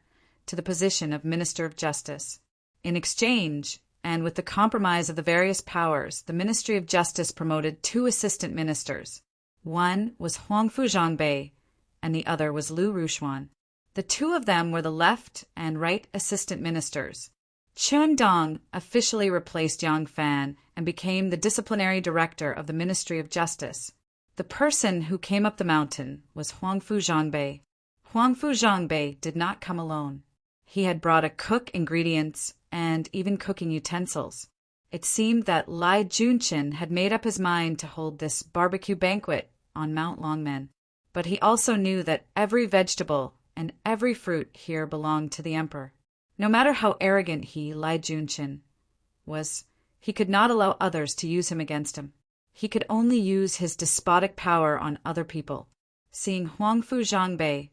to the position of Minister of Justice. In exchange, and with the compromise of the various powers, the Ministry of Justice promoted 2 assistant ministers. One was Huangfu Zhangbei, and the other was Lu Rushuan. The 2 of them were the left and right assistant ministers. Chun Dong officially replaced Yang Fan and became the disciplinary director of the Ministry of Justice. The person who came up the mountain was Huangfu Zhangbei. Huangfu Zhangbei did not come alone. He had brought a cook, ingredients, and even cooking utensils. It seemed that Lai Junshin had made up his mind to hold this barbecue banquet on Mount Longmen. But he also knew that every vegetable and every fruit here belonged to the emperor. No matter how arrogant he, Lai Junshin, was, he could not allow others to use him against him. He could only use his despotic power on other people. Seeing Huangfu Zhangbei,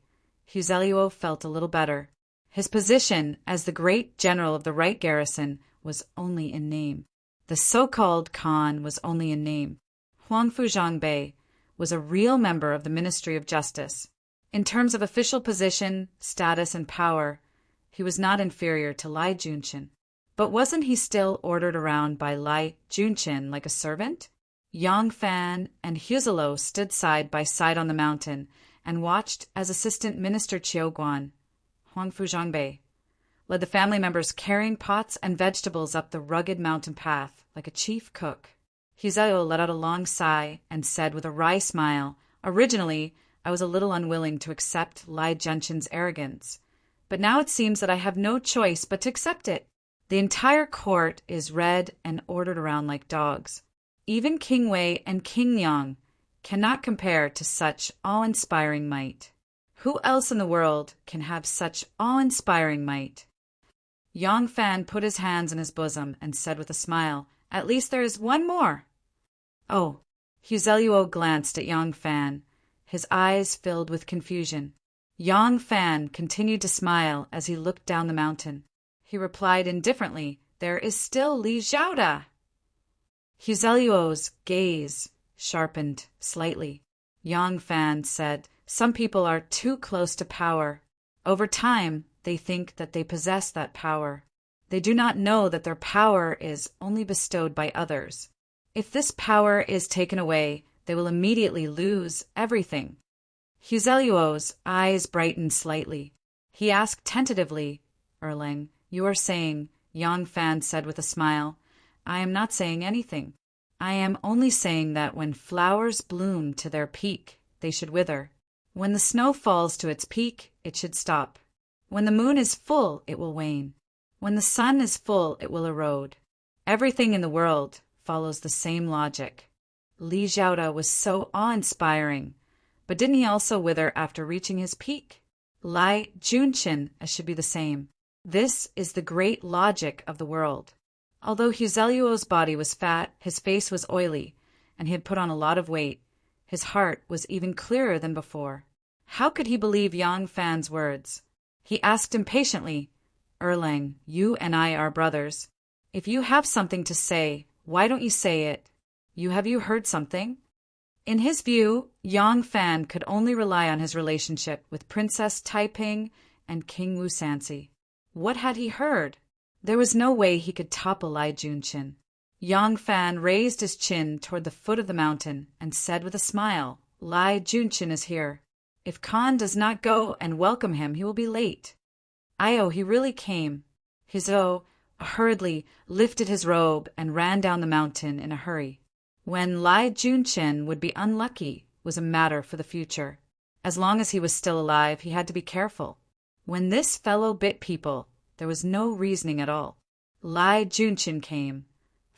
Huzelo felt a little better. His position as the great general of the right garrison was only in name. The so-called Khan was only in name. Huangfu Zhangbei was a real member of the Ministry of Justice. In terms of official position, status, and power, he was not inferior to Lai Junshin. But wasn't he still ordered around by Lai Junshin like a servant? Yang Fan and Huzelo stood side by side on the mountain and watched as Assistant Minister Qiuguan, Huangfu Zhangbei, led the family members carrying pots and vegetables up the rugged mountain path like a chief cook. Huzelo let out a long sigh and said with a wry smile, "Originally, I was a little unwilling to accept Lai Junshin's arrogance, but now it seems that I have no choice but to accept it. The entire court is read and ordered around like dogs. Even King Wei and King Yang cannot compare to such awe-inspiring might. Who else in the world can have such awe-inspiring might?" Yang Fan put his hands in his bosom and said with a smile, "At least there is one more." "Oh." Huzelo glanced at Yang Fan. His eyes filled with confusion. Yang Fan continued to smile as he looked down the mountain. He replied indifferently, "There is still Li Xiaoda." Huzelo's gaze sharpened slightly. Yang Fan said, "Some people are too close to power. Over time, they think that they possess that power. They do not know that their power is only bestowed by others. If this power is taken away, they will immediately lose everything." Huzeliu's eyes brightened slightly. He asked tentatively, "Erlang, you are saying," Yang Fan said with a smile. "I am not saying anything. I am only saying that when flowers bloom to their peak, they should wither. When the snow falls to its peak, it should stop. When the moon is full, it will wane. When the sun is full, it will erode. Everything in the world follows the same logic." Li Xiaoda was so awe-inspiring, but didn't he also wither after reaching his peak? Lai Junqin should be the same. This is the great logic of the world. Although Huzeliu's body was fat, his face was oily, and he had put on a lot of weight, his heart was even clearer than before. How could he believe Yang Fan's words? He asked impatiently, "Erlang, you and I are brothers. If you have something to say, why don't you say it? Have you heard something?" In his view, Yang Fan could only rely on his relationship with Princess Taiping and King Wusansi. What had he heard? There was no way he could topple Lai Junqin. Yang Fan raised his chin toward the foot of the mountain and said with a smile, "Lai Junqin is here. If Khan does not go and welcome him, he will be late." He really came. Huzhou hurriedly lifted his robe and ran down the mountain in a hurry. When Lai Junqin would be unlucky was a matter for the future. As long as he was still alive, he had to be careful. When this fellow bit people, there was no reasoning at all. Lai Junqin came,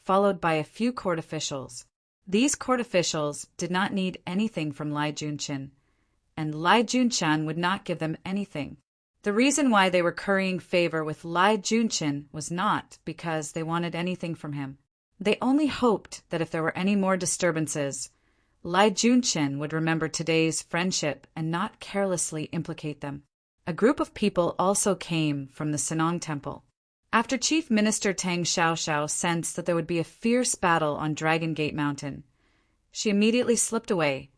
followed by a few court officials. These court officials did not need anything from Lai Junqin, and Lai Junqian would not give them anything. The reason why they were currying favor with Lai Junqin was not because they wanted anything from him. They only hoped that if there were any more disturbances, Lai Junqin would remember today's friendship and not carelessly implicate them. A group of people also came from the Sinong Temple. After Chief Minister Tang Xiaoxiao sensed that there would be a fierce battle on Dragon Gate Mountain, she immediately slipped away,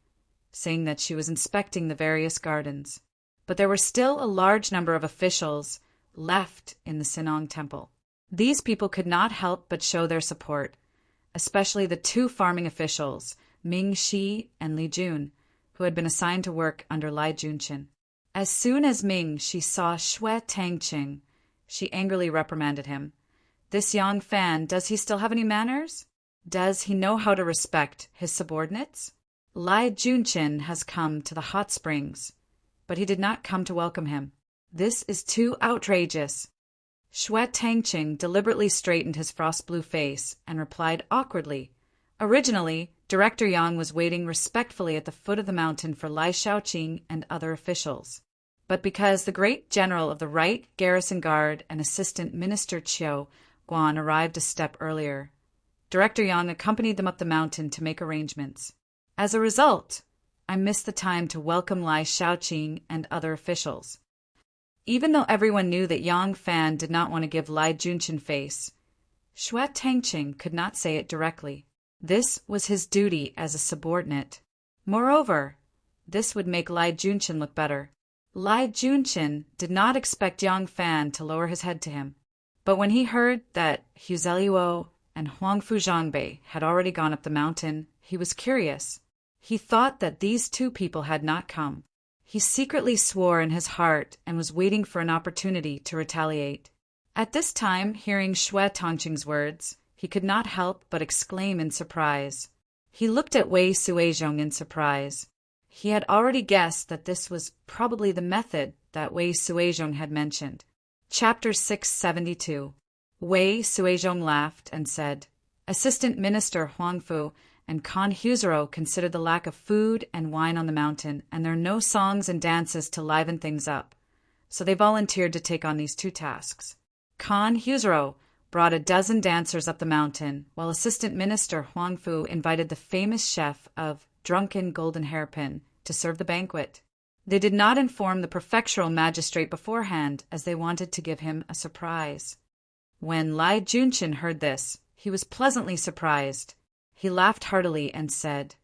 saying that she was inspecting the various gardens. But there were still a large number of officials left in the Sinong Temple. These people could not help but show their support, especially the two farming officials, Ming Shi and Li Jun, who had been assigned to work under Lai Junqin. As soon as Ming Shi saw Xue Tangqing, she angrily reprimanded him. "This Yang Fan, does he still have any manners? Does he know how to respect his subordinates? Lai Junqin has come to the hot springs, but he did not come to welcome him. This is too outrageous." Xue Tangqing deliberately straightened his frost-blue face and replied awkwardly. Originally, Director Yang was waiting respectfully at the foot of the mountain for Lai Shaoqing and other officials. But because the great general of the Right Garrison Guard and Assistant Minister Qiu Guan arrived a step earlier, Director Yang accompanied them up the mountain to make arrangements. As a result, I missed the time to welcome Lai Shaoqing and other officials. Even though everyone knew that Yang Fan did not want to give Lai Junqin face, Xue Tangqing could not say it directly. This was his duty as a subordinate. Moreover, this would make Lai Junqin look better. Lai Junqin did not expect Yang Fan to lower his head to him. But when he heard that Huzeliu and Huangfu Zhangbei had already gone up the mountain, he was curious. He thought that these two people had not come. He secretly swore in his heart and was waiting for an opportunity to retaliate. At this time, hearing Xue Tangqing's words, he could not help but exclaim in surprise. He looked at Wei Suizhong in surprise. He had already guessed that this was probably the method that Wei Suizhong had mentioned. Chapter 672. Wei Suizhong laughed and said, "Assistant Minister Huangfu and Khan Huzero considered the lack of food and wine on the mountain, and there are no songs and dances to liven things up, so they volunteered to take on these two tasks. Khan Huzero brought a dozen dancers up the mountain, while Assistant Minister Huangfu invited the famous chef of Drunken Golden Hairpin to serve the banquet. They did not inform the prefectural magistrate beforehand, as they wanted to give him a surprise. When Lai Junqin heard this, he was pleasantly surprised. He laughed heartily and said,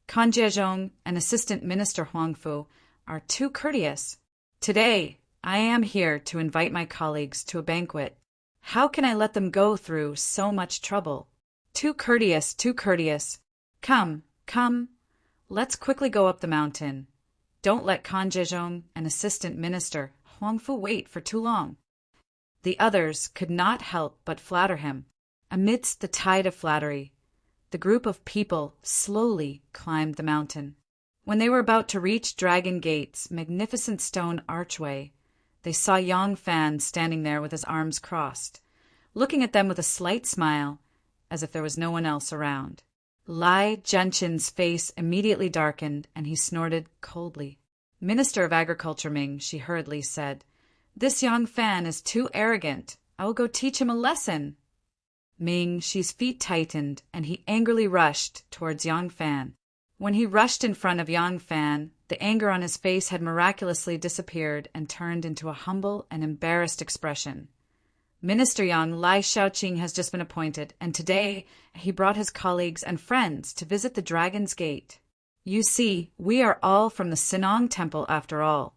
"Khan Jiezhong and Assistant Minister Huangfu are too courteous. Today, I am here to invite my colleagues to a banquet. How can I let them go through so much trouble? Too courteous, too courteous. Come, come, let's quickly go up the mountain. Don't let Kan Jejong, an assistant minister, Huangfu wait for too long. The others could not help but flatter him. Amidst the tide of flattery, the group of people slowly climbed the mountain. When they were about to reach Dragon Gate's magnificent stone archway, they saw Yang Fan standing there with his arms crossed, looking at them with a slight smile, as if there was no one else around. Lai Junchen's face immediately darkened, and he snorted coldly. "Minister of Agriculture Ming," she hurriedly said, "this Yang Fan is too arrogant. I will go teach him a lesson." Ming Shi's feet tightened, and he angrily rushed towards Yang Fan. When he rushed in front of Yang Fan, the anger on his face had miraculously disappeared and turned into a humble and embarrassed expression. "Minister Yang, Lai Shaoqing has just been appointed, and today he brought his colleagues and friends to visit the Dragon's Gate. You see, we are all from the Sinong Temple after all.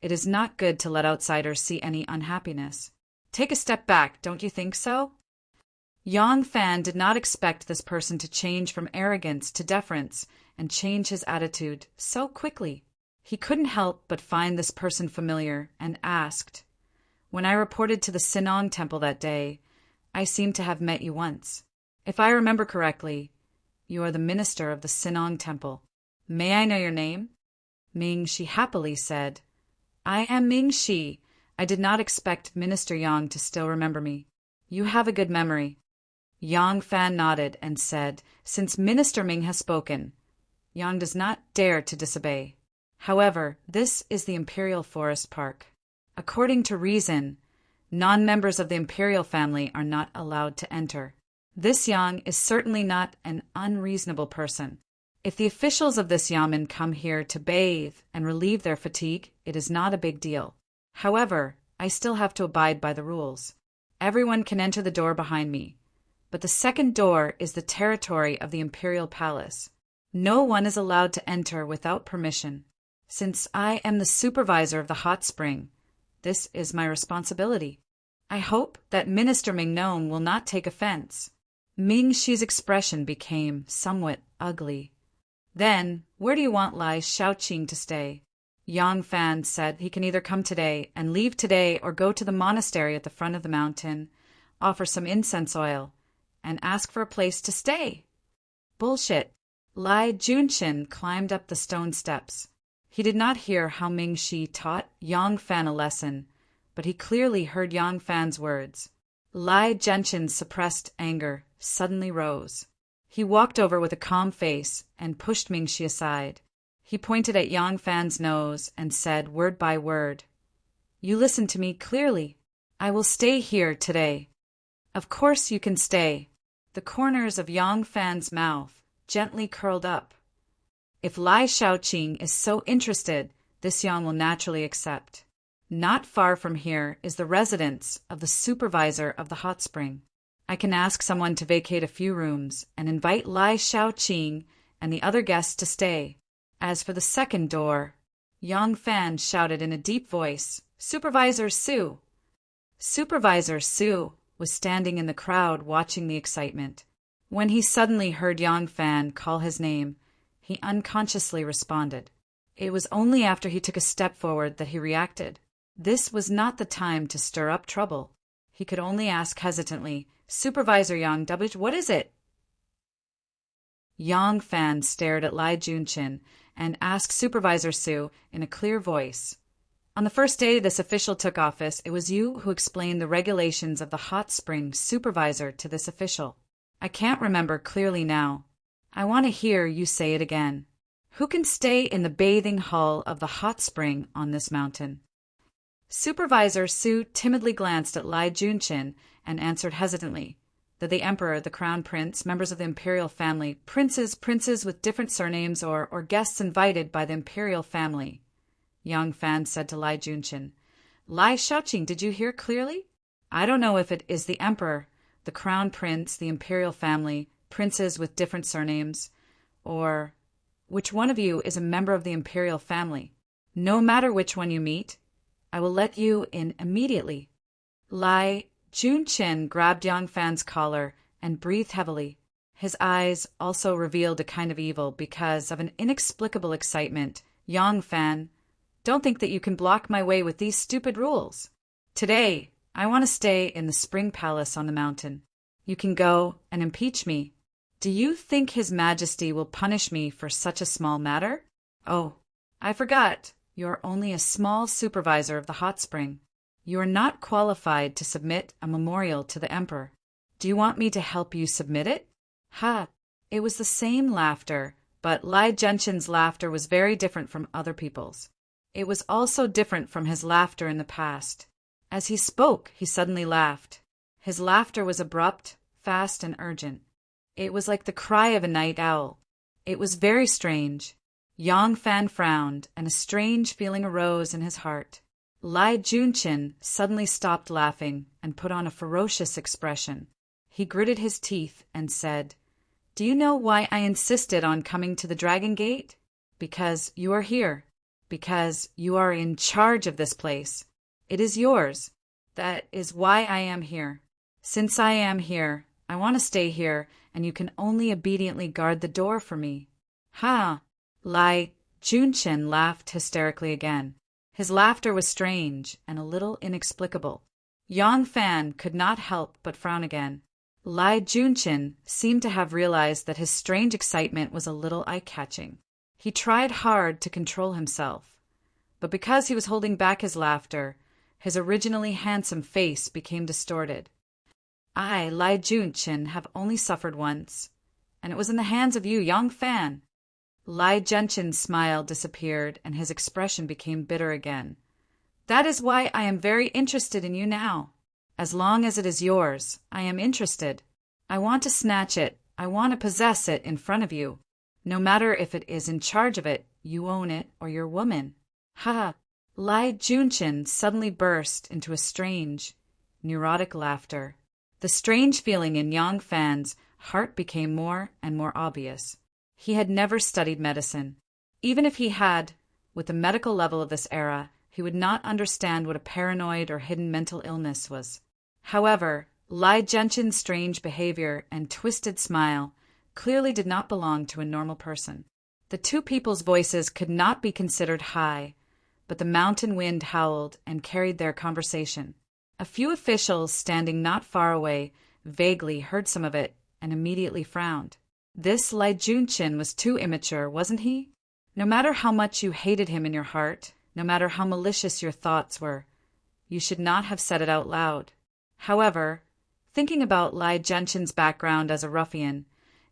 It is not good to let outsiders see any unhappiness. Take a step back, don't you think so?" Yang Fan did not expect this person to change from arrogance to deference and change his attitude so quickly. He couldn't help but find this person familiar and asked, "When I reported to the Sinong Temple that day, I seem to have met you once. If I remember correctly, you are the minister of the Sinong Temple. May I know your name?" Ming Shi happily said, "I am Ming Shi. I did not expect Minister Yang to still remember me. You have a good memory." Yang Fan nodded and said, "Since Minister Ming has spoken, Yang does not dare to disobey. However, this is the Imperial Forest Park. According to reason, non-members of the Imperial family are not allowed to enter. This Yang is certainly not an unreasonable person. If the officials of this yamen come here to bathe and relieve their fatigue, it is not a big deal. However, I still have to abide by the rules. Everyone can enter the door behind me, but the second door is the territory of the Imperial Palace. No one is allowed to enter without permission. Since I am the supervisor of the hot spring, this is my responsibility. I hope that Minister Ming-Nong will not take offense." Ming Shi's expression became somewhat ugly. "Then, where do you want Lai Shaoqing to stay?" Yang Fan said he can either come today and leave today or go to the monastery at the front of the mountain, offer some incense oil, and ask for a place to stay. Bullshit. Lai Junshin climbed up the stone steps. He did not hear how Ming Shi taught Yang Fan a lesson, but he clearly heard Yang Fan's words. Lai Junshin's suppressed anger suddenly rose. He walked over with a calm face and pushed Ming Shi aside. He pointed at Yang Fan's nose and said word by word, "You listen to me clearly. I will stay here today." "Of course you can stay." The corners of Yang Fan's mouth gently curled up. If Lai Shaoqing is so interested, this Yang will naturally accept. Not far from here is the residence of the supervisor of the hot spring. I can ask someone to vacate a few rooms and invite Lai Shaoqing and the other guests to stay. As for the second door, Yang Fan shouted in a deep voice, "Supervisor Su!" Supervisor Su was standing in the crowd watching the excitement. When he suddenly heard Yang Fan call his name, he unconsciously responded. It was only after he took a step forward that he reacted. This was not the time to stir up trouble. He could only ask hesitantly, "Supervisor Yang W, what is it?" Yang Fan stared at Lai Junshin and asked Supervisor Su in a clear voice, "On the first day this official took office, it was you who explained the regulations of the hot spring supervisor to this official. I can't remember clearly now. I want to hear you say it again. Who can stay in the bathing hall of the hot spring on this mountain?" Supervisor Su timidly glanced at Lai Junshin and answered hesitantly that the emperor, the crown prince, members of the imperial family, princes with different surnames, or guests invited by the imperial family. Yang Fan said to Lai Junshin, "Lai Shaoqing, did you hear clearly? I don't know if it is the emperor, the crown prince, the imperial family, princes with different surnames, or which one of you is a member of the imperial family. No matter which one you meet, I will let you in immediately." Lai Junshin grabbed Yang Fan's collar and breathed heavily. His eyes also revealed a kind of evil because of an inexplicable excitement Yang Fan, don't think that you can block my way with these stupid rules. Today, I want to stay in the Spring Palace on the mountain. You can go and impeach me. Do you think His Majesty will punish me for such a small matter? Oh, I forgot. You're only a small supervisor of the hot spring. You are not qualified to submit a memorial to the Emperor. Do you want me to help you submit it? Ha! It was the same laughter, but Lai Genshin's laughter was very different from other people's. It was also different from his laughter in the past. As he spoke, he suddenly laughed. His laughter was abrupt, fast, and urgent. It was like the cry of a night owl. It was very strange. Yang Fan frowned, and a strange feeling arose in his heart. Lai Junchin suddenly stopped laughing and put on a ferocious expression. He gritted his teeth and said, "Do you know why I insisted on coming to the Dragon Gate? Because you are here. Because you are in charge of this place. It is yours. That is why I am here. Since I am here, I want to stay here, and you can only obediently guard the door for me." Ha! Lai Junchin laughed hysterically again. His laughter was strange and a little inexplicable. Yang Fan could not help but frown again. Lai Junchin seemed to have realized that his strange excitement was a little eye-catching. He tried hard to control himself, but because he was holding back his laughter, his originally handsome face became distorted. I, Lai Junchin, have only suffered once, and it was in the hands of you, Yang Fan. Lai Genshin's smile disappeared, and his expression became bitter again. That is why I am very interested in you now. As long as it is yours, I am interested. I want to snatch it. I want to possess it in front of you. No matter if it is in charge of it, you own it, or your woman. Ha! Lai Junchin suddenly burst into a strange, neurotic laughter. The strange feeling in Yang Fan's heart became more and more obvious. He had never studied medicine. Even if he had, with the medical level of this era, he would not understand what a paranoid or hidden mental illness was. However, Lai Genshin's strange behavior and twisted smile clearly did not belong to a normal person. The two people's voices could not be considered high, but the mountain wind howled and carried their conversation. A few officials standing not far away vaguely heard some of it and immediately frowned. This Lai Junchin was too immature, wasn't he? No matter how much you hated him in your heart, no matter how malicious your thoughts were, you should not have said it out loud. However, thinking about Lai Genshin's background as a ruffian,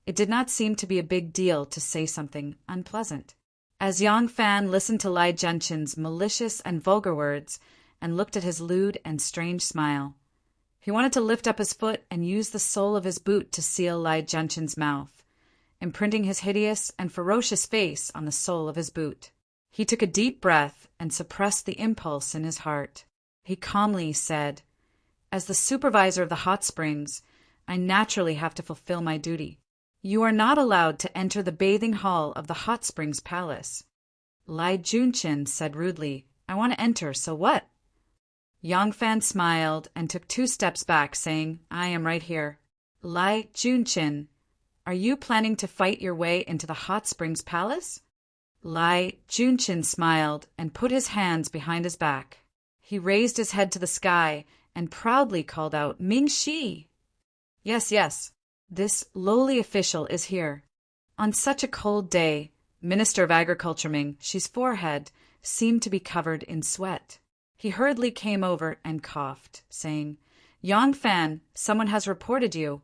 it did not seem to be a big deal to say something unpleasant. As Yang Fan listened to Lai Genshin's malicious and vulgar words and looked at his lewd and strange smile, he wanted to lift up his foot and use the sole of his boot to seal Lai Genshin's mouth, imprinting his hideous and ferocious face on the sole of his boot. He took a deep breath and suppressed the impulse in his heart. He calmly said, "As the supervisor of the hot springs, I naturally have to fulfill my duty. You are not allowed to enter the bathing hall of the hot springs palace." Lai Junchin said rudely, "I want to enter, so what?" Yang Fan smiled and took 2 steps back, saying, "I am right here." Lai Junchin, are you planning to fight your way into the hot springs palace? Lai Junchin smiled and put his hands behind his back. He raised his head to the sky and proudly called out, "Ming Shi!" Yes, yes, this lowly official is here. On such a cold day, Minister of Agriculture Ming Shi's forehead seemed to be covered in sweat. He hurriedly came over and coughed, saying, "Yang Fan, someone has reported you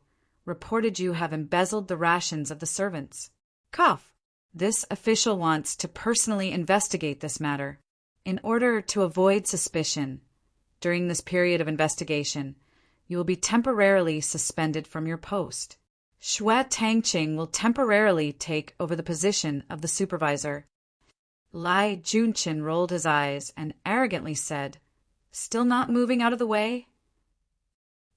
have embezzled the rations of the servants." Cough. This official wants to personally investigate this matter. In order to avoid suspicion, during this period of investigation, you will be temporarily suspended from your post. Xue Tangqing will temporarily take over the position of the supervisor. Lai Junchin rolled his eyes and arrogantly said, "Still not moving out of the way?"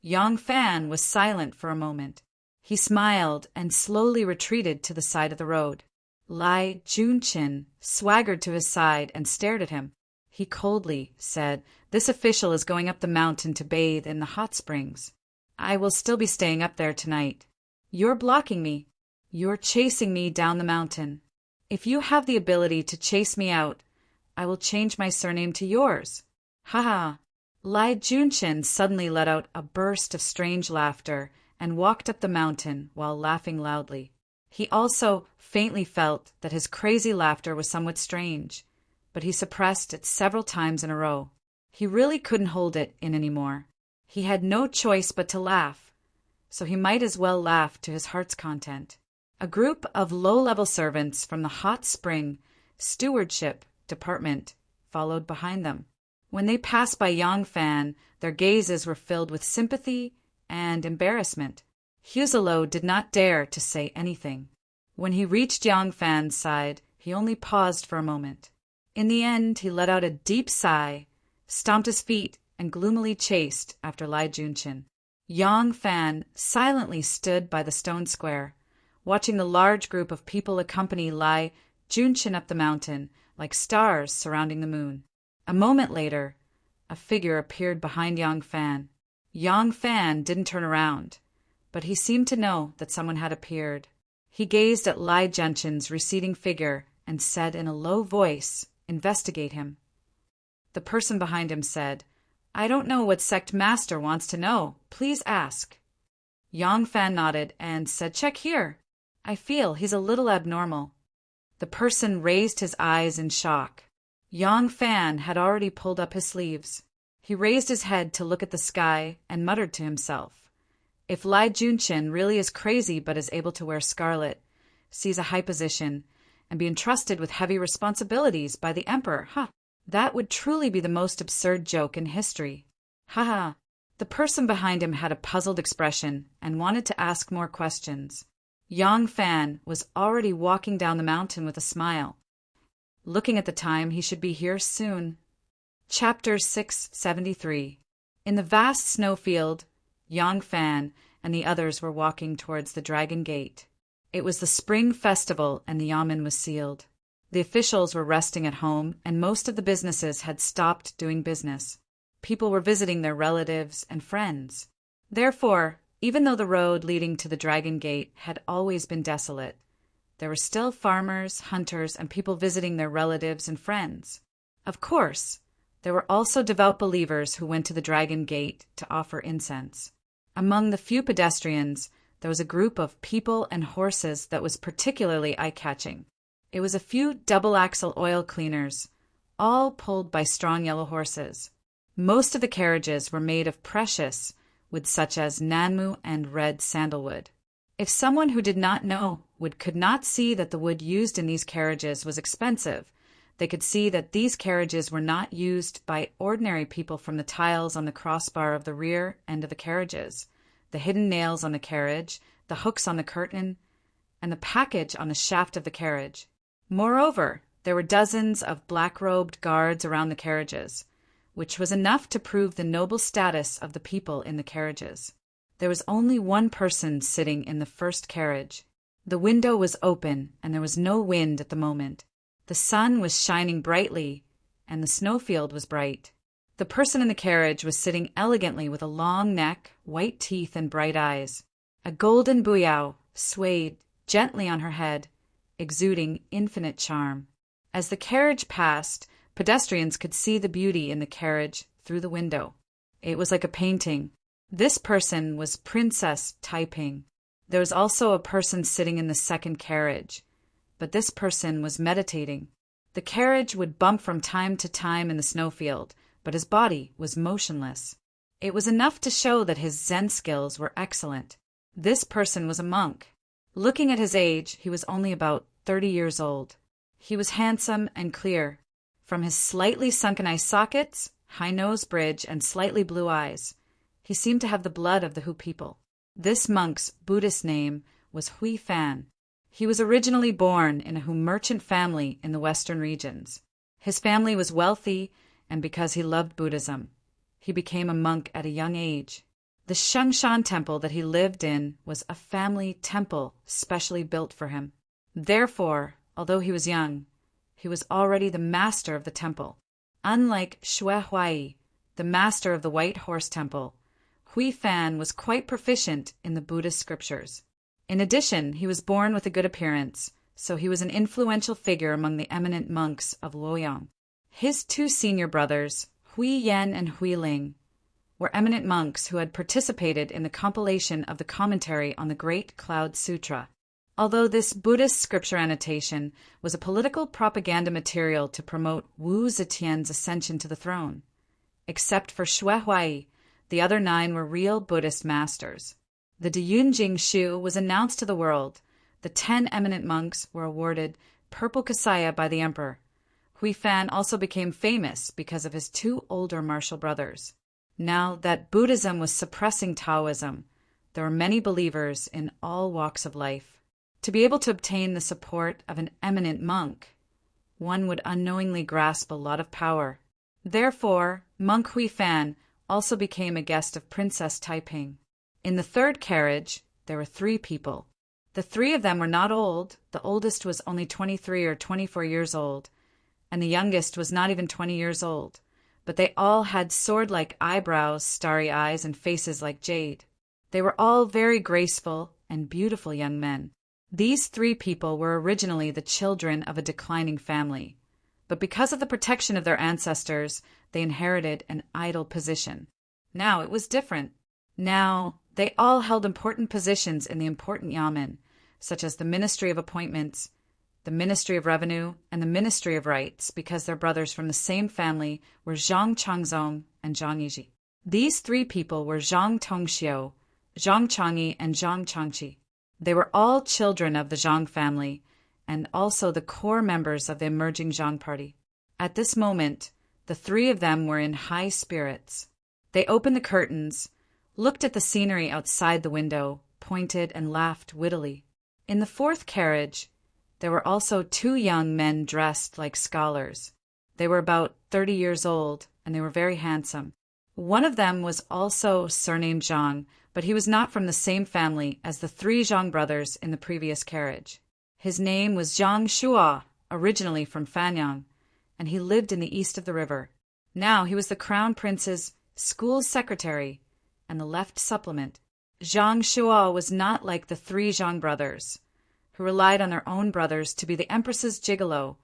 Yang Fan was silent for a moment. He smiled and slowly retreated to the side of the road. Lai Junchin swaggered to his side and stared at him. He coldly said, "This official is going up the mountain to bathe in the hot springs. I will still be staying up there tonight. You're blocking me. You're chasing me down the mountain. If you have the ability to chase me out, I will change my surname to yours. Ha ha. Lai Junshin suddenly let out a burst of strange laughter and walked up the mountain while laughing loudly. He also faintly felt that his crazy laughter was somewhat strange, but he suppressed it several times in a row. He really couldn't hold it in anymore. He had no choice but to laugh, so he might as well laugh to his heart's content. A group of low-level servants from the hot spring stewardship department followed behind them. When they passed by Yang Fan, their gazes were filled with sympathy and embarrassment. Huzalo did not dare to say anything. When he reached Yang Fan's side, he only paused for a moment. In the end, he let out a deep sigh, stomped his feet, and gloomily chased after Lai Junshin. Yang Fan silently stood by the stone square, watching the large group of people accompany Lai Junshin up the mountain like stars surrounding the moon. A moment later, a figure appeared behind Yang Fan. Yang Fan didn't turn around, but he seemed to know that someone had appeared. He gazed at Lai Junshin's receding figure and said in a low voice, "Investigate him." The person behind him said, "I don't know what sect master wants to know. Please ask." Yang Fan nodded and said, "Check here. I feel he's a little abnormal." The person raised his eyes in shock. Yang Fan had already pulled up his sleeves. He raised his head to look at the sky and muttered to himself, "If Lai Junshin really is crazy but is able to wear scarlet, seize a high position, and be entrusted with heavy responsibilities by the emperor, that would truly be the most absurd joke in history. Ha ha." The person behind him had a puzzled expression and wanted to ask more questions. Yang Fan was already walking down the mountain with a smile. Looking at the time, he should be here soon. Chapter 673. In the vast snowfield, Yang Fan and the others were walking towards the Dragon Gate. It was the spring festival and the yamen was sealed. The officials were resting at home and most of the businesses had stopped doing business. People were visiting their relatives and friends. Therefore, even though the road leading to the Dragon Gate had always been desolate, there were still farmers, hunters, and people visiting their relatives and friends. Of course, there were also devout believers who went to the Dragon Gate to offer incense. Among the few pedestrians, there was a group of people and horses that was particularly eye-catching. It was a few double-axle oil cleaners, all pulled by strong yellow horses. Most of the carriages were made of precious wood such as nanmu and red sandalwood. If someone who did not know wood could not see that the wood used in these carriages was expensive, they could see that these carriages were not used by ordinary people from the tiles on the crossbar of the rear end of the carriages, the hidden nails on the carriage, the hooks on the curtain, and the package on the shaft of the carriage. Moreover, there were dozens of black-robed guards around the carriages, which was enough to prove the noble status of the people in the carriages. There was only one person sitting in the first carriage. The window was open, and there was no wind at the moment. The sun was shining brightly, and the snowfield was bright. The person in the carriage was sitting elegantly with a long neck, white teeth, and bright eyes. A golden buyao swayed gently on her head, exuding infinite charm. As the carriage passed, pedestrians could see the beauty in the carriage through the window. It was like a painting. This person was Princess Taiping. There was also a person sitting in the second carriage, but this person was meditating. The carriage would bump from time to time in the snowfield, but his body was motionless. It was enough to show that his Zen skills were excellent. This person was a monk. Looking at his age, he was only about 30 years old. He was handsome and clear. From his slightly sunken eye sockets, high nose bridge, and slightly blue eyes, he seemed to have the blood of the Hu people. This monk's Buddhist name was Hui Fan. He was originally born in a Hu merchant family in the western regions. His family was wealthy, and because he loved Buddhism, he became a monk at a young age. The Shengshan temple that he lived in was a family temple specially built for him. Therefore, although he was young, he was already the master of the temple. Unlike Xue Huai, the master of the White Horse Temple, Hui Fan was quite proficient in the Buddhist scriptures. In addition, he was born with a good appearance, so he was an influential figure among the eminent monks of Luoyang. His two senior brothers, Hui Yan and Hui Ling, were eminent monks who had participated in the compilation of the commentary on the Great Cloud Sutra. Although this Buddhist scripture annotation was a political propaganda material to promote Wu Zetian's ascension to the throne. Except for Xue Huai, the other 9 were real Buddhist masters. The Deyunjing Shu was announced to the world. The 10 eminent monks were awarded Purple Kasaya by the emperor. Hui Fan also became famous because of his 2 older martial brothers. Now that Buddhism was suppressing Taoism, there were many believers in all walks of life. To be able to obtain the support of an eminent monk, one would unknowingly grasp a lot of power. Therefore, Monk Hui Fan also became a guest of Princess Taiping. In the 3rd carriage, there were 3 people. The 3 of them were not old. The oldest was only 23 or 24 years old, and the youngest was not even 20 years old. But they all had sword-like eyebrows, starry eyes, and faces like jade. They were all very graceful and beautiful young men. These 3 people were originally the children of a declining family, but because of the protection of their ancestors, they inherited an idle position. Now it was different. Now they all held important positions in the important yamen, such as the Ministry of Appointments, the Ministry of Revenue, and the Ministry of Rights, because their brothers from the same family were Zhang Changzong and Zhang Yizhi. These 3 people were Zhang Tongxiu, Zhang Changyi, and Zhang Changqi. They were all children of the Zhang family and also the core members of the emerging Zhang party. At this moment, the 3 of them were in high spirits. They opened the curtains, looked at the scenery outside the window, pointed, and laughed wittily. In the 4th carriage, there were also 2 young men dressed like scholars. They were about 30 years old, and they were very handsome. One of them was also surnamed Zhang, but he was not from the same family as the 3 Zhang brothers in the previous carriage. His name was Zhang Shua, originally from Fanyang, and he lived in the east of the river. Now he was the crown prince's school secretary and the left supplement. Zhang Shua was not like the 3 Zhang brothers, who relied on their own brothers to be the empress's gigolo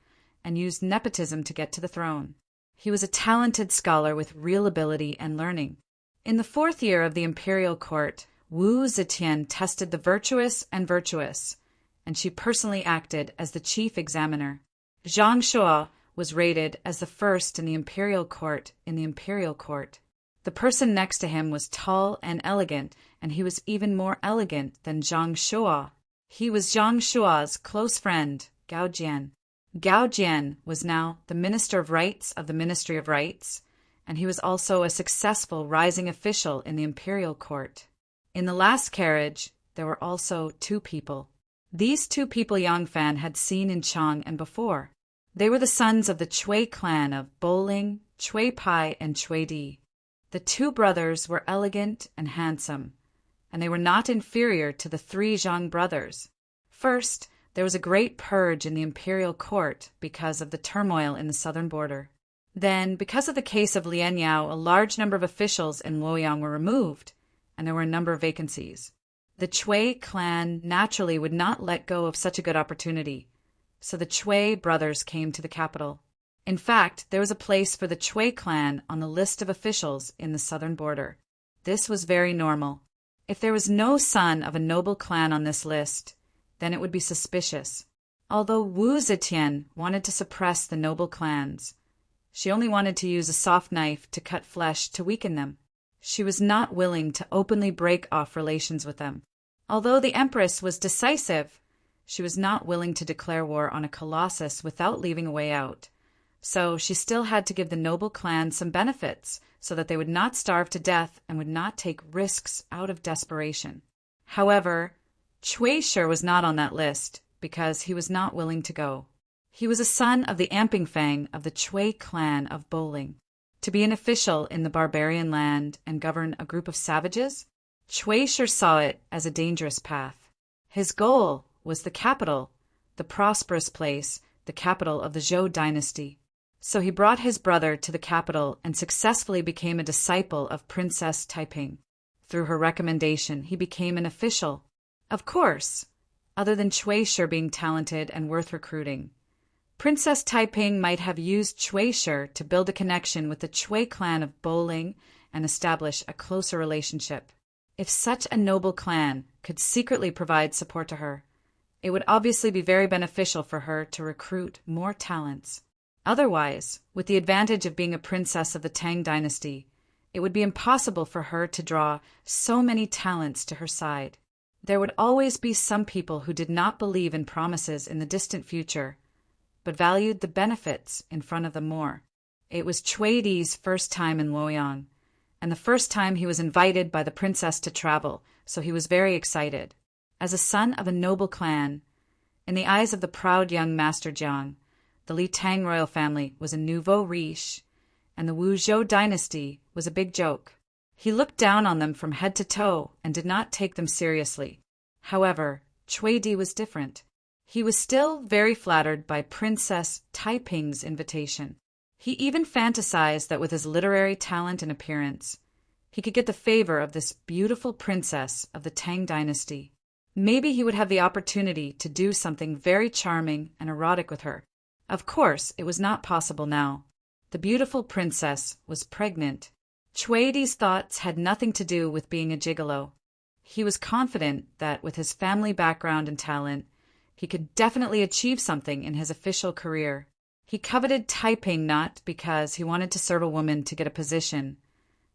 and used nepotism to get to the throne. He was a talented scholar with real ability and learning. In the 4th year of the imperial court, Wu Zetian tested the virtuous and virtuous, and she personally acted as the chief examiner. Zhang Shua was rated as the first in the imperial court in the imperial court. The person next to him was tall and elegant, and he was even more elegant than Zhang Shua. He was Zhang Shua's close friend, Gao Jian. Gao Jian was now the Minister of Rights of the Ministry of Rights, and he was also a successful rising official in the imperial court. In the last carriage, there were also 2 people. These 2 people Yang Fan had seen in Chang and before. They were the sons of the Chui clan of Boling, Chui Pai, and Chui Di. The 2 brothers were elegant and handsome, and they were not inferior to the 3 Zhang brothers. First, there was a great purge in the imperial court because of the turmoil in the southern border. Then, because of the case of Lian Yao, a large number of officials in Luoyang were removed, and there were a number of vacancies. The Chui clan naturally would not let go of such a good opportunity, so the Chui brothers came to the capital. In fact, there was a place for the Chui clan on the list of officials in the southern border. This was very normal. If there was no son of a noble clan on this list, then it would be suspicious. Although Wu Zetian wanted to suppress the noble clans, she only wanted to use a soft knife to cut flesh to weaken them. She was not willing to openly break off relations with them. Although the empress was decisive, she was not willing to declare war on a colossus without leaving a way out. So she still had to give the noble clan some benefits so that they would not starve to death and would not take risks out of desperation. However, Chui Shi was not on that list because he was not willing to go. He was a son of the Amping Fang of the Chui clan of Boling. To be an official in the barbarian land and govern a group of savages, Chui Shi saw it as a dangerous path. His goal was the capital, the prosperous place, the capital of the Zhou dynasty. So he brought his brother to the capital and successfully became a disciple of Princess Taiping. Through her recommendation, he became an official. Of course, other than Shui being talented and worth recruiting. Princess Taiping might have used Shui to build a connection with the Shui clan of Bowling and establish a closer relationship. If such a noble clan could secretly provide support to her, it would obviously be very beneficial for her to recruit more talents. Otherwise, with the advantage of being a princess of the Tang dynasty, it would be impossible for her to draw so many talents to her side. There would always be some people who did not believe in promises in the distant future, but valued the benefits in front of them more. It was Cui Di's first time in Luoyang, and the first time he was invited by the princess to travel, so he was very excited. As a son of a noble clan, in the eyes of the proud young Master Jiang, the Li Tang royal family was a nouveau riche, and the Wu Zhou dynasty was a big joke. He looked down on them from head to toe and did not take them seriously. However, Cui Di was different. He was still very flattered by Princess Taiping's invitation. He even fantasized that with his literary talent and appearance, he could get the favor of this beautiful princess of the Tang dynasty. Maybe he would have the opportunity to do something very charming and erotic with her. Of course, it was not possible now. The beautiful princess was pregnant. Cui Di's thoughts had nothing to do with being a gigolo. He was confident that with his family background and talent, he could definitely achieve something in his official career. He coveted Taiping not because he wanted to serve a woman to get a position,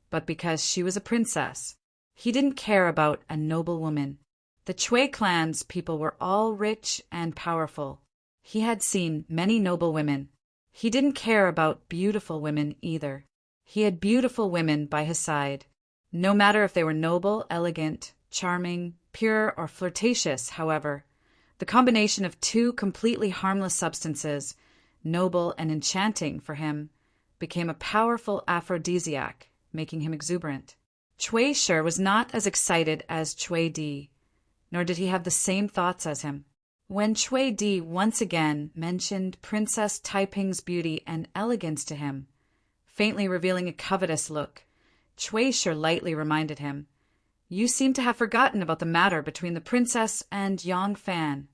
but because she was a princess. He didn't care about a noble woman. The Cui clan's people were all rich and powerful. He had seen many noble women. He didn't care about beautiful women either. He had beautiful women by his side. No matter if they were noble, elegant, charming, pure, or flirtatious, however, the combination of two completely harmless substances, noble and enchanting for him, became a powerful aphrodisiac, making him exuberant. Cui was not as excited as Cui Di, nor did he have the same thoughts as him. When Cui Di once again mentioned Princess Taiping's beauty and elegance to him, faintly revealing a covetous look, Cui lightly reminded him, "You seem to have forgotten about the matter between the princess and Yang Fan."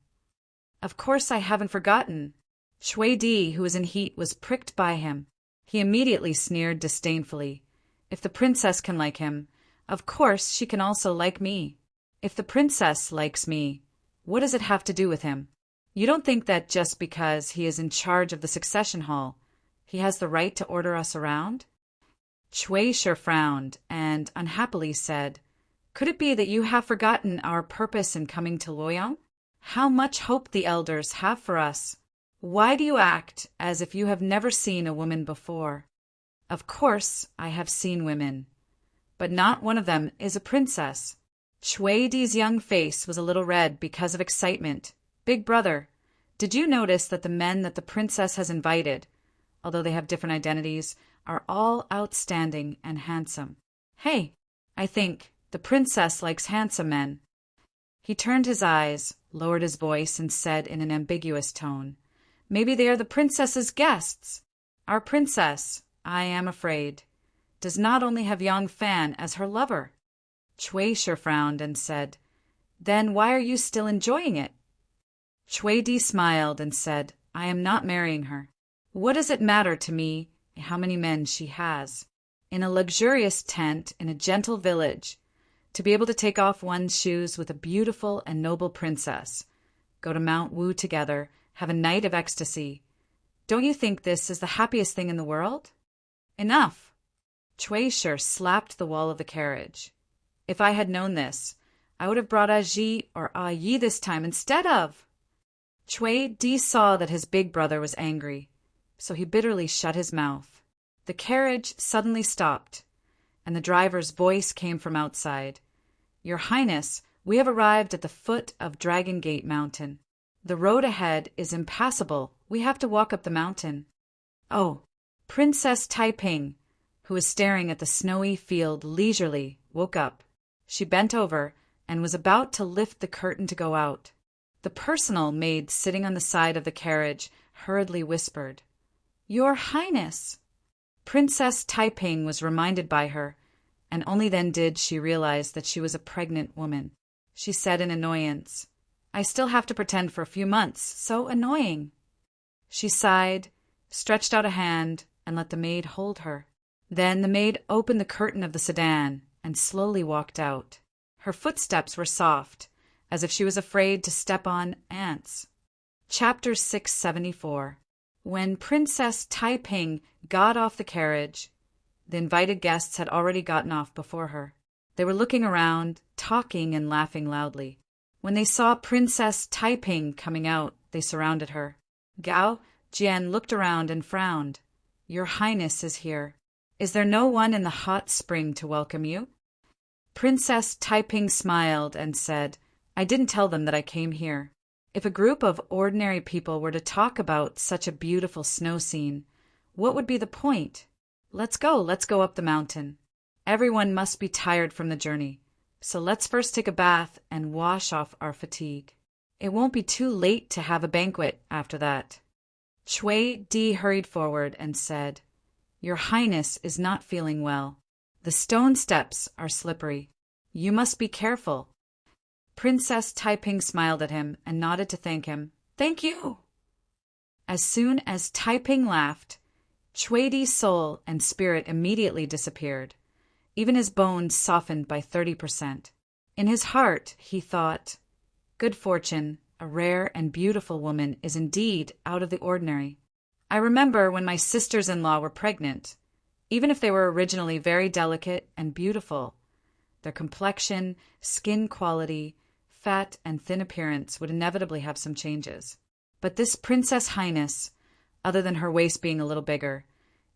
"Of course I haven't forgotten." Cui Di, who was in heat, was pricked by him. He immediately sneered disdainfully. "If the princess can like him, of course she can also like me. If the princess likes me, what does it have to do with him? You don't think that just because he is in charge of the succession hall, he has the right to order us around?" Cui frowned and unhappily said, "Could it be that you have forgotten our purpose in coming to Luoyang? How much hope the elders have for us? Why do you act as if you have never seen a woman before?" "Of course I have seen women, but not one of them is a princess." Cui Di's young face was a little red because of excitement. "Big brother, did you notice that the men that the princess has invited, although they have different identities, are all outstanding and handsome? Hey, I think the princess likes handsome men." He turned his eyes, lowered his voice, and said in an ambiguous tone, "Maybe they are the princess's guests. Our princess, I am afraid, does not only have Yang Fan as her lover." Cui frowned and said, "Then why are you still enjoying it?" Cui Di smiled and said, "I am not marrying her. What does it matter to me how many men she has? In a luxurious tent in a gentle village, to be able to take off one's shoes with a beautiful and noble princess, go to Mount Wu together, have a night of ecstasy. Don't you think this is the happiest thing in the world?" "Enough!" Cui slapped the wall of the carriage. "If I had known this, I would have brought a Ji or a Yi this time instead of—" Cui Di saw that his big brother was angry, so he bitterly shut his mouth. The carriage suddenly stopped, and the driver's voice came from outside. "Your Highness, we have arrived at the foot of Dragon Gate Mountain. The road ahead is impassable. We have to walk up the mountain." "Oh!" Princess Taiping, who was staring at the snowy field leisurely, woke up. She bent over and was about to lift the curtain to go out. The personal maid sitting on the side of the carriage hurriedly whispered, "Your Highness." Princess Taiping was reminded by her, and only then did she realize that she was a pregnant woman. She said in annoyance, I still have to pretend for a few months. So annoying. She sighed, stretched out a hand, and let the maid hold her. Then the maid opened the curtain of the sedan and slowly walked out. Her footsteps were soft, as if she was afraid to step on ants. Chapter 674. When Princess Taiping got off the carriage, the invited guests had already gotten off before her. They were looking around, talking and laughing loudly. When they saw Princess Taiping coming out, they surrounded her. Gao Jian looked around and frowned. Your Highness is here. Is there no one in the hot spring to welcome you? Princess Taiping smiled and said, I didn't tell them that I came here. If a group of ordinary people were to talk about such a beautiful snow scene, what would be the point? Let's go up the mountain. Everyone must be tired from the journey, so let's first take a bath and wash off our fatigue. It won't be too late to have a banquet after that. Cui Di hurried forward and said, Your Highness is not feeling well. The stone steps are slippery. You must be careful. Princess Taiping smiled at him and nodded to thank him. Thank you. As soon as Taiping laughed, Cui Di's soul and spirit immediately disappeared. Even his bones softened by 30%. In his heart, he thought, Good fortune, a rare and beautiful woman, is indeed out of the ordinary. I remember when my sisters-in-law were pregnant, even if they were originally very delicate and beautiful, their complexion, skin quality, fat and thin appearance would inevitably have some changes. But this Princess Highness, other than her waist being a little bigger,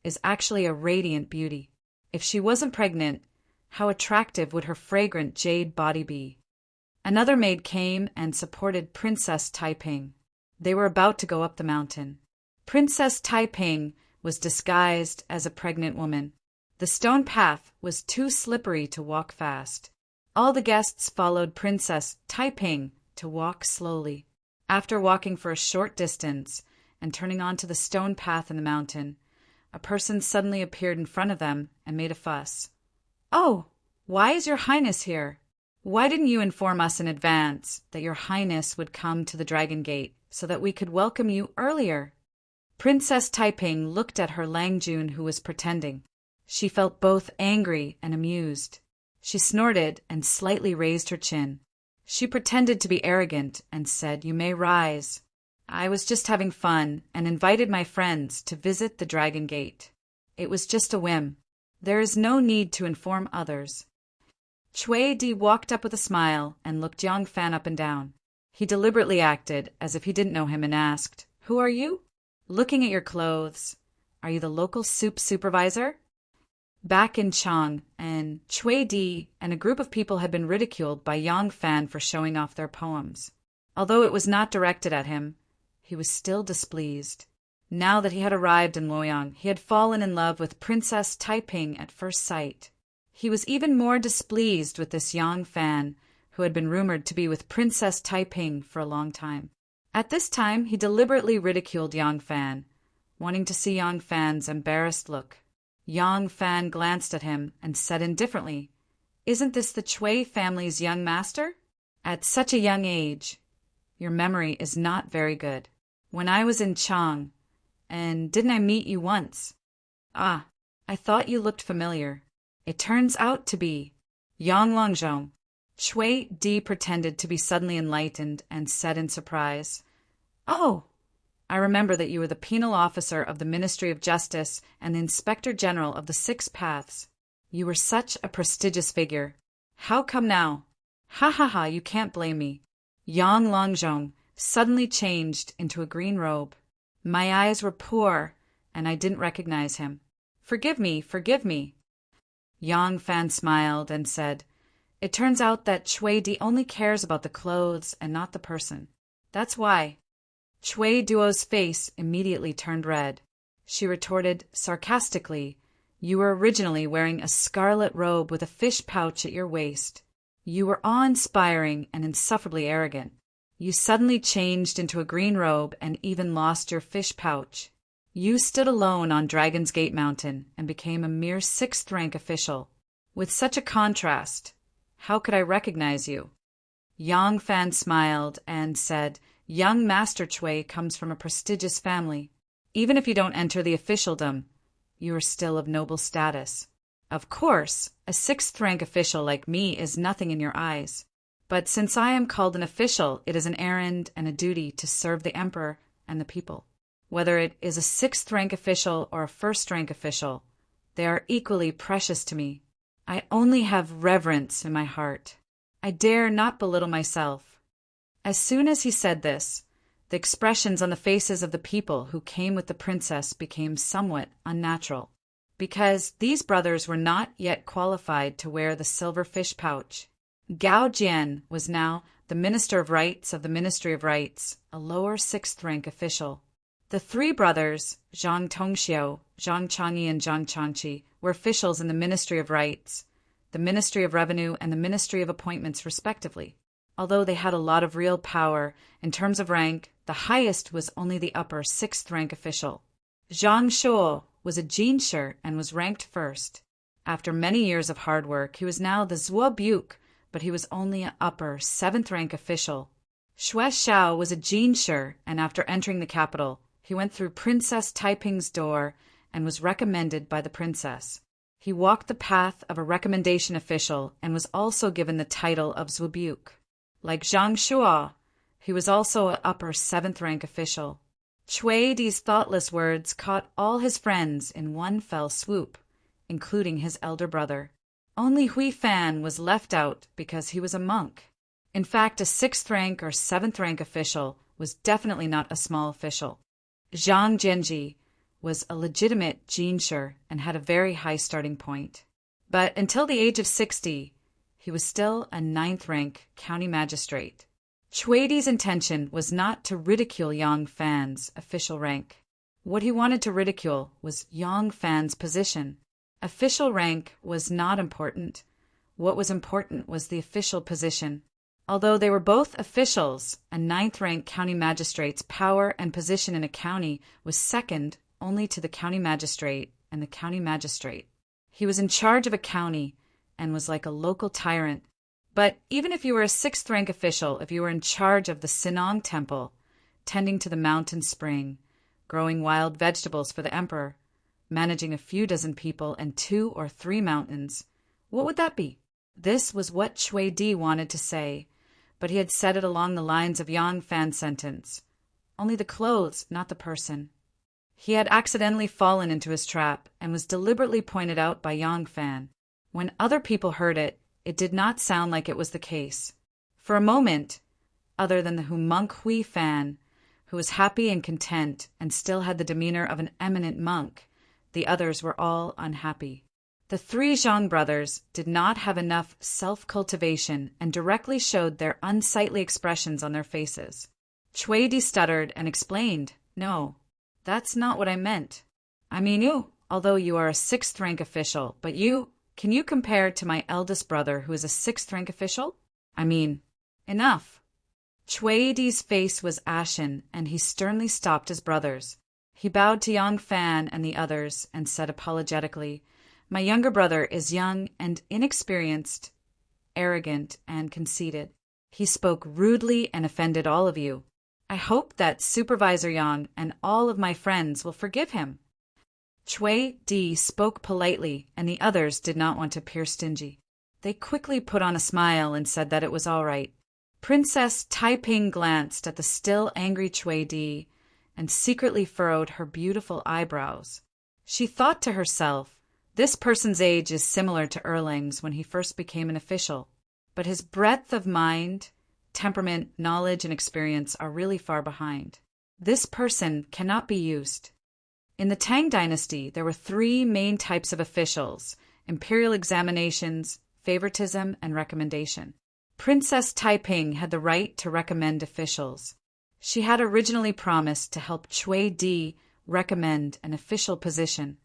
is actually a radiant beauty. If she wasn't pregnant, how attractive would her fragrant jade body be? Another maid came and supported Princess Taiping. They were about to go up the mountain. Princess Taiping was disguised as a pregnant woman. The stone path was too slippery to walk fast. All the guests followed Princess Taiping to walk slowly. After walking for a short distance and turning onto the stone path in the mountain, a person suddenly appeared in front of them and made a fuss. Oh, why is your Highness here? Why didn't you inform us in advance that your Highness would come to the Dragon Gate so that we could welcome you earlier? Princess Taiping looked at her Langjun, who was pretending. She felt both angry and amused. She snorted and slightly raised her chin. She pretended to be arrogant and said, You may rise. I was just having fun and invited my friends to visit the Dragon Gate. It was just a whim. There is no need to inform others. Cui Di walked up with a smile and looked Yang Fan up and down. He deliberately acted as if he didn't know him and asked, Who are you? Looking at your clothes, are you the local soup supervisor? Back in Chang, and Cui Di and a group of people had been ridiculed by Yang Fan for showing off their poems. Although it was not directed at him, he was still displeased. Now that he had arrived in Luoyang, he had fallen in love with Princess Taiping at first sight. He was even more displeased with this Yang Fan, who had been rumored to be with Princess Taiping for a long time. At this time, he deliberately ridiculed Yang Fan, wanting to see Yang Fan's embarrassed look. Yang Fan glanced at him and said indifferently, Isn't this the Cui family's young master? At such a young age, your memory is not very good. When I was in Chang, and didn't I meet you once? Ah, I thought you looked familiar. It turns out to be Yang Longzhong. Cui Di pretended to be suddenly enlightened and said in surprise, Oh, I remember that you were the penal officer of the Ministry of Justice and the Inspector General of the Six Paths. You were such a prestigious figure. How come now? Ha ha ha, you can't blame me. Yang Longzhong suddenly changed into a green robe. My eyes were poor, and I didn't recognize him. Forgive me, forgive me. Yang Fan smiled and said, It turns out that Cui Di only cares about the clothes and not the person. That's why. Cui Duo's face immediately turned red. She retorted sarcastically, You were originally wearing a scarlet robe with a fish pouch at your waist. You were awe-inspiring and insufferably arrogant. You suddenly changed into a green robe and even lost your fish pouch. You stood alone on Dragon's Gate Mountain and became a mere sixth-rank official. With such a contrast, how could I recognize you? Yang Fan smiled and said, "Young Master Chui comes from a prestigious family. Even if you don't enter the officialdom, you are still of noble status. Of course, a sixth-rank official like me is nothing in your eyes. But since I am called an official, it is an errand and a duty to serve the emperor and the people. Whether it is a sixth-rank official or a first-rank official, they are equally precious to me. I only have reverence in my heart. I dare not belittle myself." As soon as he said this, the expressions on the faces of the people who came with the princess became somewhat unnatural, because these brothers were not yet qualified to wear the silver fish pouch. Gao Jian was now the Minister of Rights of the Ministry of Rights, a lower sixth-rank official. The three brothers, Zhang Tongxiu, Zhang Changyi, and Zhang Chanqi, were officials in the Ministry of Rights, the Ministry of Revenue, and the Ministry of Appointments, respectively. Although they had a lot of real power, in terms of rank, the highest was only the upper sixth-rank official. Zhang Shuo was a jinshi and was ranked first. After many years of hard work, he was now the Zuobuke, but he was only an upper seventh-rank official. Xue Xiao was a jinshi, and after entering the capital, he went through Princess Taiping's door and was recommended by the princess. He walked the path of a recommendation official and was also given the title of Zuobuke. Like Zhang Shuo, he was also an upper seventh-rank official. Chui Di's thoughtless words caught all his friends in one fell swoop, including his elder brother. Only Hui Fan was left out because he was a monk. In fact, a sixth-rank or seventh-rank official was definitely not a small official. Zhang Jianji was a legitimate jinshi and had a very high starting point. But until the age of 60, he was still a ninth-rank county magistrate. Chui Di's intention was not to ridicule Yang Fan's official rank. What he wanted to ridicule was Yang Fan's position. Official rank was not important. What was important was the official position. Although they were both officials, a ninth-rank county magistrate's power and position in a county was second only to the county magistrate and the county magistrate. He was in charge of a county and was like a local tyrant. But even if you were a sixth-rank official, if you were in charge of the Sinong Temple, tending to the mountain spring, growing wild vegetables for the emperor, managing a few dozen people and 2 or 3 mountains, what would that be? This was what Chui Di wanted to say, but he had said it along the lines of Yang Fan's sentence. Only the clothes, not the person. He had accidentally fallen into his trap and was deliberately pointed out by Yang Fan. When other people heard it, it did not sound like it was the case. For a moment, other than the monk Hui Fan, who was happy and content and still had the demeanor of an eminent monk, the others were all unhappy. The 3 Zhang brothers did not have enough self-cultivation and directly showed their unsightly expressions on their faces. Chui Di stuttered and explained, "No, that's not what I meant. I mean you, although you are a sixth-rank official, but can you compare to my eldest brother who is a sixth-rank official? I mean, enough." Chui Di's face was ashen, and he sternly stopped his brothers. He bowed to Yang Fan and the others and said apologetically, "My younger brother is young and inexperienced, arrogant and conceited. He spoke rudely and offended all of you. I hope that Supervisor Yang and all of my friends will forgive him." Chui Di spoke politely, and the others did not want to appear stingy. They quickly put on a smile and said that it was all right. Princess Taiping glanced at the still angry Chui Di and secretly furrowed her beautiful eyebrows. She thought to herself, this person's age is similar to Erlang's when he first became an official, but his breadth of mind, temperament, knowledge, and experience are really far behind. This person cannot be used. In the Tang dynasty, there were 3 main types of officials: imperial examinations, favoritism, and recommendation. Princess Taiping had the right to recommend officials. She had originally promised to help Chui Di recommend an official position,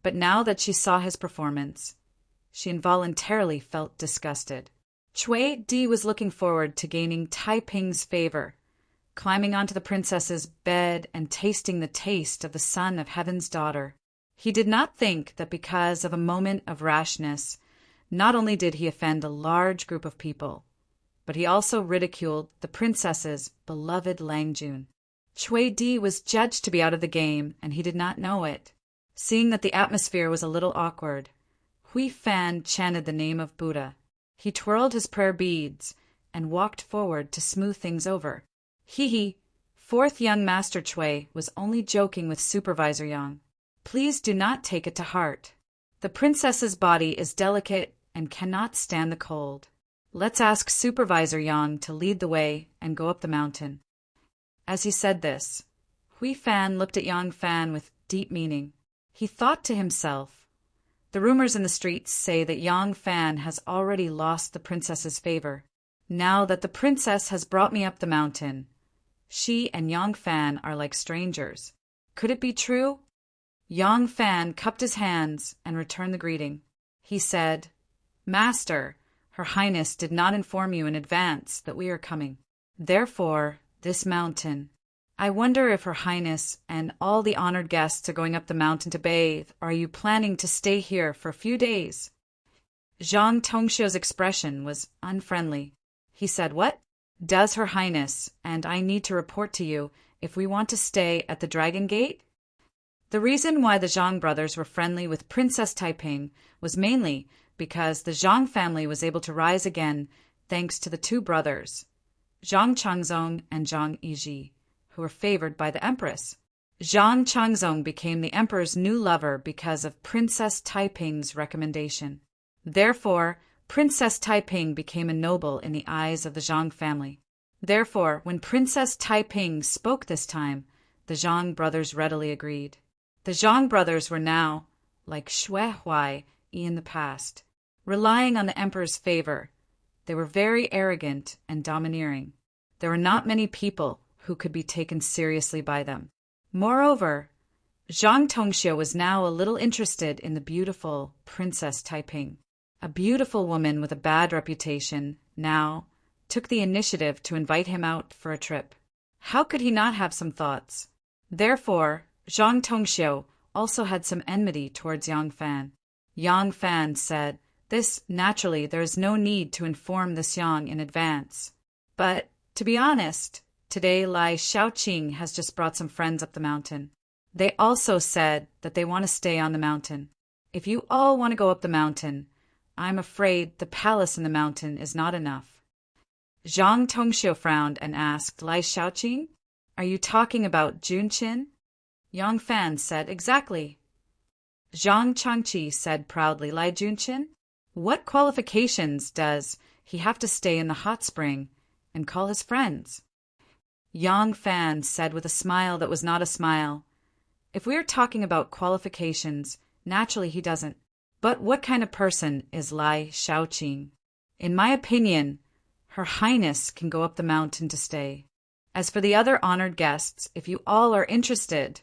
but now that she saw his performance, she involuntarily felt disgusted. Chui Di was looking forward to gaining Taiping's favor, climbing onto the princess's bed and tasting the taste of the son of heaven's daughter. He did not think that because of a moment of rashness, not only did he offend a large group of people, but he also ridiculed the princess's beloved Langjun. Cui Di was judged to be out of the game, and he did not know it. Seeing that the atmosphere was a little awkward, Hui Fan chanted the name of Buddha. He twirled his prayer beads and walked forward to smooth things over. Hee, fourth young Master Cui was only joking with Supervisor Yang. Please do not take it to heart. The princess's body is delicate and cannot stand the cold. Let's ask Supervisor Yang to lead the way and go up the mountain. As he said this, Hui Fan looked at Yang Fan with deep meaning. He thought to himself, the rumors in the streets say that Yang Fan has already lost the princess's favor. Now that the princess has brought me up the mountain, she and Yang Fan are like strangers. Could it be true? Yang Fan cupped his hands and returned the greeting. He said, Master, Her Highness did not inform you in advance that we are coming. Therefore, this mountain. I wonder if Her Highness and all the honored guests are going up the mountain to bathe, or are you planning to stay here for a few days? Zhang Tongxiu's expression was unfriendly. He said, What? Does Her Highness and I need to report to you if we want to stay at the Dragon Gate? The reason why the Zhang brothers were friendly with Princess Taiping was mainly because the Zhang family was able to rise again thanks to the two brothers, Zhang Changzong and Zhang Yizhi, who were favored by the empress. Zhang Changzong became the emperor's new lover because of Princess Taiping's recommendation. Therefore, Princess Taiping became a noble in the eyes of the Zhang family. Therefore, when Princess Taiping spoke this time, the Zhang brothers readily agreed. The Zhang brothers were now, like Xue Huai in the past, relying on the emperor's favor. They were very arrogant and domineering. There were not many people who could be taken seriously by them. Moreover, Zhang Tongxiu was now a little interested in the beautiful Princess Taiping. A beautiful woman with a bad reputation now took the initiative to invite him out for a trip. How could he not have some thoughts? Therefore, Zhang Tongxiu also had some enmity towards Yang Fan. Yang Fan said, Naturally, there is no need to inform this Yang in advance. But, to be honest, today Lai Shaoqing has just brought some friends up the mountain. They also said that they want to stay on the mountain. If you all want to go up the mountain, I'm afraid the palace in the mountain is not enough. Zhang Tongxiu frowned and asked, Lai Shaoqing, are you talking about Junqin? Yang Fan said, Exactly. Zhang Changqi said proudly, Lai Junqin? What qualifications does he have to stay in the hot spring and call his friends? Yang Fan said with a smile that was not a smile, If we are talking about qualifications, naturally he doesn't. But what kind of person is Lai Shaoqing? In my opinion, Her Highness can go up the mountain to stay. As for the other honored guests, if you all are interested,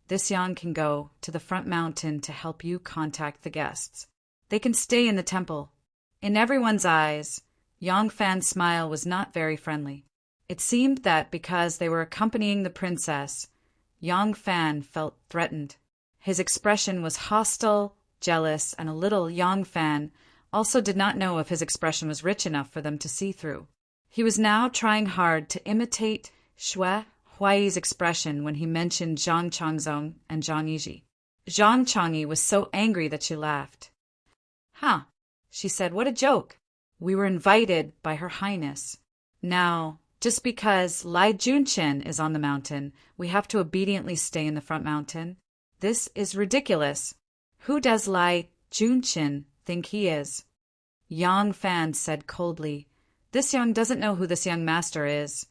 this Yang can go to the front mountain to help you contact the guests. They can stay in the temple. In everyone's eyes, Yang Fan's smile was not very friendly. It seemed that because they were accompanying the princess, Yang Fan felt threatened. His expression was hostile, jealous, and a little. Yang Fan also did not know if his expression was rich enough for them to see through. He was now trying hard to imitate Xue Huai's expression when he mentioned Zhang Changzong and Zhang Yizhi. Zhang Changyi was so angry that she laughed. Huh, she said, what a joke. We were invited by Her Highness. Now, just because Lai Junqin is on the mountain, we have to obediently stay in the front mountain. This is ridiculous. Who does Lai Junqin think he is? Yang Fan said coldly, This Yang doesn't know who this young master is,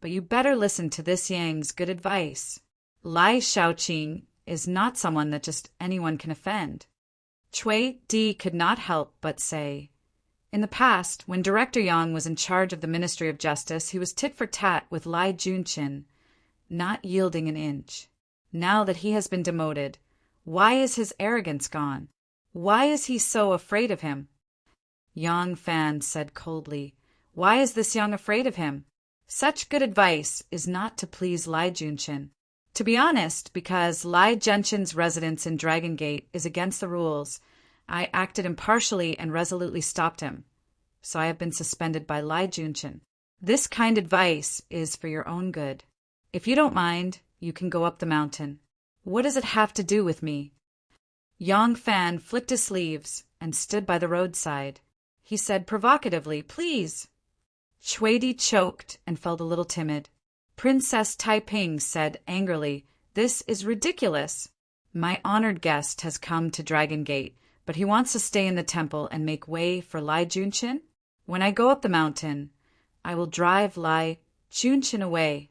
but you better listen to this Yang's good advice. Lai Shaoqing is not someone that just anyone can offend. Cui Di could not help but say, In the past, when Director Yang was in charge of the Ministry of Justice, he was tit for tat with Lai Junqin, not yielding an inch. Now that he has been demoted, why is his arrogance gone? Why is he so afraid of him? Yang Fan said coldly, Why is this Yang afraid of him? Such good advice is not to please Lai Junqin. To be honest, because Lai Junqin's residence in Dragon Gate is against the rules, I acted impartially and resolutely stopped him. so I have been suspended by Lai Junshin. This kind advice is for your own good. If you don't mind, you can go up the mountain. What does it have to do with me? Yang Fan flicked his sleeves and stood by the roadside. He said provocatively, "Please." Cui Di choked and felt a little timid. Princess Taiping said angrily, "This is ridiculous. My honored guest has come to Dragon Gate, but he wants to stay in the temple and make way for Lai Junshin. When I go up the mountain, I will drive Lai Junshin away."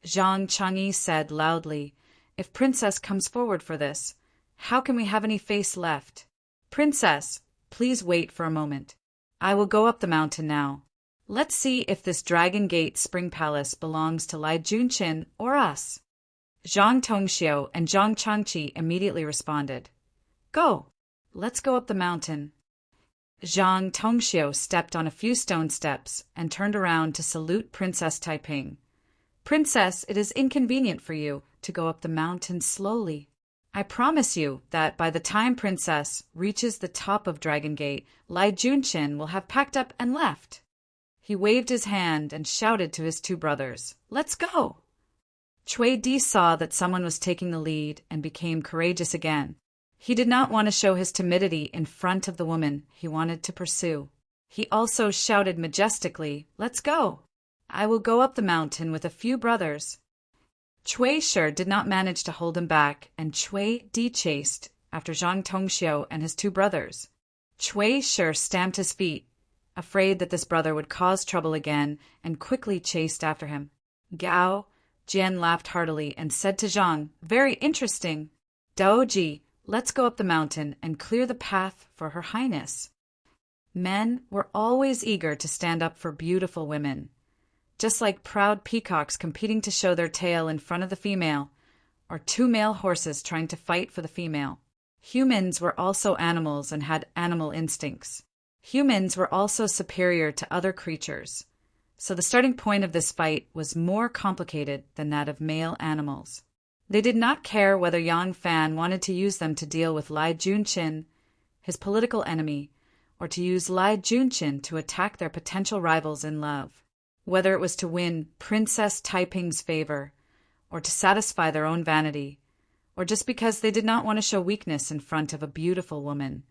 Zhang Changyi said loudly, "If Princess comes forward for this, how can we have any face left? Princess, please wait for a moment. I will go up the mountain now. Let's see if this Dragon Gate Spring Palace belongs to Lai Junshin or us." Zhang Tongxiu and Zhang Changqi immediately responded, "Go, let's go up the mountain." Zhang Tongxiu stepped on a few stone steps and turned around to salute Princess Taiping. "Princess, it is inconvenient for you to go up the mountain slowly. I promise you that by the time Princess reaches the top of Dragon Gate, Lai Junshin will have packed up and left." He waved his hand and shouted to his two brothers, "Let's go!" Cui Di saw that someone was taking the lead and became courageous again. He did not want to show his timidity in front of the woman he wanted to pursue. He also shouted majestically, "Let's go! I will go up the mountain with a few brothers." Cui Shi did not manage to hold him back, and Cui Di chased after Zhang Tongxiu and his two brothers. Cui Shi stamped his feet, afraid that this brother would cause trouble again, and quickly chased after him. Gao Jian laughed heartily and said to Zhang, "Very interesting. Daoji, let's go up the mountain and clear the path for Her Highness." Men were always eager to stand up for beautiful women, just like proud peacocks competing to show their tail in front of the female, or two male horses trying to fight for the female. Humans were also animals and had animal instincts. Humans were also superior to other creatures, so the starting point of this fight was more complicated than that of male animals. They did not care whether Yang Fan wanted to use them to deal with Lai Junshin, his political enemy, or to use Lai Junshin to attack their potential rivals in love. Whether it was to win Princess Taiping's favor, or to satisfy their own vanity, or just because they did not want to show weakness in front of a beautiful woman.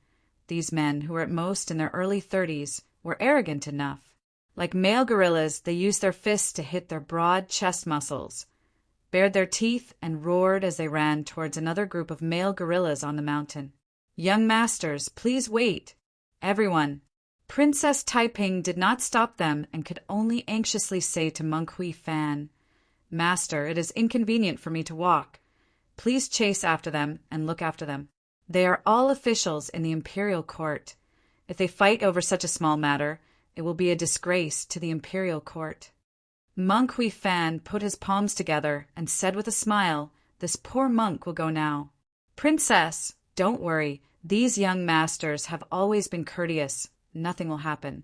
These men, who were at most in their early 30s, were arrogant enough. Like male gorillas, they used their fists to hit their broad chest muscles, bared their teeth, and roared as they ran towards another group of male gorillas on the mountain. "Young masters, please wait. Everyone." Princess Taiping did not stop them and could only anxiously say to Monk Hui Fan, "Master, it is inconvenient for me to walk. Please chase after them and look after them. They are all officials in the imperial court. If they fight over such a small matter, it will be a disgrace to the imperial court." Monk Hui Fan put his palms together and said with a smile, "This poor monk will go now." "Princess, don't worry. These young masters have always been courteous. Nothing will happen."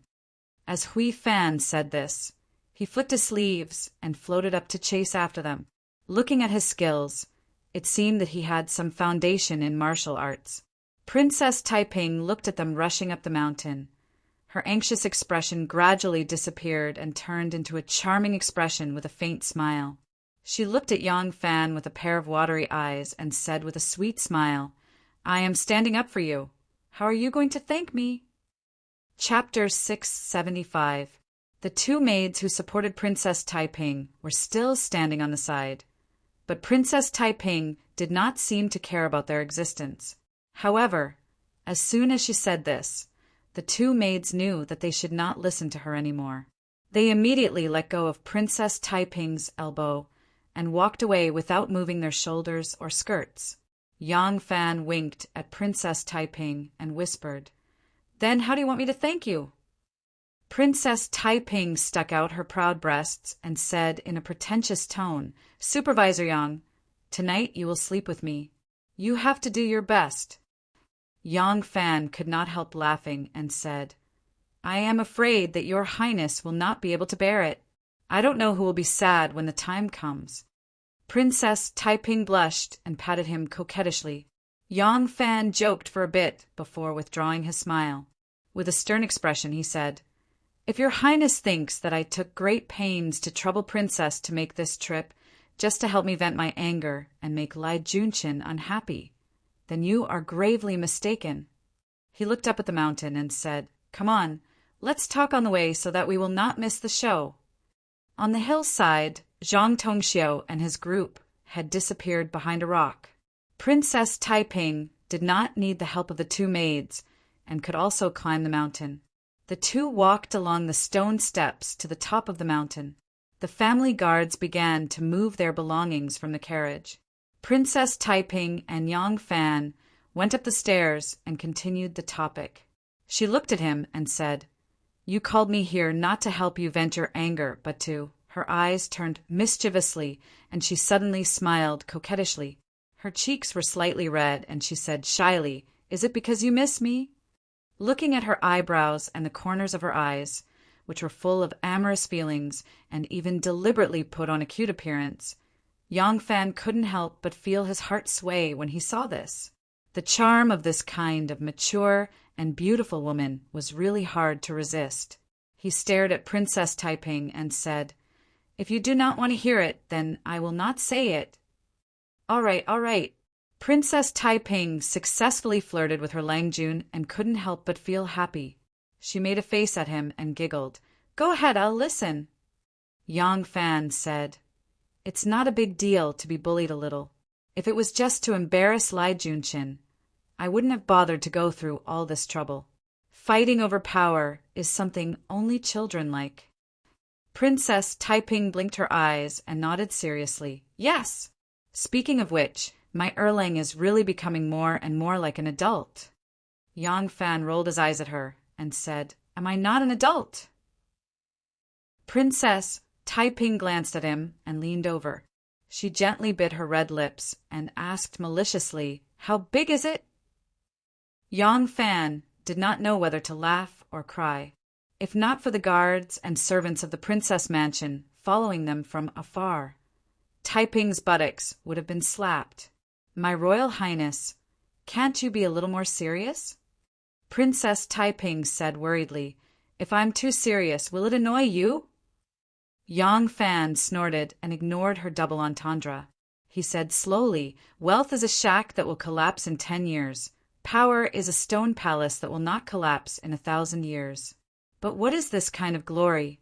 As Hui Fan said this, he flicked his sleeves and floated up to chase after them. Looking at his skills, it seemed that he had some foundation in martial arts. Princess Taiping looked at them rushing up the mountain. Her anxious expression gradually disappeared and turned into a charming expression with a faint smile. She looked at Yang Fan with a pair of watery eyes and said with a sweet smile, "I am standing up for you. How are you going to thank me?" Chapter 675. The two maids who supported Princess Taiping were still standing on the side, but Princess Taiping did not seem to care about their existence. However, as soon as she said this, the two maids knew that they should not listen to her anymore. They immediately let go of Princess Taiping's elbow and walked away without moving their shoulders or skirts. Yang Fan winked at Princess Taiping and whispered, "Then how do you want me to thank you?" Princess Taiping stuck out her proud breasts and said in a pretentious tone, "Supervisor Yang, tonight you will sleep with me. You have to do your best." Yang Fan could not help laughing and said, "I am afraid that your highness will not be able to bear it. I don't know who will be sad when the time comes." Princess Taiping blushed and patted him coquettishly. Yang Fan joked for a bit before withdrawing his smile. With a stern expression, he said, If your highness thinks that I took great pains to trouble Princess to make this trip just to help me vent my anger and make Lai Junshin unhappy, then you are gravely mistaken. He looked up at the mountain and said, "Come on, let's talk on the way so that we will not miss the show." On the hillside, Zhang Tongxiu and his group had disappeared behind a rock. Princess Taiping did not need the help of the two maids and could also climb the mountain. The two walked along the stone steps to the top of the mountain. The family guards began to move their belongings from the carriage. Princess Taiping and Yang Fan went up the stairs and continued the topic. She looked at him and said, "You called me here not to help you vent your anger, but to—" Her eyes turned mischievously, and she suddenly smiled coquettishly. Her cheeks were slightly red, and she said shyly, "Is it because you miss me?" Looking at her eyebrows and the corners of her eyes, which were full of amorous feelings and even deliberately put on a cute appearance, Yang Fan couldn't help but feel his heart sway when he saw this. The charm of this kind of mature and beautiful woman was really hard to resist. He stared at Princess Taiping and said, "If you do not want to hear it, then I will not say it." All right. Princess Taiping successfully flirted with her Langjun and couldn't help but feel happy. She made a face at him and giggled. "Go ahead, I'll listen." Yang Fan said, "It's not a big deal to be bullied a little. If it was just to embarrass Lai Junshin, I wouldn't have bothered to go through all this trouble. Fighting over power is something only children like." Princess Taiping blinked her eyes and nodded seriously. "Yes. Speaking of which, my Erlang is really becoming more and more like an adult." Yang Fan rolled his eyes at her and said, "Am I not an adult?" Princess Taiping glanced at him and leaned over. She gently bit her red lips and asked maliciously, "How big is it?" Yang Fan did not know whether to laugh or cry. If not for the guards and servants of the princess mansion following them from afar, Taiping's buttocks would have been slapped. "My Royal Highness, can't you be a little more serious?" Princess Taiping said worriedly, "If I'm too serious, will it annoy you?" Yang Fan snorted and ignored her double entendre. He said slowly, "Wealth is a shack that will collapse in 10 years. Power is a stone palace that will not collapse in 1,000 years. But what is this kind of glory?"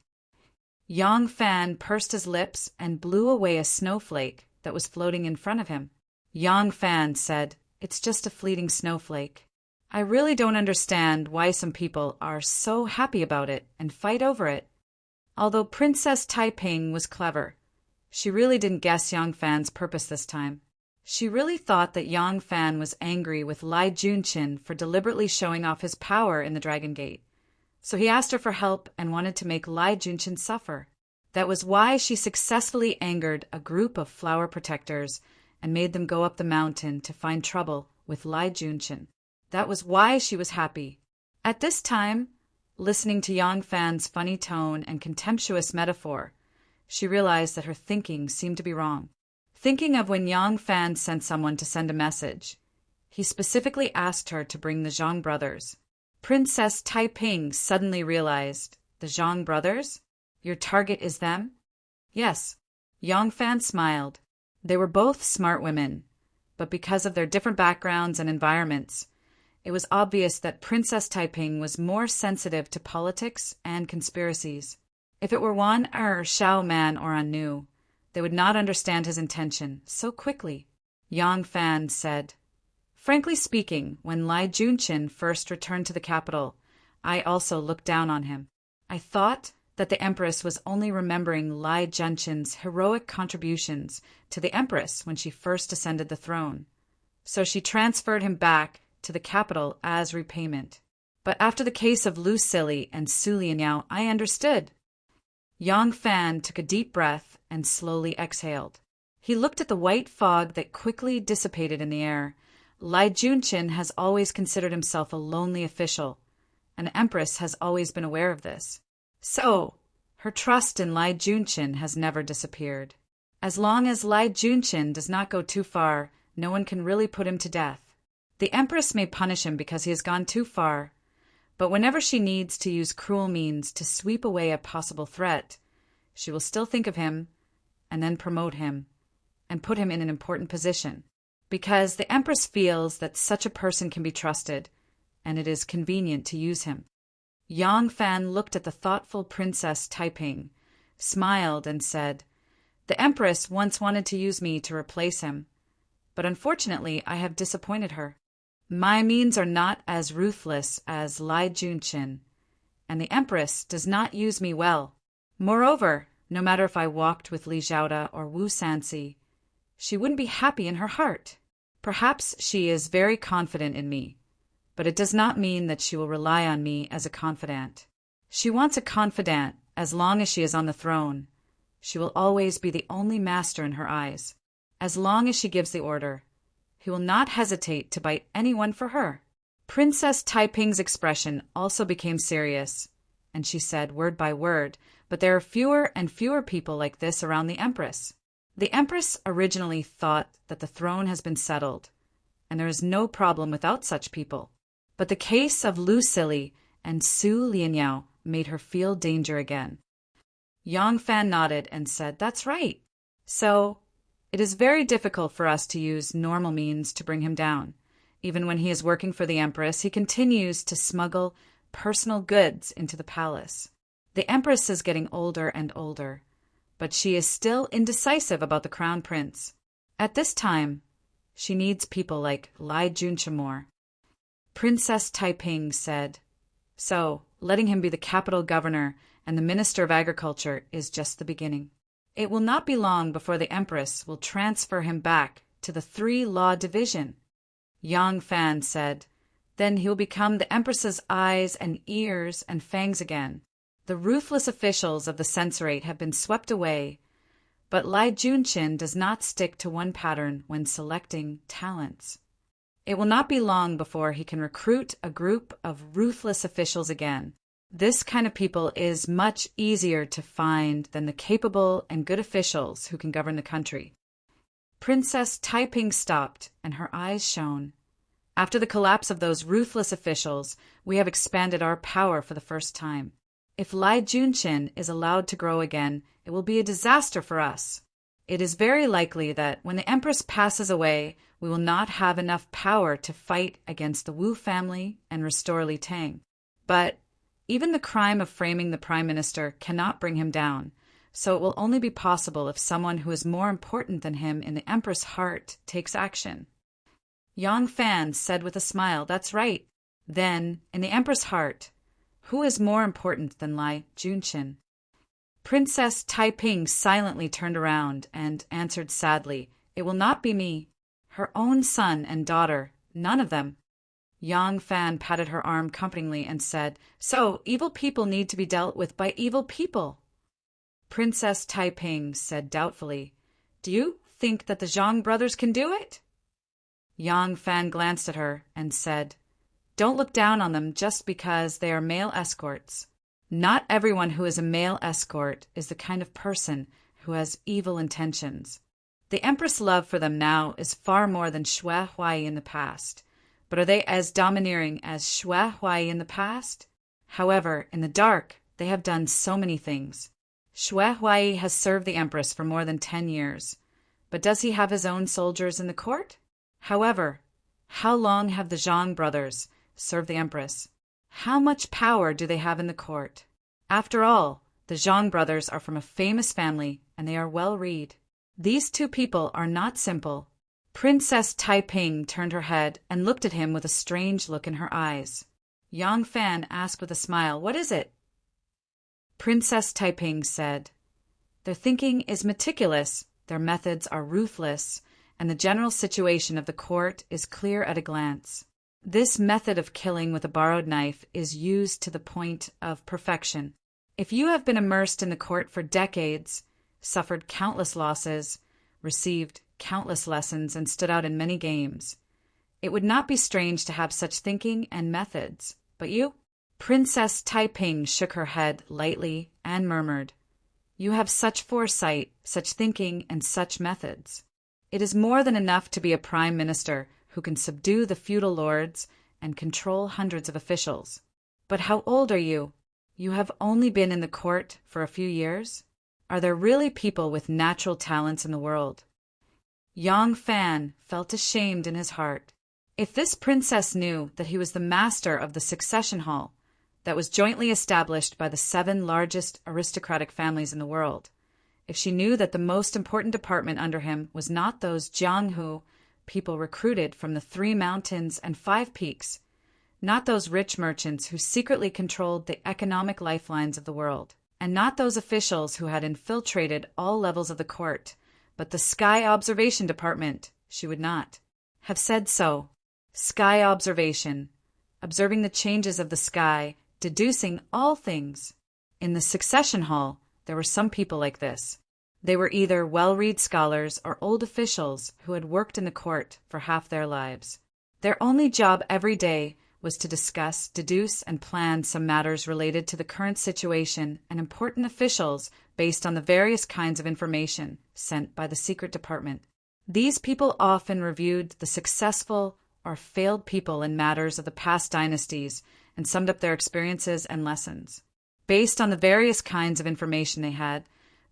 Yang Fan pursed his lips and blew away a snowflake that was floating in front of him. Yang Fan said, "It's just a fleeting snowflake. I really don't understand why some people are so happy about it and fight over it." Although Princess Taiping was clever, she really didn't guess Yang Fan's purpose this time. She really thought that Yang Fan was angry with Lai Junshin for deliberately showing off his power in the Dragon Gate. So he asked her for help and wanted to make Lai Junshin suffer. That was why she successfully angered a group of flower protectors and made them go up the mountain to find trouble with Lai Junshin. That was why she was happy. At this time, listening to Yang Fan's funny tone and contemptuous metaphor, she realized that her thinking seemed to be wrong. Thinking of when Yang Fan sent someone to send a message, he specifically asked her to bring the Zhang brothers. Princess Taiping suddenly realized, "The Zhang brothers? Your target is them?" "Yes." Yang Fan smiled. They were both smart women, but because of their different backgrounds and environments, it was obvious that Princess Taiping was more sensitive to politics and conspiracies. If it were Wan Shao Man or Anu, they would not understand his intention so quickly. Yang Fan said, "Frankly speaking, when Lai Junshin first returned to the capital, I also looked down on him. I thought that the Empress was only remembering Lai Junshin's heroic contributions to the Empress when she first ascended the throne. So she transferred him back to the capital as repayment. But after the case of Lu Sili and Su Lianyao, I understood." Yang Fan took a deep breath and slowly exhaled. He looked at the white fog that quickly dissipated in the air. Lai Junshin has always considered himself a lonely official, and the Empress has always been aware of this. So, her trust in Lai Junshin has never disappeared. As long as Lai Junshin does not go too far, no one can really put him to death. The Empress may punish him because he has gone too far, But whenever she needs to use cruel means to sweep away a possible threat, she will still think of him and then promote him and put him in an important position, because the Empress feels that such a person can be trusted, and it is convenient to use him. Yang Fan looked at the thoughtful Princess Taiping, smiled, and said, "The Empress once wanted to use me to replace him, but unfortunately I have disappointed her. My means are not as ruthless as Lai Junqin, and the Empress does not use me well. Moreover, no matter if I walked with Li Zhaoda or Wu Sanxi, she wouldn't be happy in her heart. Perhaps she is very confident in me, but it does not mean that she will rely on me as a confidant. She wants a confidant as long as she is on the throne. She will always be the only master in her eyes. As long as she gives the order, he will not hesitate to bite anyone for her." Princess Taiping's expression also became serious, and she said word by word, "But there are fewer and fewer people like this around the Empress. The Empress originally thought that the throne has been settled, and there is no problem without such people. But the case of Lu Sili and Su Lianyao made her feel danger again." Yang Fan nodded and said, "That's right. So, it is very difficult for us to use normal means to bring him down. Even when he is working for the Empress, he continues to smuggle personal goods into the palace. The Empress is getting older and older, but she is still indecisive about the Crown Prince. At this time, she needs people like Lai Junqin more." Princess Taiping said, "So, letting him be the capital governor and the Minister of Agriculture is just the beginning. It will not be long before the Empress will transfer him back to the 3-law division." Yang Fan said, "Then he will become the Empress's eyes and ears and fangs again. The ruthless officials of the censorate have been swept away, but Lai Junqin does not stick to one pattern when selecting talents. It will not be long before he can recruit a group of ruthless officials again. This kind of people is much easier to find than the capable and good officials who can govern the country." Princess Taiping stopped, and her eyes shone. "After the collapse of those ruthless officials, we have expanded our power for the first time. If Lai Junqin is allowed to grow again, it will be a disaster for us. It is very likely that when the Empress passes away, we will not have enough power to fight against the Wu family and restore Li Tang. But even the crime of framing the Prime Minister cannot bring him down, so it will only be possible if someone who is more important than him in the Empress' heart takes action." Yang Fan said with a smile, "That's right. Then, in the Empress' heart, who is more important than Lai Junqin?" Princess Taiping silently turned around and answered sadly, "It will not be me. Her own son and daughter, none of them." Yang Fan patted her arm comfortingly and said, "So, evil people need to be dealt with by evil people." Princess Taiping said doubtfully, "Do you think that the Zhang brothers can do it?" Yang Fan glanced at her and said, "Don't look down on them just because they are male escorts. Not everyone who is a male escort is the kind of person who has evil intentions. The Empress' love for them now is far more than Xue Huai in the past. But are they as domineering as Xue Huai in the past? However, in the dark, they have done so many things. Xue Huai has served the Empress for more than 10 years. But does he have his own soldiers in the court? However, how long have the Zhang brothers served the Empress? How much power do they have in the court? After all, the Zhang brothers are from a famous family, and they are well read. These two people are not simple." Princess Taiping turned her head and looked at him with a strange look in her eyes. Yang Fan asked with a smile, "What is it?" Princess Taiping said, "Their thinking is meticulous, their methods are ruthless, and the general situation of the court is clear at a glance. This method of killing with a borrowed knife is used to the point of perfection. If you have been immersed in the court for decades, suffered countless losses, received countless lessons, and stood out in many games, it would not be strange to have such thinking and methods. But you?" Princess Taiping shook her head lightly and murmured, "You have such foresight, such thinking, and such methods. It is more than enough to be a prime minister who can subdue the feudal lords and control hundreds of officials. But how old are you? You have only been in the court for a few years? Are there really people with natural talents in the world? Yang Fan felt ashamed in his heart. If this princess knew that he was the master of the succession hall that was jointly established by the 7 largest aristocratic families in the world, if she knew that the most important department under him was not those Jianghu people recruited from the 3 mountains and 5 peaks, not those rich merchants who secretly controlled the economic lifelines of the world, and not those officials who had infiltrated all levels of the court, but the Sky Observation Department, she would not have said so. Sky observation, observing the changes of the sky, deducing all things. In the succession hall, there were some people like this. They were either well-read scholars or old officials who had worked in the court for half their lives. Their only job every day was to discuss, deduce, and plan some matters related to the current situation and important officials based on the various kinds of information sent by the secret department. These people often reviewed the successful or failed people in matters of the past dynasties and summed up their experiences and lessons. Based on the various kinds of information they had,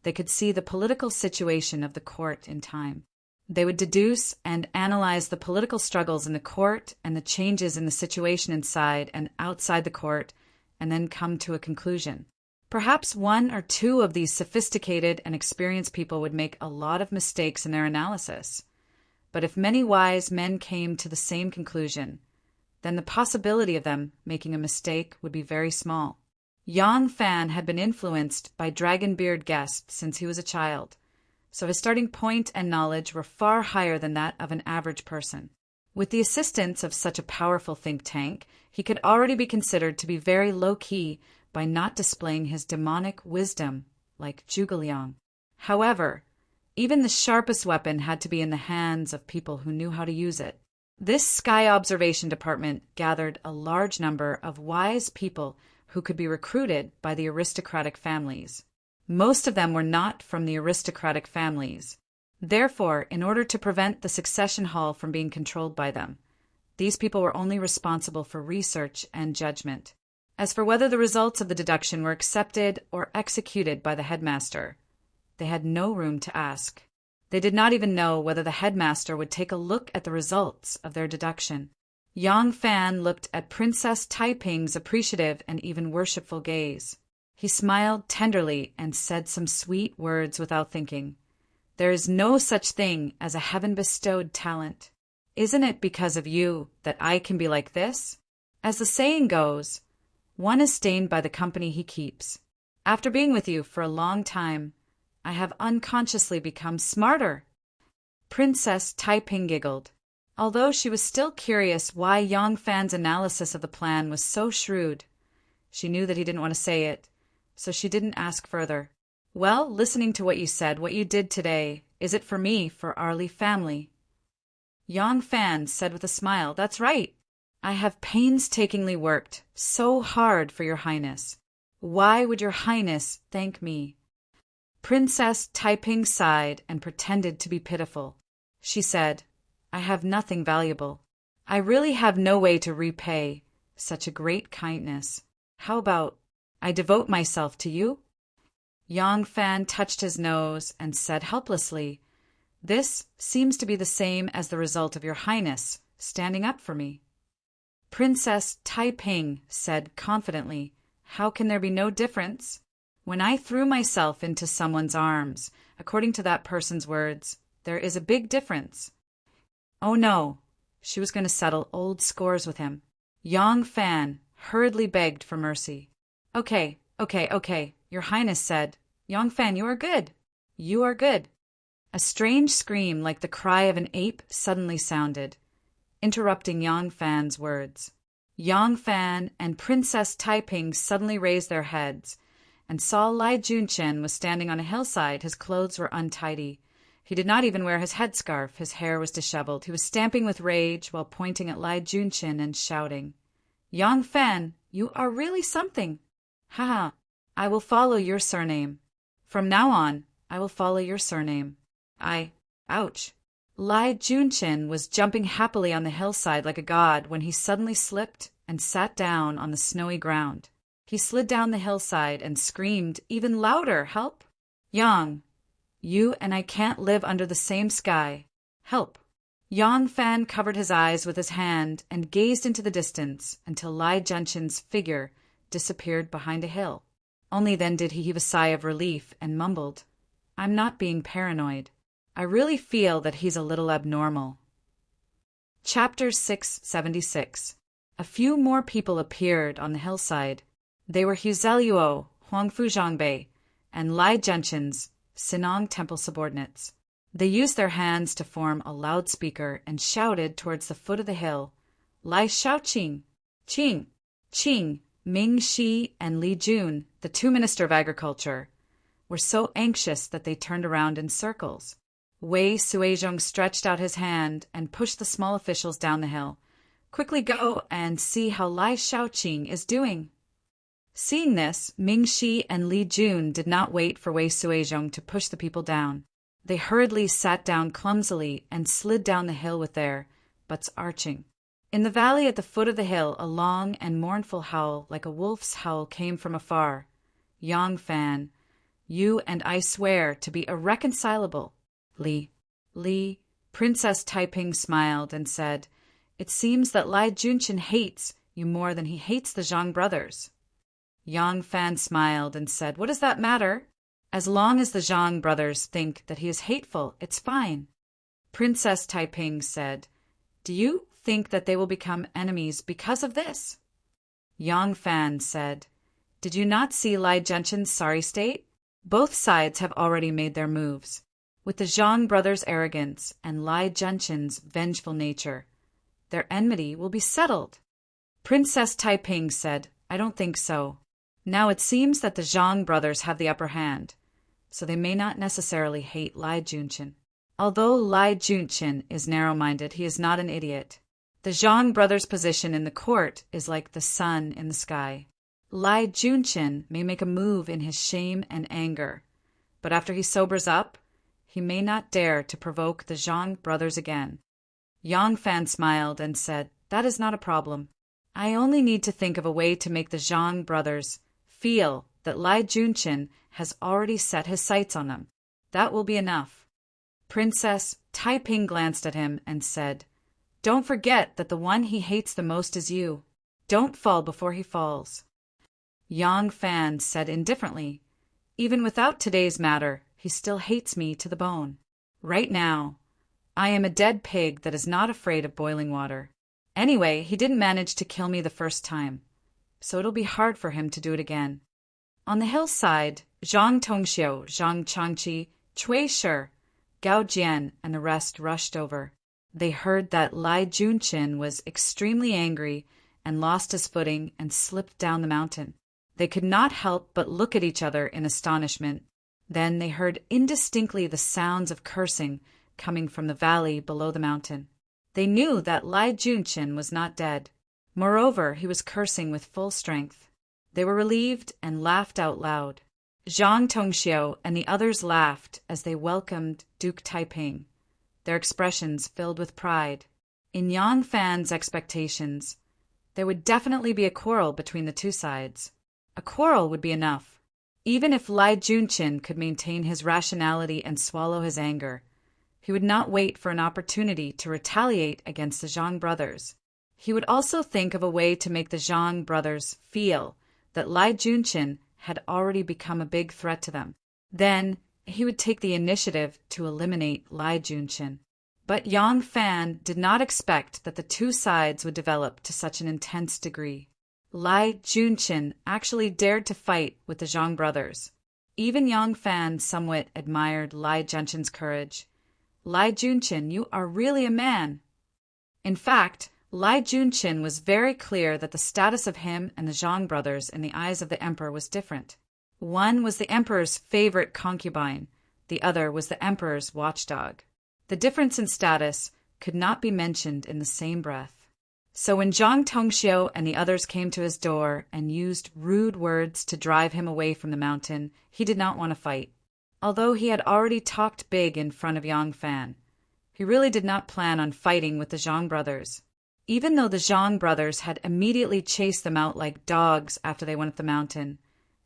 they could see the political situation of the court in time. They would deduce and analyze the political struggles in the court and the changes in the situation inside and outside the court, and then come to a conclusion. Perhaps 1 or 2 of these sophisticated and experienced people would make a lot of mistakes in their analysis. But if many wise men came to the same conclusion, then the possibility of them making a mistake would be very small. Yang Fan had been influenced by Dragonbeard Guest since he was a child, so his starting point and knowledge were far higher than that of an average person. With the assistance of such a powerful think tank, he could already be considered to be very low-key by not displaying his demonic wisdom like Zhuge Liang. However, even the sharpest weapon had to be in the hands of people who knew how to use it. This Sky Observation Department gathered a large number of wise people who could be recruited by the aristocratic families. Most of them were not from the aristocratic families. Therefore, in order to prevent the succession hall from being controlled by them, these people were only responsible for research and judgment. As for whether the results of the deduction were accepted or executed by the headmaster, they had no room to ask. They did not even know whether the headmaster would take a look at the results of their deduction. Yang Fan looked at Princess Taiping's appreciative and even worshipful gaze. He smiled tenderly and said some sweet words without thinking. There is no such thing as a heaven-bestowed talent. Isn't it because of you that I can be like this? As the saying goes, one is stained by the company he keeps. After being with you for a long time, I have unconsciously become smarter. Princess Taiping giggled. Although she was still curious why Yang Fan's analysis of the plan was so shrewd, she knew that he didn't want to say it, so she didn't ask further. Well, listening to what you said, what you did today, is it for me, for our Li family? Yang Fan said with a smile, That's right. I have painstakingly worked so hard for your highness. Why would your highness thank me? Princess Taiping sighed and pretended to be pitiful. She said, I have nothing valuable. I really have no way to repay such a great kindness. How about I devote myself to you? Yang Fan touched his nose and said helplessly, This seems to be the same as the result of your highness standing up for me. Princess Taiping said confidently, How can there be no difference? When I threw myself into someone's arms, according to that person's words, there is a big difference. Oh no, she was going to settle old scores with him. Yang Fan hurriedly begged for mercy. Okay, your highness said. Yang Fan, you are good. You are good. A strange scream like the cry of an ape suddenly sounded, interrupting Yang Fan's words. Yang Fan and Princess Taiping suddenly raised their heads and saw Lai Junchen was standing on a hillside. His clothes were untidy. He did not even wear his headscarf. His hair was disheveled. He was stamping with rage while pointing at Lai Junchen and shouting, Yang Fan, you are really something. Haha, I will follow your surname. From now on, I will follow your surname. Ouch. Lai Junchen was jumping happily on the hillside like a god when he suddenly slipped and sat down on the snowy ground. He slid down the hillside and screamed even louder, "Help! Yang, you and I can't live under the same sky. Help!" Yang Fan covered his eyes with his hand and gazed into the distance until Lai Junshin's figure disappeared behind a hill. Only then did he heave a sigh of relief and mumbled, "I'm not being paranoid. I really feel that he's a little abnormal." Chapter 676. A few more people appeared on the hillside. They were Huzelluo, Huangfu Zhangbei, and Lai Junshin's Sinong Temple subordinates. They used their hands to form a loudspeaker and shouted towards the foot of the hill, "Lai Shaoqing! Qing! Qing!" Ming Shi and Li Jun, the two Minister of Agriculture, were so anxious that they turned around in circles. Wei Suizhong stretched out his hand and pushed the small officials down the hill. "Quickly go and see how Lai Shaoqing is doing." Seeing this, Ming Shi and Li Jun did not wait for Wei Suizhong to push the people down. They hurriedly sat down clumsily and slid down the hill with their butts arching. In the valley at the foot of the hill, a long and mournful howl like a wolf's howl came from afar. "Yang Fan, you and I swear to be irreconcilable." Li, Princess Taiping smiled and said, "It seems that Lai Junshin hates you more than he hates the Zhang brothers." Yang Fan smiled and said, "What does that matter? As long as the Zhang brothers think that he is hateful, it's fine." Princess Taiping said, "Do you think that they will become enemies because of this?" Yang Fan said, "Did you not see Lai Junshin's sorry state? Both sides have already made their moves. With the Zhang brothers' arrogance and Lai Junshin's vengeful nature, their enmity will be settled." Princess Taiping said, "I don't think so. Now it seems that the Zhang brothers have the upper hand, so they may not necessarily hate Lai Junshin. Although Lai Junshin is narrow-minded, he is not an idiot. The Zhang brothers' position in the court is like the sun in the sky. Lai Junshin may make a move in his shame and anger, but after he sobers up, he may not dare to provoke the Zhang brothers again." Yang Fan smiled and said, "That is not a problem. I only need to think of a way to make the Zhang brothers feel that Lai Junshin has already set his sights on them. That will be enough." Princess Taiping glanced at him and said, "Don't forget that the one he hates the most is you. Don't fall before he falls." Yang Fan said indifferently, "Even without today's matter, he still hates me to the bone. Right now, I am a dead pig that is not afraid of boiling water. Anyway, he didn't manage to kill me the first time, so it'll be hard for him to do it again." On the hillside, Zhang Tongxiu, Zhang Changqi, Cui Shi, Gao Jian, and the rest rushed over. They heard that Lai Junshin was extremely angry and lost his footing and slipped down the mountain. They could not help but look at each other in astonishment. Then they heard indistinctly the sounds of cursing coming from the valley below the mountain. They knew that Lai Junshin was not dead. Moreover, he was cursing with full strength. They were relieved and laughed out loud. Zhang Tongxiu and the others laughed as they welcomed Duke Taiping, their expressions filled with pride. In Yang Fan's expectations, there would definitely be a quarrel between the two sides. A quarrel would be enough. Even if Lai Junshin could maintain his rationality and swallow his anger, he would not wait for an opportunity to retaliate against the Zhang brothers. He would also think of a way to make the Zhang brothers feel that Lai Junshin had already become a big threat to them. Then he would take the initiative to eliminate Lai Junshin. But Yang Fan did not expect that the two sides would develop to such an intense degree. Lai Junshin actually dared to fight with the Zhang brothers. Even Yang Fan somewhat admired Lai Junshin's courage. "Lai Junshin, you are really a man." In fact, Lai Junshin was very clear that the status of him and the Zhang brothers in the eyes of the emperor was different. One was the emperor's favorite concubine, the other was the emperor's watchdog. The difference in status could not be mentioned in the same breath. So when Zhang Tongxiu and the others came to his door and used rude words to drive him away from the mountain, he did not want to fight. Although he had already talked big in front of Yang Fan, he really did not plan on fighting with the Zhang brothers. even though the Zhang brothers had immediately chased them out like dogs after they went up the mountain,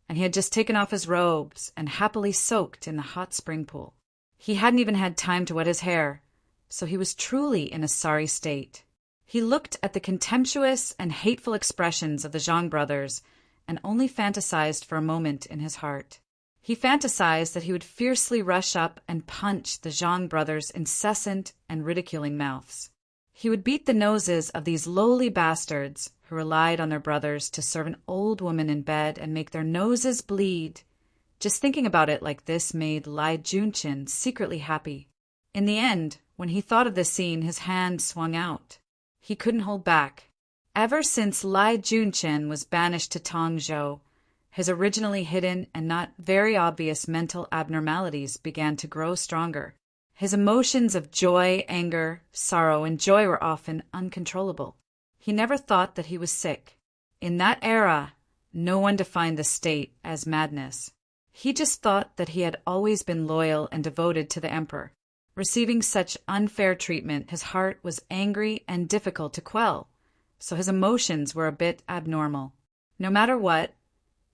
and he had just taken off his robes and happily soaked in the hot spring pool. He hadn't even had time to wet his hair, so he was truly in a sorry state. He looked at the contemptuous and hateful expressions of the Zhang brothers and only fantasized for a moment in his heart. He fantasized that he would fiercely rush up and punch the Zhang brothers' incessant and ridiculing mouths. He would beat the noses of these lowly bastards who relied on their brothers to serve an old woman in bed and make their noses bleed. Just thinking about it like this made Lai Junchin secretly happy. In the end, when he thought of this scene, his hand swung out. He couldn't hold back. Ever since Lai Junchin was banished to Tongzhou, his originally hidden and not very obvious mental abnormalities began to grow stronger. His emotions of joy, anger, sorrow, and joy were often uncontrollable. He never thought that he was sick. In that era, no one defined the state as madness. He just thought that he had always been loyal and devoted to the emperor. Receiving such unfair treatment, his heart was angry and difficult to quell, so his emotions were a bit abnormal. No matter what,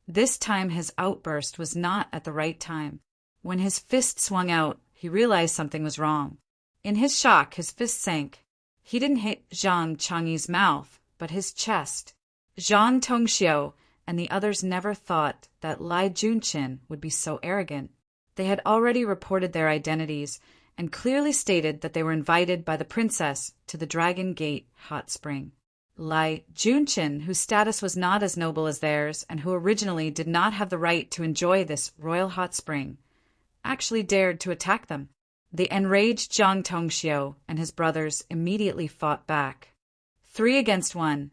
this time his outburst was not at the right time. When his fist swung out, he realized something was wrong. In his shock, his fist sank. He didn't hit Zhang Changyi's mouth, but his chest. Zhang Tongxiu and the others never thought that Lai Junchin would be so arrogant. They had already reported their identities and clearly stated that they were invited by the princess to the Dragon Gate hot spring. Lai Junchin, whose status was not as noble as theirs and who originally did not have the right to enjoy this royal hot spring, actually dared to attack them. The enraged Zhang Tongxiu and his brothers immediately fought back. 3 against 1,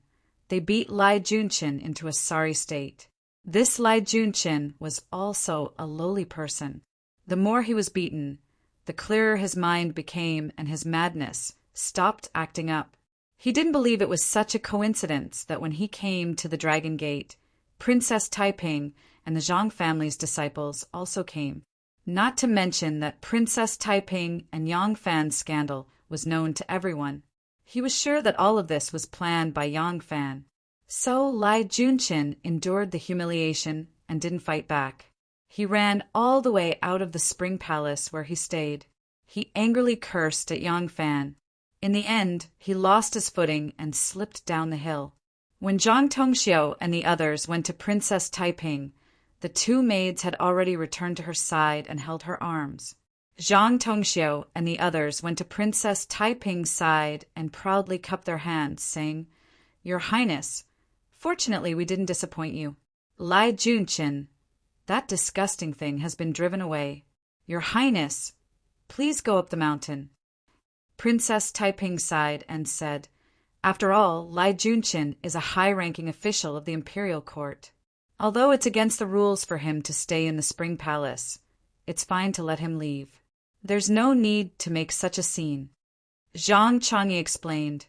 they beat Lai Junchin into a sorry state. This Lai Junchin was also a lowly person. The more he was beaten, the clearer his mind became and his madness stopped acting up. He didn't believe it was such a coincidence that when he came to the Dragon Gate, Princess Taiping and the Zhang family's disciples also came. Not to mention that Princess Taiping and Yang Fan's scandal was known to everyone. He was sure that all of this was planned by Yang Fan. So Lai Junchin endured the humiliation and didn't fight back. He ran all the way out of the Spring Palace where he stayed. He angrily cursed at Yang Fan. In the end, he lost his footing and slipped down the hill. When Zhang Tongxiu and the others went to Princess Taiping, the 2 maids had already returned to her side and held her arms. Zhang Tongxiu and the others went to Princess Taiping's side and proudly cupped their hands, saying, "Your Highness, fortunately we didn't disappoint you. Lai Junchin, that disgusting thing, has been driven away. Your Highness, please go up the mountain." Princess Taiping sighed and said, "After all, Lai Junchin is a high-ranking official of the imperial court. Although it's against the rules for him to stay in the Spring Palace, it's fine to let him leave. There's no need to make such a scene." Zhang Changyi explained,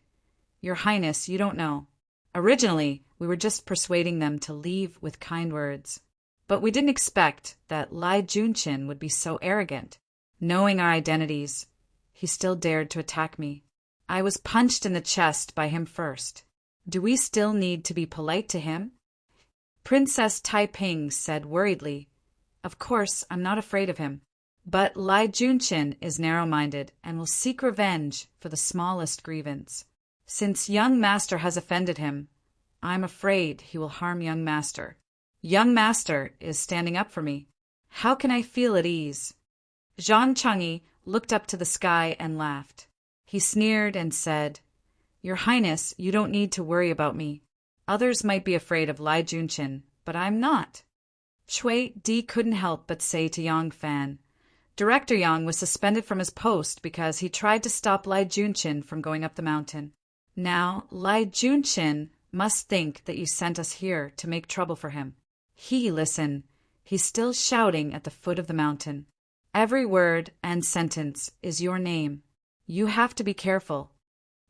"Your Highness, you don't know. Originally, we were just persuading them to leave with kind words. But we didn't expect that Lai Junchin would be so arrogant. Knowing our identities, he still dared to attack me. I was punched in the chest by him first. Do we still need to be polite to him?" Princess Taiping said worriedly, "Of course, I'm not afraid of him. But Lai Junchin is narrow-minded and will seek revenge for the smallest grievance. Since young master has offended him, I'm afraid he will harm young master. Young master is standing up for me. How can I feel at ease?" Zhang Changyi looked up to the sky and laughed. He sneered and said, "Your Highness, you don't need to worry about me. Others might be afraid of Lai Junchin, but I'm not." Cui Di couldn't help but say to Yang Fan, "Director Yang was suspended from his post because he tried to stop Lai Junchin from going up the mountain. Now, Lai Junchin must think that you sent us here to make trouble for him. Listen, he's still shouting at the foot of the mountain. Every word and sentence is your name. You have to be careful."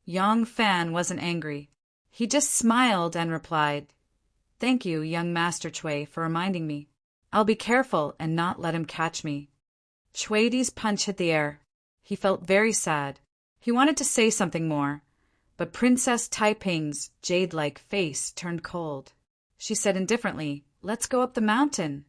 Yang Fan wasn't angry. He just smiled and replied, "Thank you, young Master Cui, for reminding me. I'll be careful and not let him catch me." Cui Di's punch hit the air. He felt very sad. He wanted to say something more, but Princess Taiping's jade-like face turned cold. She said indifferently, "Let's go up the mountain."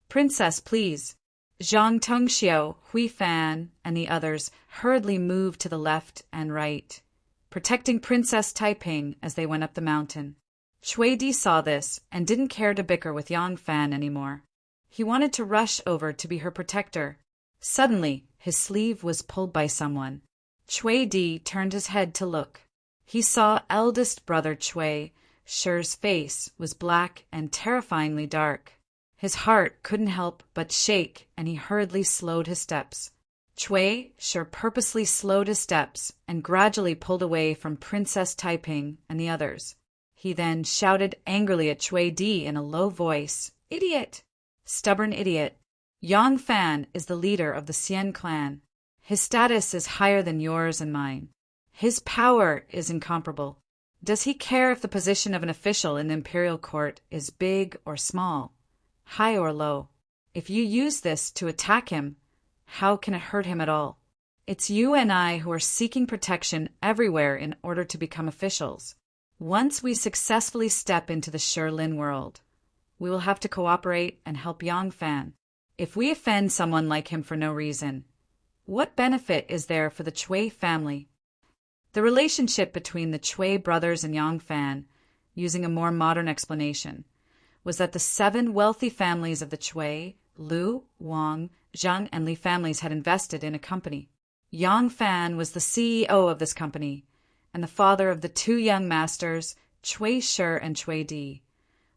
"Princess, please." Zhang Tongxiao, Hui Fan, and the others hurriedly moved to the left and right, protecting Princess Taiping as they went up the mountain. Cui Di saw this and didn't care to bicker with Yang Fan anymore. He wanted to rush over to be her protector. Suddenly, his sleeve was pulled by someone. Cui Di turned his head to look. He saw eldest brother Cui. Shi's face was black and terrifyingly dark. His heart couldn't help but shake, and he hurriedly slowed his steps. Cui Shi purposely slowed his steps and gradually pulled away from Princess Taiping and the others. He then shouted angrily at Cui Di in a low voice, "Idiot! Stubborn idiot! Yang Fan is the leader of the Xian clan. His status is higher than yours and mine. His power is incomparable. Does he care if the position of an official in the imperial court is big or small, high or low? If you use this to attack him, how can it hurt him at all? It's you and I who are seeking protection everywhere in order to become officials. Once we successfully step into the Shilin world, we will have to cooperate and help Yang Fan. If we offend someone like him for no reason, what benefit is there for the Cui family?" The relationship between the Cui brothers and Yang Fan, using a more modern explanation, was that the 7 wealthy families of the Cui, Lu, Wang, Zhang, and Li families had invested in a company. Yang Fan was the CEO of this company, and the father of the 2 young masters, Cui Shi and Cui Di,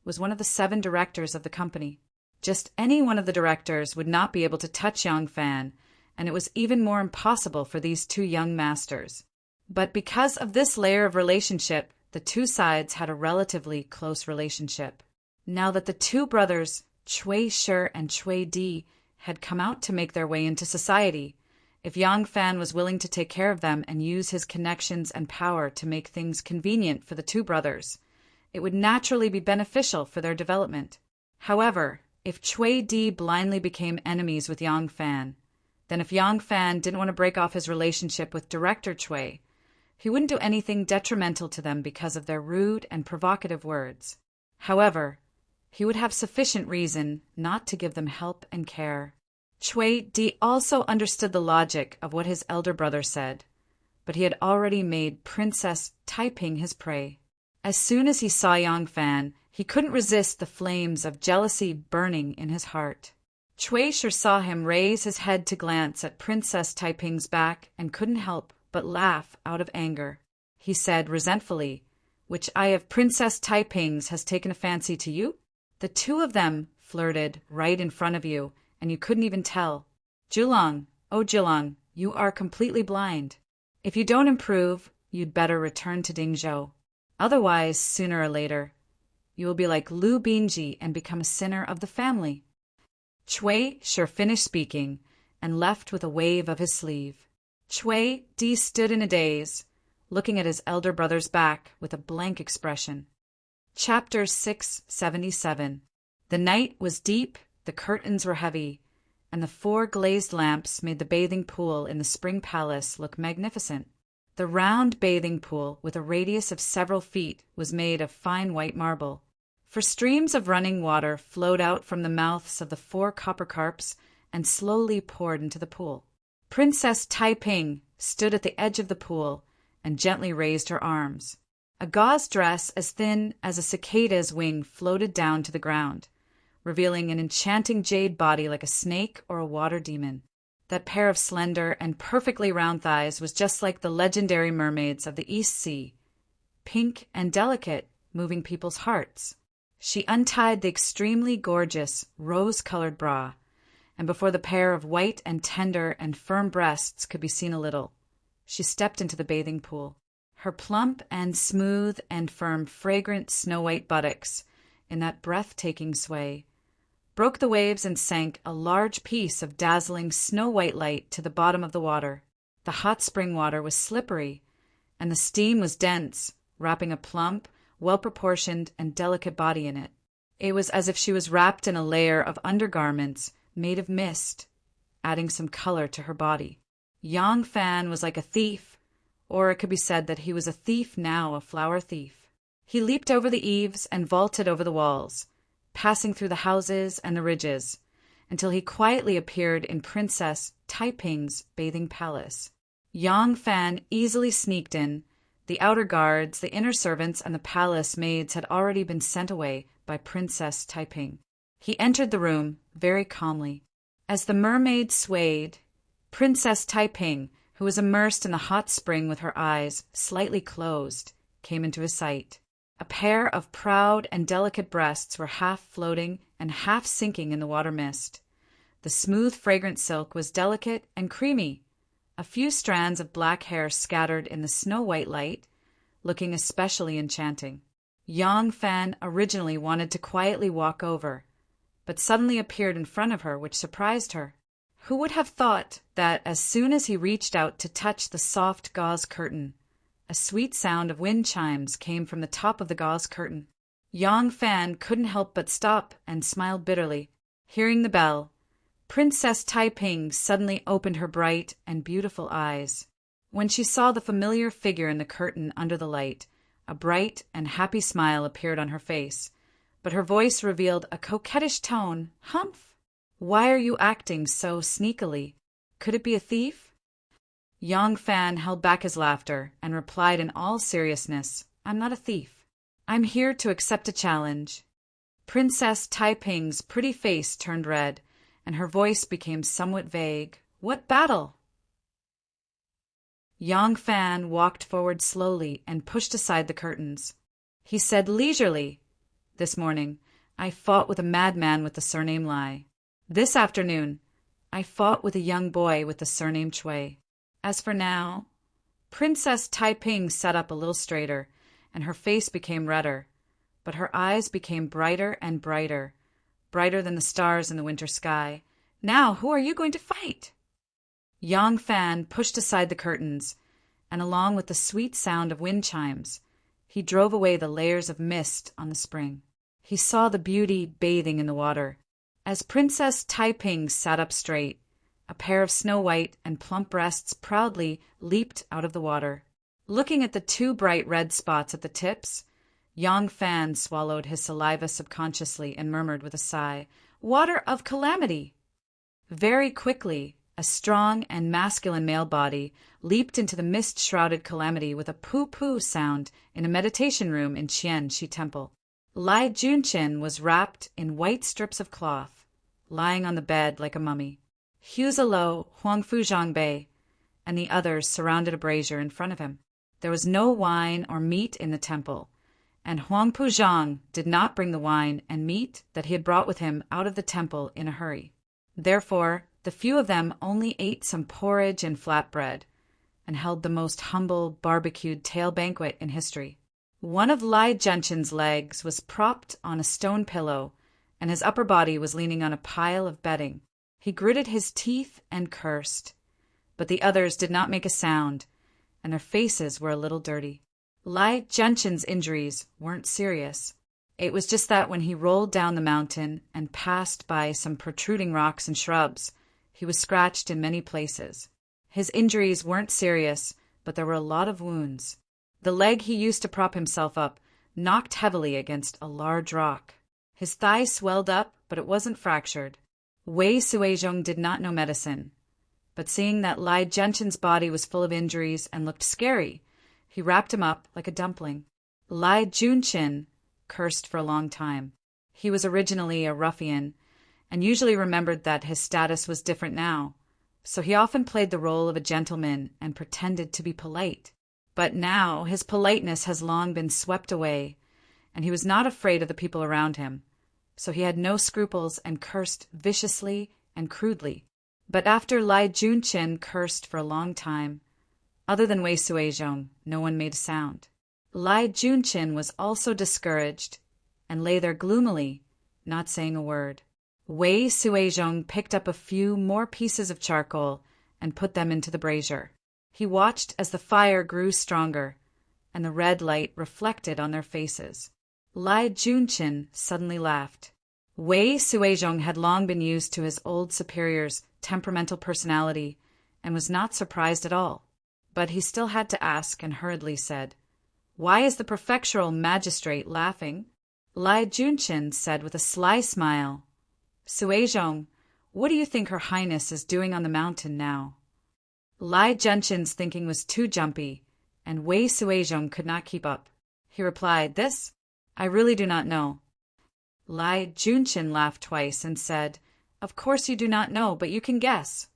was one of the 7 directors of the company. Just any one of the directors would not be able to touch Yang Fan, and it was even more impossible for these 2 young masters. But because of this layer of relationship, the 2 sides had a relatively close relationship. Now that the 2 brothers, Cui Shi and Cui Di, had come out to make their way into society, if Yang Fan was willing to take care of them and use his connections and power to make things convenient for the 2 brothers, it would naturally be beneficial for their development. However, if Cui Di blindly became enemies with Yang Fan, then if Yang Fan didn't want to break off his relationship with Director Cui, he wouldn't do anything detrimental to them because of their rude and provocative words. However, he would have sufficient reason not to give them help and care. Cui Di also understood the logic of what his elder brother said, but he had already made Princess Taiping his prey. As soon as he saw Yang Fan, he couldn't resist the flames of jealousy burning in his heart. Cui Shi saw him raise his head to glance at Princess Taiping's back and couldn't help but laugh out of anger. He said resentfully, "Which eye of Princess Taiping's has taken a fancy to you? The 2 of them flirted right in front of you, and you couldn't even tell. Zhulong, oh Zhulong, you are completely blind. If you don't improve, you'd better return to Dingzhou. Otherwise, sooner or later, you will be like Lu Binji and become a sinner of the family." Cui Shi finished speaking and left with a wave of his sleeve. Cui Di stood in a daze, looking at his elder brother's back with a blank expression. Chapter 677. The night was deep, the curtains were heavy, and the 4 glazed lamps made the bathing pool in the Spring Palace look magnificent. The round bathing pool, with a radius of several feet, was made of fine white marble. For streams of running water flowed out from the mouths of the 4 copper carps and slowly poured into the pool. Princess Taiping stood at the edge of the pool and gently raised her arms. A gauze dress as thin as a cicada's wing floated down to the ground, revealing an enchanting jade body like a snake or a water demon. That pair of slender and perfectly round thighs was just like the legendary mermaids of the East Sea, pink and delicate, moving people's hearts. She untied the extremely gorgeous, rose-colored bra, and before the pair of white and tender and firm breasts could be seen a little, she stepped into the bathing pool. Her plump and smooth and firm, fragrant snow-white buttocks, in that breathtaking sway, broke the waves and sank a large piece of dazzling snow-white light to the bottom of the water. The hot spring water was slippery, and the steam was dense, wrapping a plump, well-proportioned, and delicate body in it. It was as if she was wrapped in a layer of undergarments made of mist, adding some color to her body. Yang Fan was like a thief, or it could be said that he was a thief now, a flower thief. He leaped over the eaves and vaulted over the walls, passing through the houses and the ridges, until he quietly appeared in Princess Taiping's bathing palace. Yang Fan easily sneaked in. The outer guards, the inner servants, and the palace maids had already been sent away by Princess Taiping. He entered the room very calmly. As the mermaid swayed, Princess Taiping, who was immersed in the hot spring with her eyes slightly closed, came into his sight. A pair of proud and delicate breasts were half floating and half sinking in the water mist. The smooth, fragrant silk was delicate and creamy, a few strands of black hair scattered in the snow-white light, looking especially enchanting. Yang Fan originally wanted to quietly walk over, but suddenly appeared in front of her, which surprised her. Who would have thought that as soon as he reached out to touch the soft gauze curtain, a sweet sound of wind chimes came from the top of the gauze curtain. Yang Fan couldn't help but stop and smiled bitterly. Hearing the bell, Princess Taiping suddenly opened her bright and beautiful eyes. When she saw the familiar figure in the curtain under the light, a bright and happy smile appeared on her face, but her voice revealed a coquettish tone. Humph! Why are you acting so sneakily? Could it be a thief? Yang Fan held back his laughter and replied in all seriousness, I'm not a thief. I'm here to accept a challenge. Princess Taiping's pretty face turned red, and her voice became somewhat vague. What battle? Yang Fan walked forward slowly and pushed aside the curtains. He said leisurely, This morning, I fought with a madman with the surname Lai. This afternoon, I fought with a young boy with the surname Chui. As for now, Princess Taiping sat up a little straighter, and her face became redder, but her eyes became brighter and brighter, brighter than the stars in the winter sky. Now, who are you going to fight? Yang Fan pushed aside the curtains, and along with the sweet sound of wind chimes, he drove away the layers of mist on the spring. He saw the beauty bathing in the water. As Princess Taiping sat up straight, a pair of snow-white and plump breasts proudly leaped out of the water. Looking at the two bright red spots at the tips, Yang Fan swallowed his saliva subconsciously and murmured with a sigh, Water of calamity! Very quickly, a strong and masculine male body leaped into the mist-shrouded calamity with a poo-poo sound in a meditation room in Qianxi Temple. Lai Junchin was wrapped in white strips of cloth, lying on the bed like a mummy. Huzalo, Huangfu Zhangbei, and the others surrounded a brazier in front of him. There was no wine or meat in the temple, and Huangpu Zhang did not bring the wine and meat that he had brought with him out of the temple in a hurry. Therefore, the few of them only ate some porridge and flatbread, and held the most humble barbecued tail banquet in history. One of Lai Junchin's legs was propped on a stone pillow, and his upper body was leaning on a pile of bedding. He gritted his teeth and cursed, but the others did not make a sound, and their faces were a little dirty. Lai Junchin's injuries weren't serious. It was just that when he rolled down the mountain and passed by some protruding rocks and shrubs, he was scratched in many places. His injuries weren't serious, but there were a lot of wounds. The leg he used to prop himself up knocked heavily against a large rock. His thigh swelled up, but it wasn't fractured. Wei Suizhong did not know medicine, but seeing that Lai Junchin's body was full of injuries and looked scary, he wrapped him up like a dumpling. Lai Junchin cursed for a long time. He was originally a ruffian, and usually remembered that his status was different now, so he often played the role of a gentleman and pretended to be polite. But now his politeness has long been swept away, and he was not afraid of the people around him, so he had no scruples and cursed viciously and crudely. But after Lai Junchin cursed for a long time, other than Wei Suizhong, no one made a sound. Lai Junchin was also discouraged and lay there gloomily, not saying a word. Wei Suizhong picked up a few more pieces of charcoal and put them into the brazier. He watched as the fire grew stronger, and the red light reflected on their faces. Lai Junchin suddenly laughed. Wei Suizhong had long been used to his old superior's temperamental personality and was not surprised at all. But he still had to ask and hurriedly said, "Why is the prefectural magistrate laughing?" Lai Junshin said with a sly smile, "Suizhong, what do you think Her Highness is doing on the mountain now?" Lai Junshin's thinking was too jumpy, and Wei Suizhong could not keep up. He replied, "This? I really do not know." Lai Junshin laughed twice and said, "Of course you do not know, but you can guess."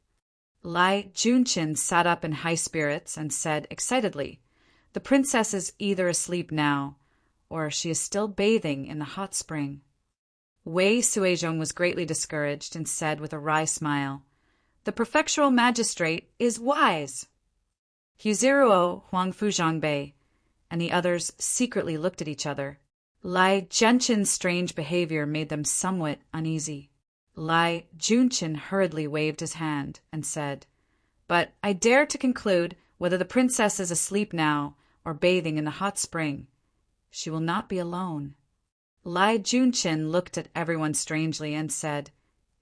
Lai Junshin sat up in high spirits and said excitedly, "The princess is either asleep now, or she is still bathing in the hot spring." Wei Suizhong was greatly discouraged and said with a wry smile, "The prefectural magistrate is wise." Huziruo Huangfuzhangbei and the others secretly looked at each other. Lai Junshin's strange behavior made them somewhat uneasy. Lai Junshin hurriedly waved his hand and said, "But I dare to conclude whether the princess is asleep now or bathing in the hot spring. She will not be alone." Lai Junshin looked at everyone strangely and said,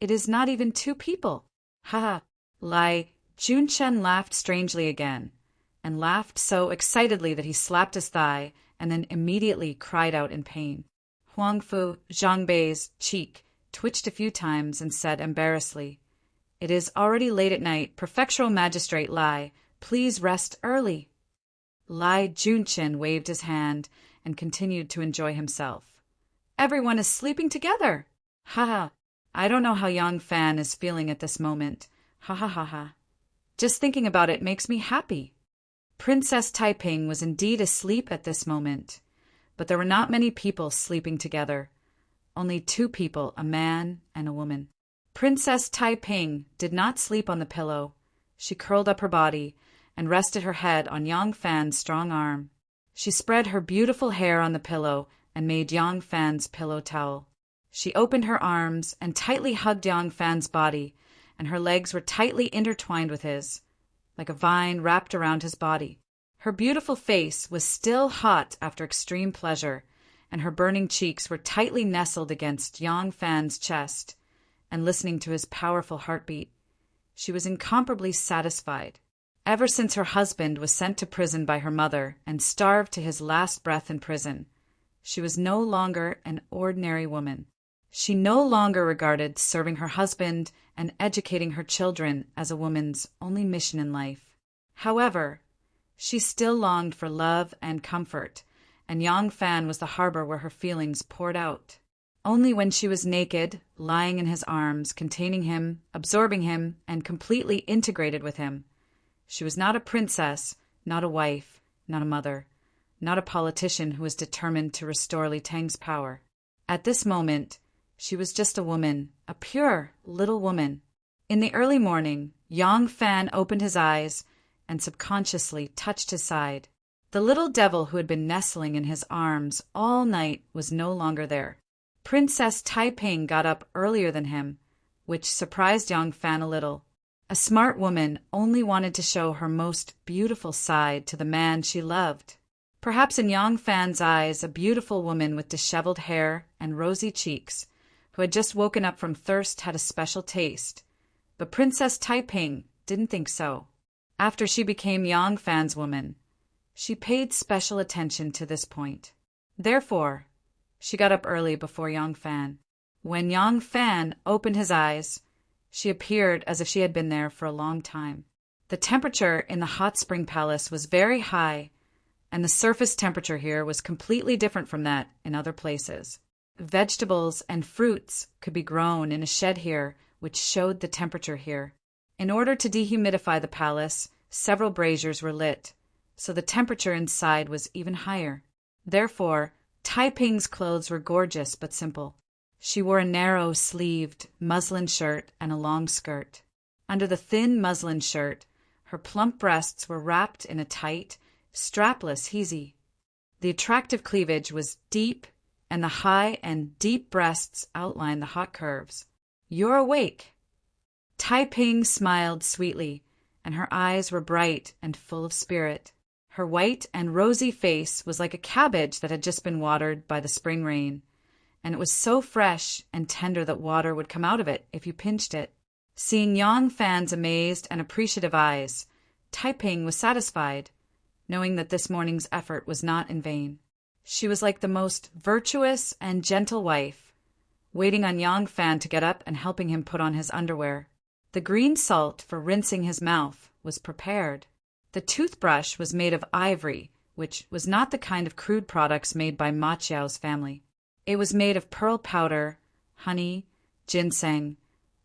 "It is not even two people." Ha ha! Lai Junshin laughed strangely again, and laughed so excitedly that he slapped his thigh and then immediately cried out in pain. Huangfu Zhangbei's cheek twitched a few times and said embarrassedly, "It is already late at night. Prefectural Magistrate Lai, please rest early." Lai Junshin waved his hand and continued to enjoy himself. "Everyone is sleeping together. Ha ha! I don't know how Yang Fan is feeling at this moment. Ha ha ha ha. Just thinking about it makes me happy." Princess Taiping was indeed asleep at this moment, but there were not many people sleeping together. Only two people, a man and a woman. Princess Taiping did not sleep on the pillow. She curled up her body and rested her head on Yang Fan's strong arm. She spread her beautiful hair on the pillow and made Yang Fan's pillow towel. She opened her arms and tightly hugged Yang Fan's body, and her legs were tightly intertwined with his, like a vine wrapped around his body. Her beautiful face was still hot after extreme pleasure, and her burning cheeks were tightly nestled against Yang Fan's chest, and listening to his powerful heartbeat. She was incomparably satisfied. Ever since her husband was sent to prison by her mother and starved to his last breath in prison, she was no longer an ordinary woman. She no longer regarded serving her husband and educating her children as a woman's only mission in life. However, she still longed for love and comfort, and Yang Fan was the harbor where her feelings poured out. Only when she was naked, lying in his arms, containing him, absorbing him, and completely integrated with him. She was not a princess, not a wife, not a mother, not a politician who was determined to restore Li Tang's power. At this moment, she was just a woman, a pure little woman. In the early morning, Yang Fan opened his eyes and subconsciously touched his side. The little devil who had been nestling in his arms all night was no longer there. Princess Taiping got up earlier than him, which surprised Yang Fan a little. A smart woman only wanted to show her most beautiful side to the man she loved. Perhaps in Yang Fan's eyes, a beautiful woman with disheveled hair and rosy cheeks, who had just woken up from thirst, had a special taste. But Princess Taiping didn't think so. After she became Yang Fan's woman, she paid special attention to this point. Therefore, she got up early before Yang Fan. When Yang Fan opened his eyes, she appeared as if she had been there for a long time. The temperature in the hot spring palace was very high, and the surface temperature here was completely different from that in other places. Vegetables and fruits could be grown in a shed here, which showed the temperature here. In order to dehumidify the palace, several braziers were lit, so the temperature inside was even higher. Therefore, Taiping's clothes were gorgeous but simple. She wore a narrow-sleeved muslin shirt and a long skirt. Under the thin muslin shirt, her plump breasts were wrapped in a tight, strapless hezi. The attractive cleavage was deep, and the high and deep breasts outlined the hot curves. "You're awake." Taiping smiled sweetly, and her eyes were bright and full of spirit. Her white and rosy face was like a cabbage that had just been watered by the spring rain, and it was so fresh and tender that water would come out of it if you pinched it. Seeing Yang Fan's amazed and appreciative eyes, Taiping was satisfied, knowing that this morning's effort was not in vain. She was like the most virtuous and gentle wife, waiting on Yang Fan to get up and helping him put on his underwear. The green salt for rinsing his mouth was prepared. The toothbrush was made of ivory, which was not the kind of crude products made by Ma Chiao's family. It was made of pearl powder, honey, ginseng,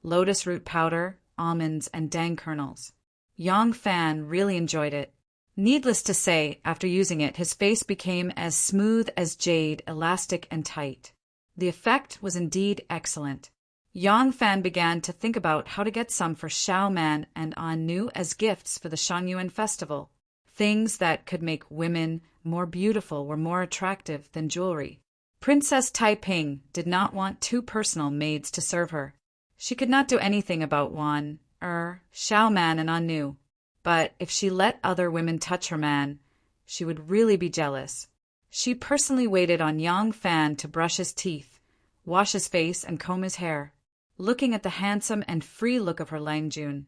lotus root powder, almonds, and dang kernels. Yang Fan really enjoyed it. Needless to say, after using it, his face became as smooth as jade, elastic and tight. The effect was indeed excellent. Yang Fan began to think about how to get some for Xiao Man and An Nu as gifts for the Shangyuan festival. Things that could make women more beautiful were more attractive than jewelry. Princess Taiping did not want two personal maids to serve her. She could not do anything about Xiao Man and An Nu. But if she let other women touch her man, she would really be jealous. She personally waited on Yang Fan to brush his teeth, wash his face, and comb his hair. Looking at the handsome and free look of her Lang Jun,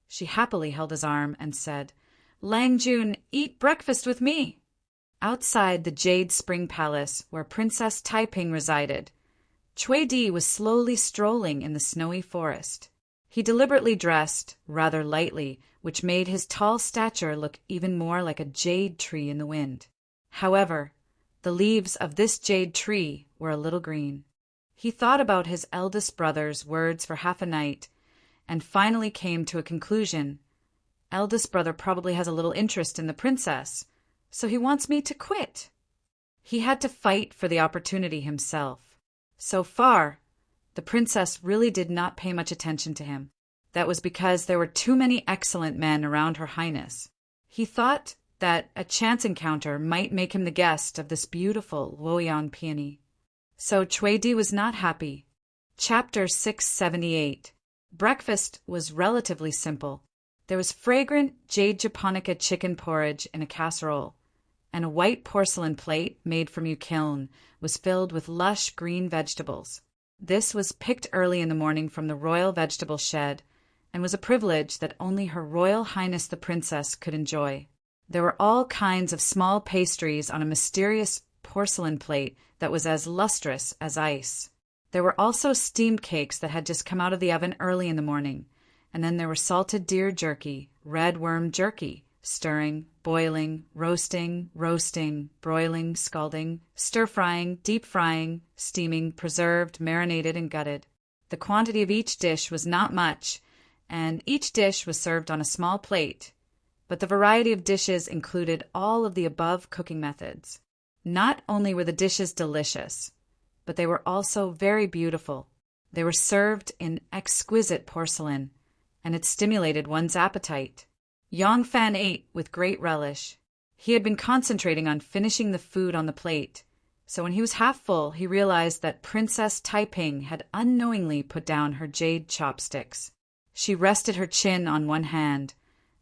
she happily held his arm and said, "Lang Jun, eat breakfast with me." Outside the Jade Spring Palace, where Princess Taiping resided, Cui Di was slowly strolling in the snowy forest. He deliberately dressed, rather lightly, which made his tall stature look even more like a jade tree in the wind. However, the leaves of this jade tree were a little green. He thought about his eldest brother's words for half a night, and finally came to a conclusion. Eldest brother probably has a little interest in the princess, so he wants me to quit. He had to fight for the opportunity himself. So far, the princess really did not pay much attention to him. That was because there were too many excellent men around Her Highness. He thought that a chance encounter might make him the guest of this beautiful Luoyang peony. So Cui Di was not happy. Chapter 678. Breakfast was relatively simple. There was fragrant jade japonica chicken porridge in a casserole, and a white porcelain plate made from kiln was filled with lush green vegetables. This was picked early in the morning from the royal vegetable shed, and was a privilege that only Her Royal Highness the Princess could enjoy. There were all kinds of small pastries on a mysterious porcelain plate that was as lustrous as ice. There were also steamed cakes that had just come out of the oven early in the morning, and then there were salted deer jerky, red worm jerky, stirring, boiling, roasting, broiling, scalding, stir-frying, deep-frying, steaming, preserved, marinated, and gutted. The quantity of each dish was not much, and each dish was served on a small plate, but the variety of dishes included all of the above cooking methods. Not only were the dishes delicious, but they were also very beautiful. They were served in exquisite porcelain, and it stimulated one's appetite. Yang Fan ate with great relish. He had been concentrating on finishing the food on the plate, so when he was half full, he realized that Princess Taiping had unknowingly put down her jade chopsticks. She rested her chin on one hand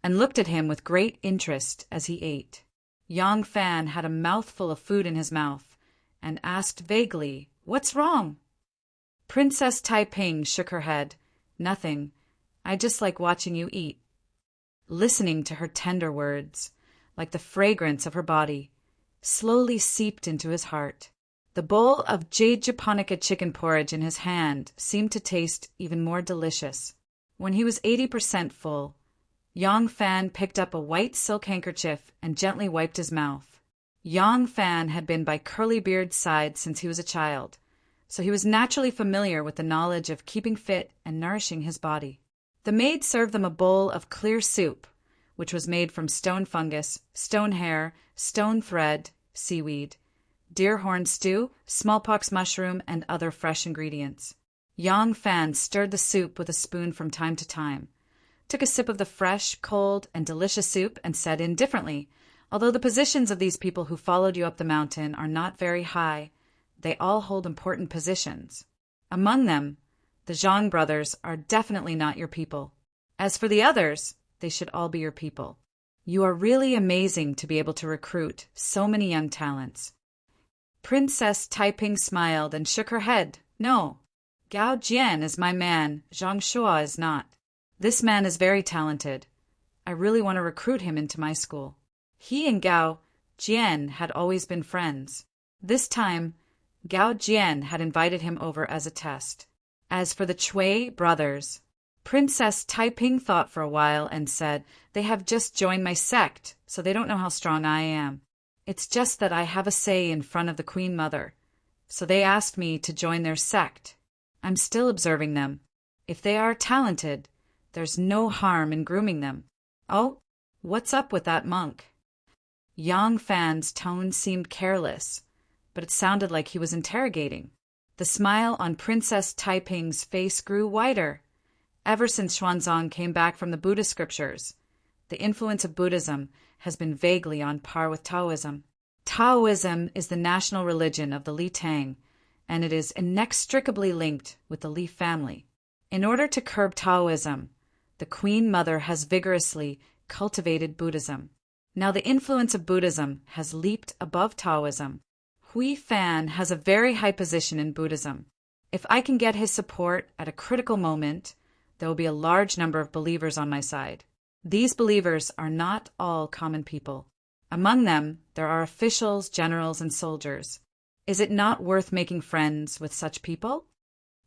and looked at him with great interest as he ate. Yang Fan had a mouthful of food in his mouth and asked vaguely, "What's wrong?" Princess Taiping shook her head. "Nothing. I just like watching you eat." Listening to her tender words, like the fragrance of her body, slowly seeped into his heart. The bowl of jade japonica chicken porridge in his hand seemed to taste even more delicious. When he was 80% full, Yang Fan picked up a white silk handkerchief and gently wiped his mouth. Yang Fan had been by Curlybeard's side since he was a child, so he was naturally familiar with the knowledge of keeping fit and nourishing his body. The maid served them a bowl of clear soup, which was made from stone fungus, stone hair, stone thread, seaweed, deer horn stew, smallpox mushroom, and other fresh ingredients. Yang Fan stirred the soup with a spoon from time to time, took a sip of the fresh, cold, and delicious soup, and said indifferently, "Although the positions of these people who followed you up the mountain are not very high, they all hold important positions. Among them, the Zhang brothers are definitely not your people. As for the others, they should all be your people. You are really amazing to be able to recruit so many young talents." Princess Taiping smiled and shook her head. "No, Gao Jian is my man, Zhang Shua is not. This man is very talented. I really want to recruit him into my school." He and Gao Jian had always been friends. This time, Gao Jian had invited him over as a test. As for the Chui brothers, Princess Taiping thought for a while and said, "They have just joined my sect, so they don't know how strong I am. It's just that I have a say in front of the Queen Mother, so they asked me to join their sect. I'm still observing them. If they are talented, there's no harm in grooming them." "Oh, what's up with that monk?" Yang Fan's tone seemed careless, but it sounded like he was interrogating. The smile on Princess Taiping's face grew wider. Ever since Xuanzang came back from the Buddhist scriptures, the influence of Buddhism has been vaguely on par with Taoism. Taoism is the national religion of the Li Tang, and it is inextricably linked with the Li family. In order to curb Taoism, the Queen Mother has vigorously cultivated Buddhism. Now the influence of Buddhism has leaped above Taoism. Hui Fan has a very high position in Buddhism. If I can get his support at a critical moment, there will be a large number of believers on my side. These believers are not all common people. Among them, there are officials, generals, and soldiers. Is it not worth making friends with such people?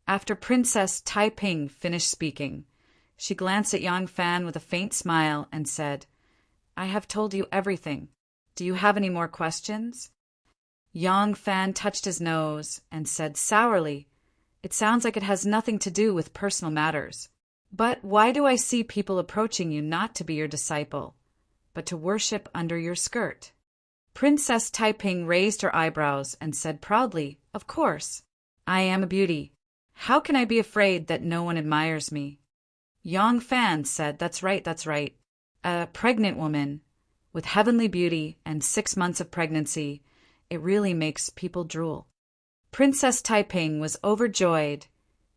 After Princess Taiping finished speaking, she glanced at Yang Fan with a faint smile and said, "I have told you everything. Do you have any more questions?" Yang Fan touched his nose and said sourly, "It sounds like it has nothing to do with personal matters. But why do I see people approaching you not to be your disciple, but to worship under your skirt?" Princess Taiping raised her eyebrows and said proudly, "Of course. I am a beauty. How can I be afraid that no one admires me?" Yang Fan said, "That's right, that's right. A pregnant woman with heavenly beauty and 6 months of pregnancy, it really makes people drool." Princess Taiping was overjoyed.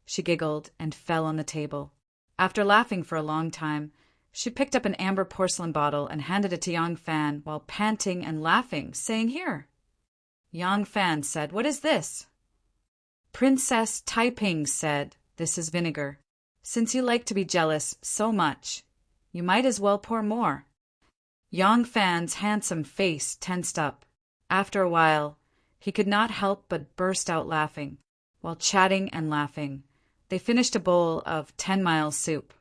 She giggled and fell on the table. After laughing for a long time, she picked up an amber porcelain bottle and handed it to Yang Fan while panting and laughing, saying, "Here." Yang Fan said, "What is this?" Princess Taiping said, "This is vinegar. Since you like to be jealous so much, you might as well pour more." Yang Fan's handsome face tensed up. After a while, he could not help but burst out laughing. While chatting and laughing, they finished a bowl of 10-mile soup.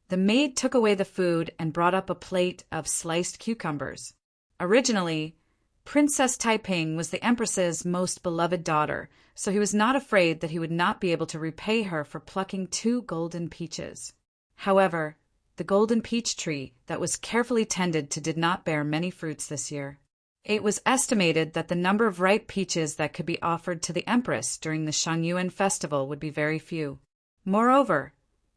The maid took away the food and brought up a plate of sliced cucumbers. Originally, Princess Taiping was the Empress's most beloved daughter, so he was not afraid that he would not be able to repay her for plucking 2 golden peaches. However, the golden peach tree that was carefully tended to did not bear many fruits this year. It was estimated that the number of ripe peaches that could be offered to the Empress during the Shangyuan festival would be very few. Moreover,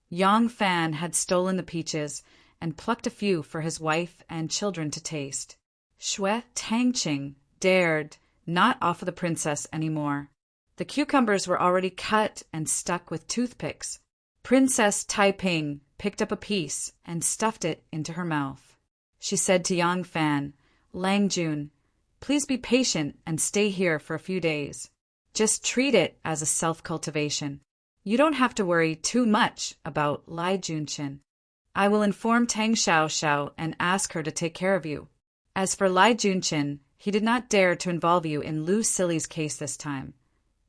Yang Fan had stolen the peaches and plucked a few for his wife and children to taste. Shui Tangqing dared not offer the princess any more. The cucumbers were already cut and stuck with toothpicks. Princess Taiping picked up a piece and stuffed it into her mouth. She said to Yang Fan, "Lang Jun, please be patient and stay here for a few days. Just treat it as a self-cultivation. You don't have to worry too much about Lai Junshin. I will inform Tang Xiaoxiao and ask her to take care of you. As for Lai Junshin, he did not dare to involve you in Lu Silly's case this time,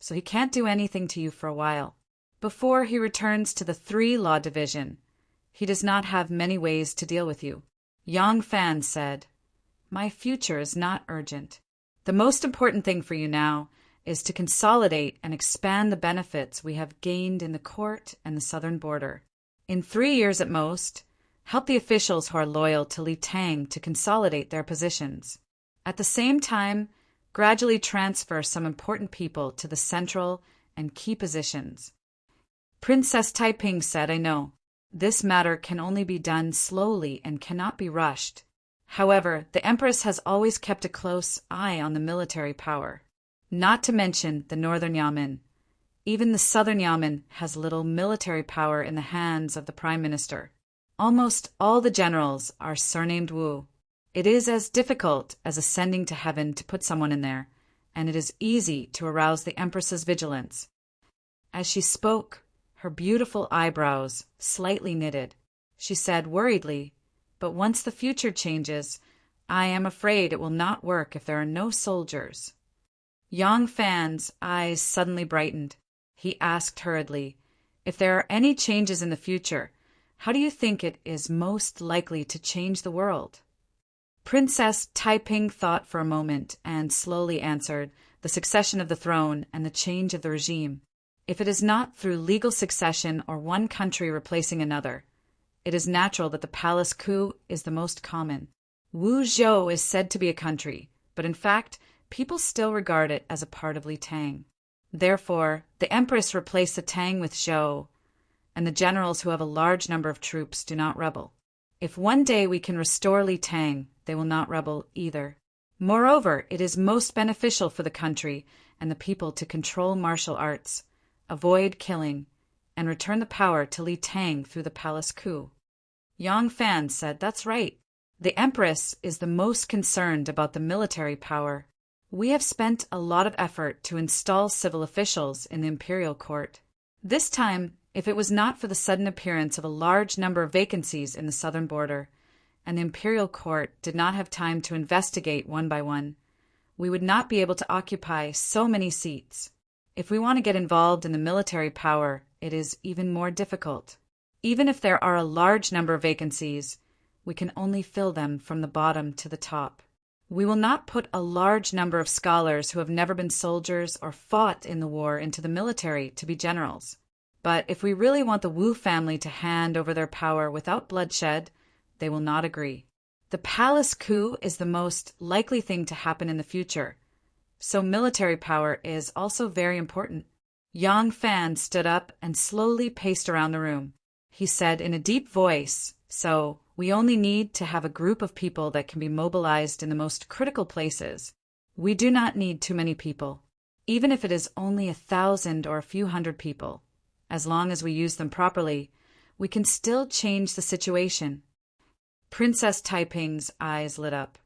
so he can't do anything to you for a while. Before he returns to the 3-law division, he does not have many ways to deal with you." Yang Fan said, "My future is not urgent. The most important thing for you now is to consolidate and expand the benefits we have gained in the court and the southern border. In 3 years at most, help the officials who are loyal to Li Tang to consolidate their positions. At the same time, gradually transfer some important people to the central and key positions." Princess Taiping said, "I know. This matter can only be done slowly and cannot be rushed. However, the Empress has always kept a close eye on the military power. Not to mention the Northern Yamen. Even the Southern Yamen has little military power in the hands of the Prime Minister. Almost all the generals are surnamed Wu. It is as difficult as ascending to heaven to put someone in there, and it is easy to arouse the Empress's vigilance." As she spoke, her beautiful eyebrows slightly knitted. she said worriedly. "But once the future changes, I am afraid it will not work if there are no soldiers." Yang Fan's eyes suddenly brightened. He asked hurriedly, "If there are any changes in the future, how do you think it is most likely to change the world?" Princess Taiping thought for a moment and slowly answered, "The succession of the throne and the change of the regime. If it is not through legal succession or one country replacing another, it is natural that the palace coup is the most common. Wuzhou is said to be a country, but in fact, people still regard it as a part of Li Tang. Therefore, the empress replaced the Tang with Zhou, and the generals who have a large number of troops do not rebel. If one day we can restore Li Tang, they will not rebel either. Moreover, it is most beneficial for the country and the people to control martial arts, avoid killing, and return the power to Li Tang through the palace coup." Yang Fan said, "That's right. The empress is the most concerned about the military power. We have spent a lot of effort to install civil officials in the imperial court. This time, if it was not for the sudden appearance of a large number of vacancies in the southern border, and the imperial court did not have time to investigate one by one, we would not be able to occupy so many seats. If we want to get involved in the military power, it is even more difficult. Even if there are a large number of vacancies, we can only fill them from the bottom to the top. We will not put a large number of scholars who have never been soldiers or fought in the war into the military to be generals. But if we really want the Wu family to hand over their power without bloodshed, they will not agree. The palace coup is the most likely thing to happen in the future, so military power is also very important." Yang Fan stood up and slowly paced around the room. He said in a deep voice, "So, we only need to have a group of people that can be mobilized in the most critical places. We do not need too many people, even if it is only 1,000 or a few hundred people. As long as we use them properly, we can still change the situation." Princess Taiping's eyes lit up.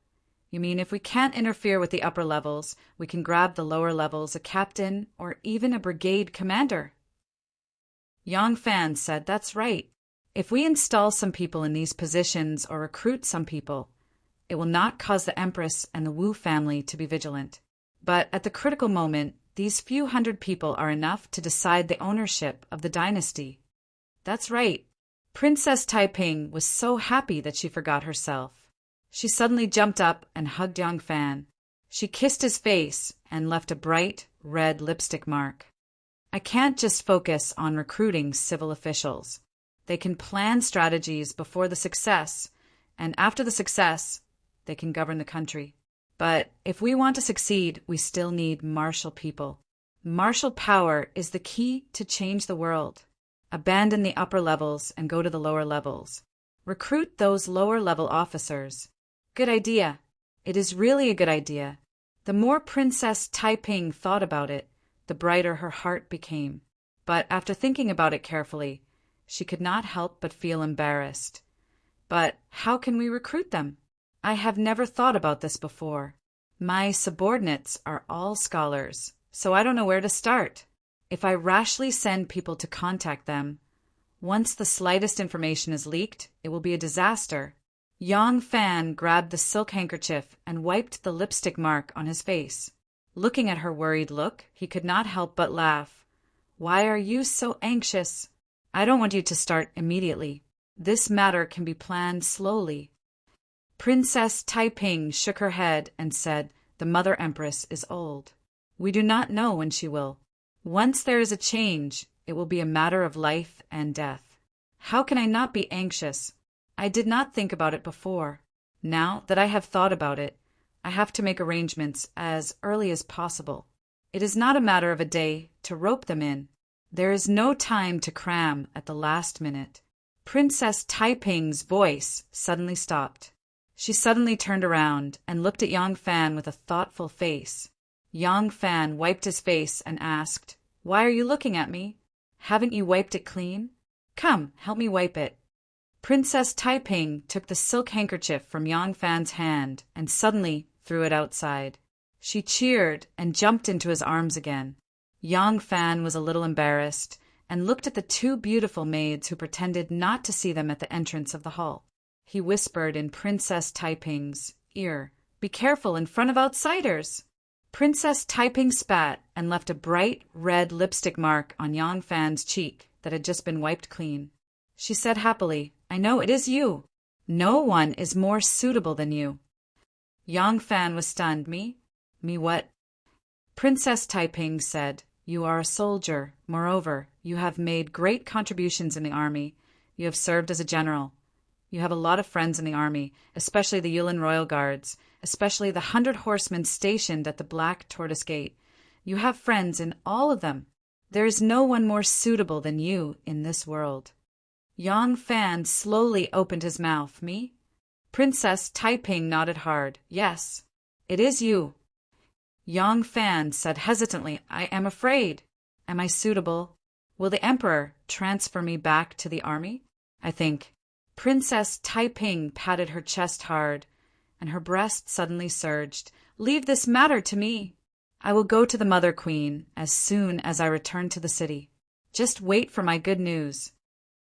"You mean if we can't interfere with the upper levels, we can grab the lower levels a captain or even a brigade commander?" Yang Fan said, "That's right. If we install some people in these positions or recruit some people, it will not cause the empress and the Wu family to be vigilant. But at the critical moment, these few hundred people are enough to decide the ownership of the dynasty." "That's right." Princess Taiping was so happy that she forgot herself. She suddenly jumped up and hugged Yang Fan. She kissed his face and left a bright red lipstick mark. "I can't just focus on recruiting civil officials. They can plan strategies before the success, and after the success, they can govern the country. But if we want to succeed, we still need martial people. Martial power is the key to change the world. Abandon the upper levels and go to the lower levels. Recruit those lower-level officers." "Good idea. It is really a good idea." The more Princess Taiping thought about it, the brighter her heart became. But after thinking about it carefully, she could not help but feel embarrassed. "But how can we recruit them? I have never thought about this before. My subordinates are all scholars, so I don't know where to start. If I rashly send people to contact them, once the slightest information is leaked, it will be a disaster." Yang Fan grabbed the silk handkerchief and wiped the lipstick mark on his face. Looking at her worried look, he could not help but laugh. "Why are you so anxious? I don't want you to start immediately. This matter can be planned slowly." Princess Taiping shook her head and said, "The Mother Empress is old. We do not know when she will. Once there is a change, it will be a matter of life and death. How can I not be anxious? I did not think about it before. Now that I have thought about it, I have to make arrangements as early as possible. It is not a matter of a day to rope them in. There is no time to cram at the last minute." Princess Taiping's voice suddenly stopped. She suddenly turned around and looked at Yang Fan with a thoughtful face. Yang Fan wiped his face and asked, "Why are you looking at me? Haven't you wiped it clean? Come, help me wipe it." Princess Taiping took the silk handkerchief from Yang Fan's hand and suddenly threw it outside. She cheered and jumped into his arms again. Yang Fan was a little embarrassed, and looked at the two beautiful maids who pretended not to see them at the entrance of the hall. He whispered in Princess Taiping's ear, "Be careful in front of outsiders!" Princess Taiping spat and left a bright red lipstick mark on Yang Fan's cheek that had just been wiped clean. She said happily, "I know it is you. No one is more suitable than you." Yang Fan was stunned. Me? Me what? Princess Taiping said, "You are a soldier. Moreover, you have made great contributions in the army. You have served as a general. You have a lot of friends in the army, especially the Yulin Royal Guards, especially the 100 horsemen stationed at the Black Tortoise Gate. You have friends in all of them. There is no one more suitable than you in this world." Yang Fan slowly opened his mouth. Me? Princess Taiping nodded hard. "Yes, it is you." Yang Fan said hesitantly, "I am afraid. Am I suitable? Will the emperor transfer me back to the army? I think." Princess Taiping patted her chest hard, and her breast suddenly surged. "Leave this matter to me. I will go to the Mother Queen as soon as I return to the city. Just wait for my good news."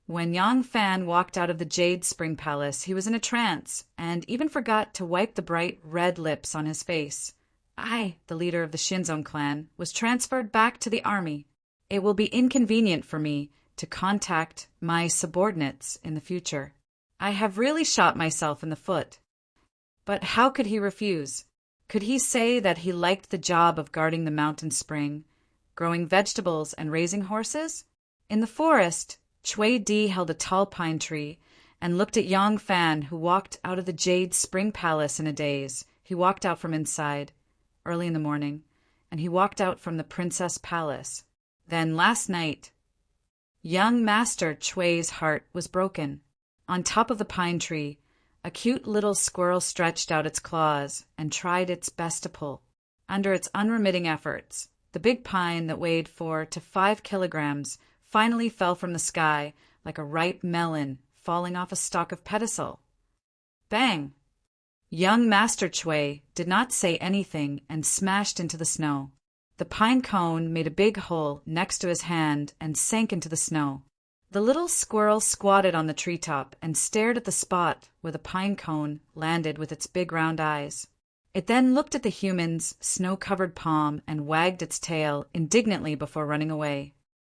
When Yang Fan walked out of the Jade Spring Palace, he was in a trance, and even forgot to wipe the bright red lips on his face. I, the leader of the Shinzong clan, was transferred back to the army. It will be inconvenient for me to contact my subordinates in the future. I have really shot myself in the foot. But how could he refuse? Could he say that he liked the job of guarding the mountain spring, growing vegetables and raising horses? In the forest, Chui Di held a tall pine tree and looked at Yang Fan, who walked out of the Jade Spring Palace in a daze. He walked out from inside, early in the morning, and he walked out from the Princess Palace. Then last night, young Master Chui's heart was broken. On top of the pine tree, a cute little squirrel stretched out its claws and tried its best to pull. Under its unremitting efforts, the big pine that weighed 4 to 5 kilograms finally fell from the sky like a ripe melon falling off a stalk of pedicel. Bang! Young Master Chui did not say anything and smashed into the snow. The pine cone made a big hole next to his hand and sank into the snow. The little squirrel squatted on the treetop and stared at the spot where the pine cone landed with its big round eyes. It then looked at the human's snow-covered palm and wagged its tail indignantly before running away.